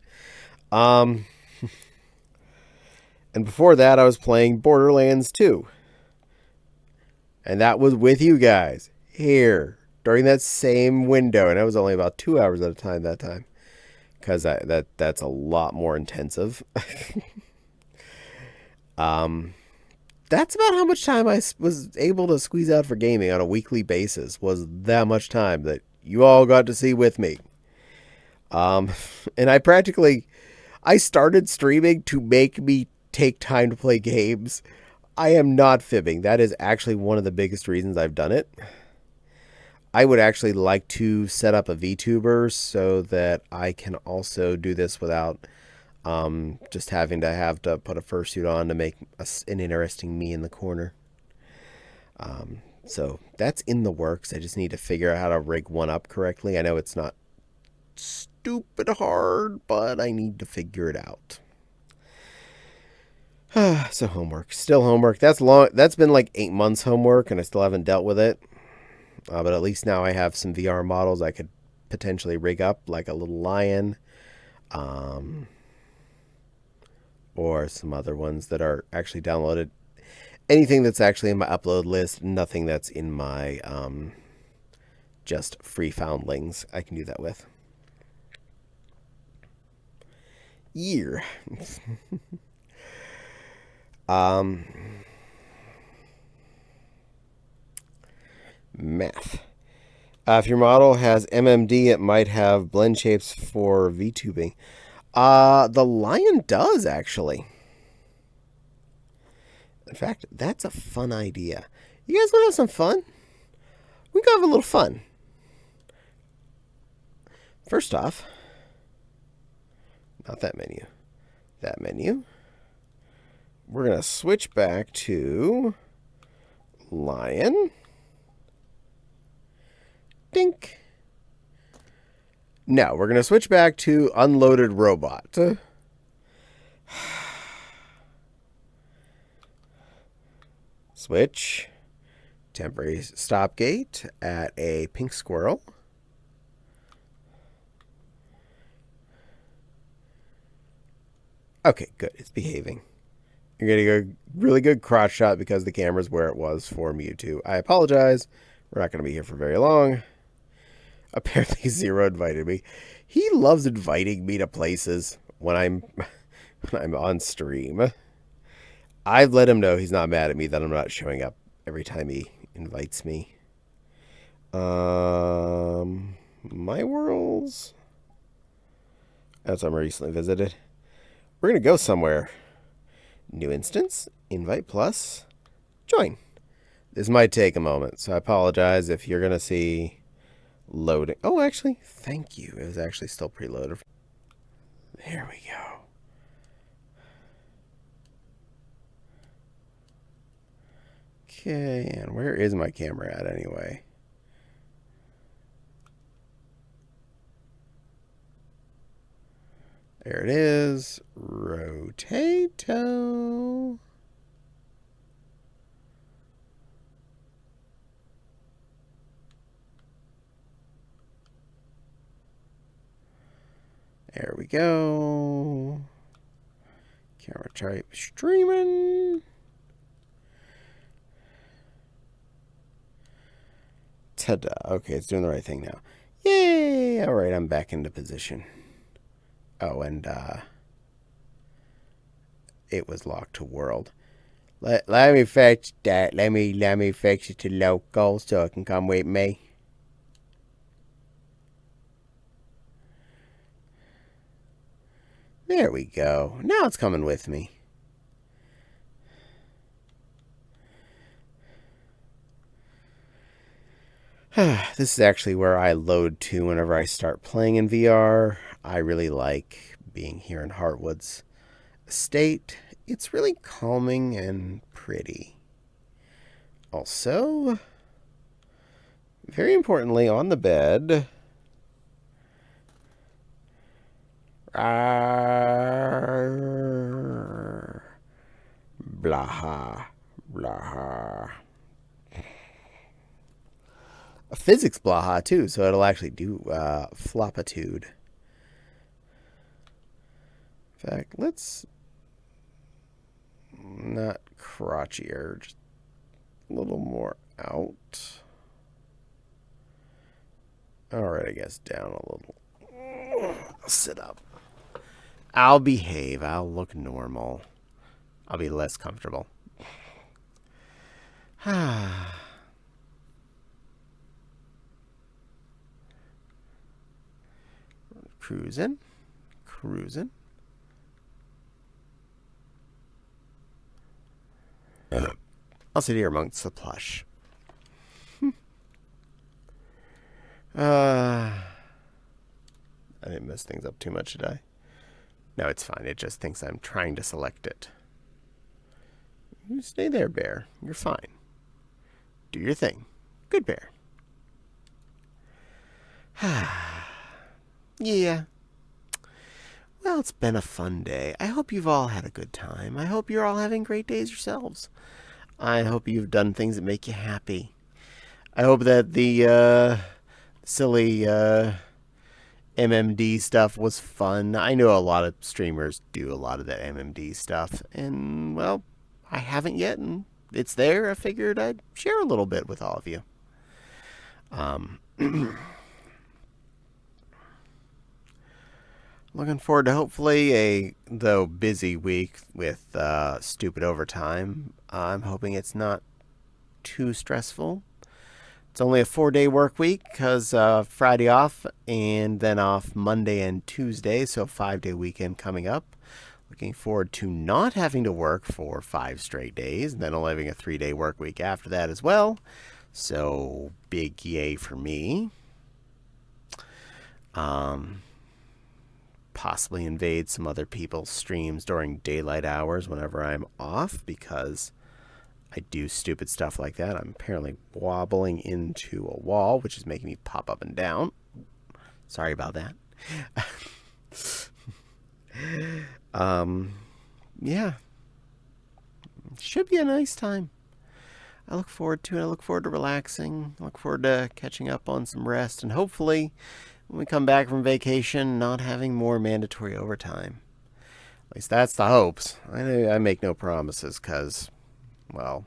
And before that, I was playing Borderlands 2. And that was with you guys here during that same window. And it was only about 2 hours at a time that time. Because that's a lot more intensive. That's about how much time I was able to squeeze out for gaming on a weekly basis. Was that much time that you all got to see with me. And I started streaming to make me take time to play games. I am not fibbing. That is actually one of the biggest reasons I've done it. I would actually like to set up a VTuber so that I can also do this without just having to put a fursuit on to make an interesting me in the corner. So that's in the works. I just need to figure out how to rig one up correctly. I know it's not stupid hard, but I need to figure it out. So homework. Still homework. That's long. That's been like 8 months homework, and I still haven't dealt with it. But at least now I have some VR models I could potentially rig up, like a little lion. Or some other ones that are actually downloaded. Anything that's actually in my upload list, nothing that's in my just free foundlings, I can do that with. year. um, Math. If your model has MMD, it might have blend shapes for VTubing. The Lion does, actually. In fact, that's a fun idea. You guys want to have some fun? We can have a little fun. First off, not that menu. That menu. We're going to switch back to Lion. Dink. Now, we're going to switch back to Unloaded Robot. Switch. Temporary stop gate at a pink squirrel. Okay, good. It's behaving. You're getting a really good crotch shot because the camera's where it was for Mewtwo. I apologize. We're not going to be here for very long. Apparently, Zero invited me. He loves inviting me to places when I'm on stream. I've let him know he's not mad at me that I'm not showing up every time he invites me. My worlds. That's what I recently visited. We're going to go somewhere. New instance, invite plus, join. This might take a moment, so I apologize if you're going to see loading. Oh, actually, thank you. It was actually still preloaded. There we go. Okay, and where is my camera at anyway? There it is. Rotato. There we go. Camera type streaming. Ta-da. Okay, it's doing the right thing now. Yay! All right, I'm back into position. Oh, and it was locked to world. Let me fix that. Let me fix it to local so it can come with me. There we go. Now it's coming with me. This is actually where I load to whenever I start playing in VR. I really like being here in Heartwood's estate. It's really calming and pretty. Also, very importantly, on the bed, blaha, blaha. A physics blaha too, so it'll actually do flopitude. In fact, let's not crotchier, just a little more out. Alright, I guess down a little. I'll sit up. I'll behave. I'll look normal. I'll be less comfortable. Cruising. Cruising. I'll sit here amongst the plush. I didn't mess things up too much, did I? No, it's fine. It just thinks I'm trying to select it. You stay there, bear. You're fine. Do your thing. Good bear. Yeah. Well, it's been a fun day. I hope you've all had a good time. I hope you're all having great days yourselves. I hope you've done things that make you happy. I hope that the silly MMD stuff was fun. I know a lot of streamers do a lot of that MMD stuff. And, well, I haven't yet, and it's there. I figured I'd share a little bit with all of you. Looking forward to hopefully a, though busy week with stupid overtime. I'm hoping it's not too stressful. It's only a 4-day work week because Friday off and then off Monday and Tuesday, so 5-day weekend coming up. Looking forward to not having to work for 5 straight days, and then only having a 3-day work week after that as well. So big yay for me. Possibly invade some other people's streams during daylight hours whenever I'm off because I do stupid stuff like that. I'm apparently wobbling into a wall, which is making me pop up and down. Sorry about that. Yeah. Should be a nice time. I look forward to it. I look forward to relaxing. I look forward to catching up on some rest. And hopefully, when we come back from vacation, not having more mandatory overtime. At least that's the hopes. I make no promises because, well,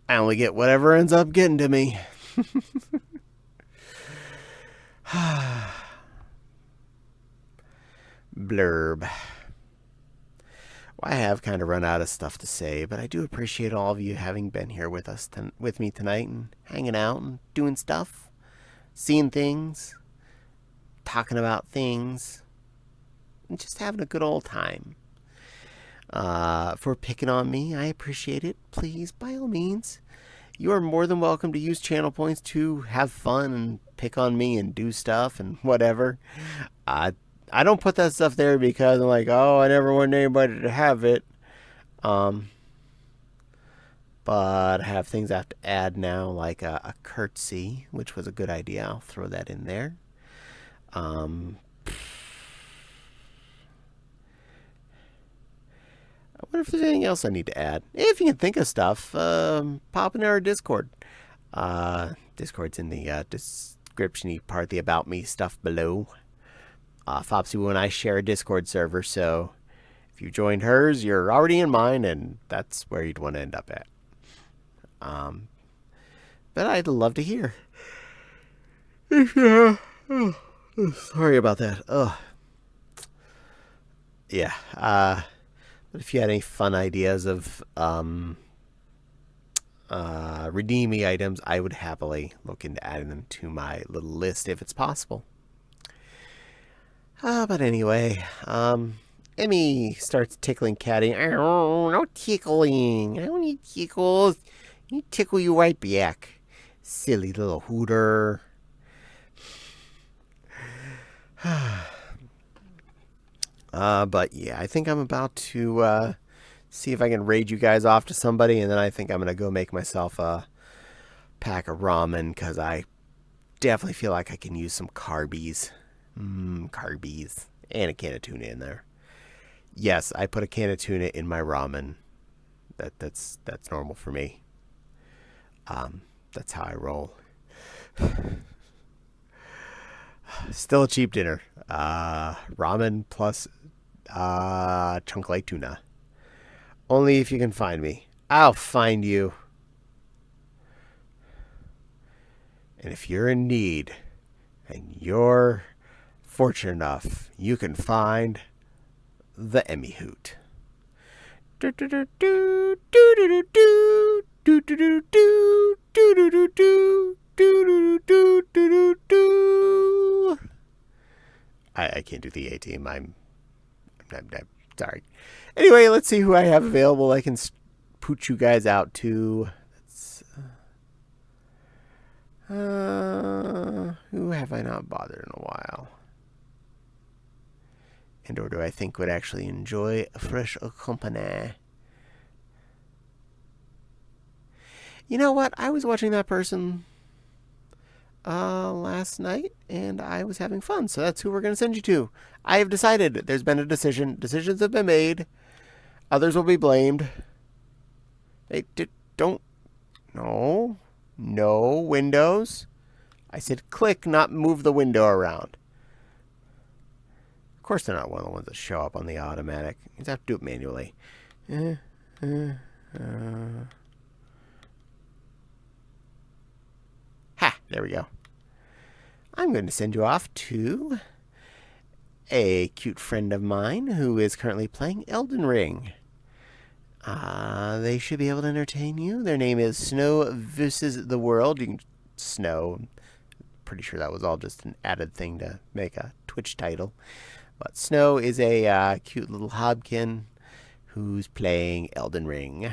I only get whatever ends up getting to me. Blurb. I have kind of run out of stuff to say, but I do appreciate all of you having been here with us, with me tonight, and hanging out and doing stuff, seeing things, talking about things, and just having a good old time. For picking on me, I appreciate it. Please, by all means, you are more than welcome to use channel points to have fun and pick on me and do stuff and whatever. I don't put that stuff there because I'm like, oh, I never want anybody to have it. But I have things I have to add now, like a curtsy, which was a good idea. I'll throw that in there. I wonder if there's anything else I need to add. If you can think of stuff, pop in our Discord. Discord's in the description-y part, the About Me stuff below. Fopsy and I share a Discord server, so if you joined hers, you're already in mine, and that's where you'd want to end up at. But I'd love to hear. Yeah. Oh, sorry about that. Oh. Yeah. But if you had any fun ideas of redeeming items, I would happily look into adding them to my little list if it's possible. But anyway, Emmy starts tickling Caddie. Oh, no tickling. I don't need tickles. I tickle you right back. Silly little hooter. But yeah, I think I'm about to see if I can raid you guys off to somebody, and then I think I'm going to go make myself a pack of ramen because I definitely feel like I can use some carbies. Carbies. And a can of tuna in there. Yes, I put a can of tuna in my ramen. That's normal for me. That's how I roll. Still a cheap dinner. Ramen plus chunk lake tuna. Only if you can find me. I'll find you. And if you're in need and you're fortunate enough, you can find the Emmy Hoot. I can't do the A team. I'm sorry. Anyway, let's see who I have available. I can pooch you guys out to. Who have I not bothered in a while? And or do I think would actually enjoy a fresh company? You know what? I was watching that person last night, and I was having fun. So that's who we're going to send you to. I have decided. There's been a decision. Decisions have been made. Others will be blamed. Hey, don't. No. No windows. I said click, not move the window around. Of course, they're not one of the ones that show up on the automatic. You just have to do it manually. Ha! There we go. I'm going to send you off to a cute friend of mine who is currently playing Elden Ring. They should be able to entertain you. Their name is Snow vs. the World. You can Snow. Pretty sure that was all just an added thing to make a Twitch title. But Snow is a cute little hobkin who's playing Elden Ring.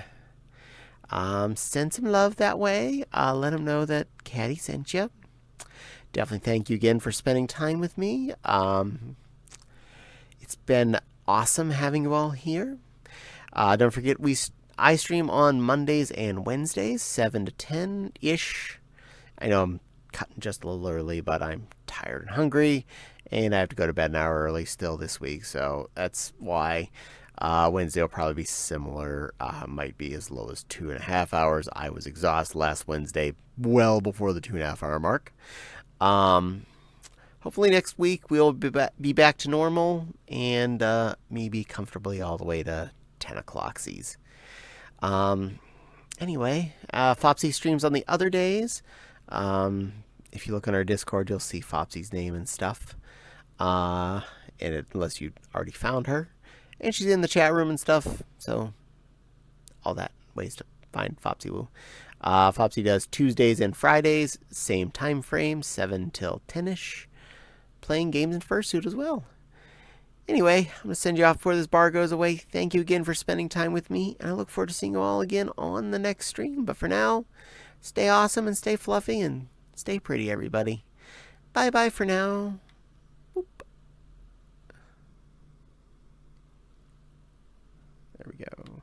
Send some love that way. Let him know that Caddie sent you. Definitely thank you again for spending time with me. It's been awesome having you all here. Don't forget, I stream on Mondays and Wednesdays, 7 to 10-ish. I know I'm cutting just a little early, but I'm tired and hungry, and I have to go to bed an hour early still this week, so that's why. Wednesday will probably be similar. Might be as low as 2.5 hours. I was exhausted last Wednesday, well before the 2.5 hour mark. Hopefully next week we'll be back to normal, and maybe comfortably all the way to 10 o'clock-sies. Anyway, Fopsy streams on the other days. If you look on our Discord, you'll see Fopsy's name and stuff. Unless you already found her. And she's in the chat room and stuff, so all that ways to find Fopsy Woo. Fopsy does Tuesdays and Fridays, same time frame, 7 till 10-ish, playing games in fursuit as well. Anyway, I'm going to send you off before this bar goes away. Thank you again for spending time with me, and I look forward to seeing you all again on the next stream. But for now, stay awesome and stay fluffy and stay pretty, everybody. Bye-bye for now. Boop. There we go.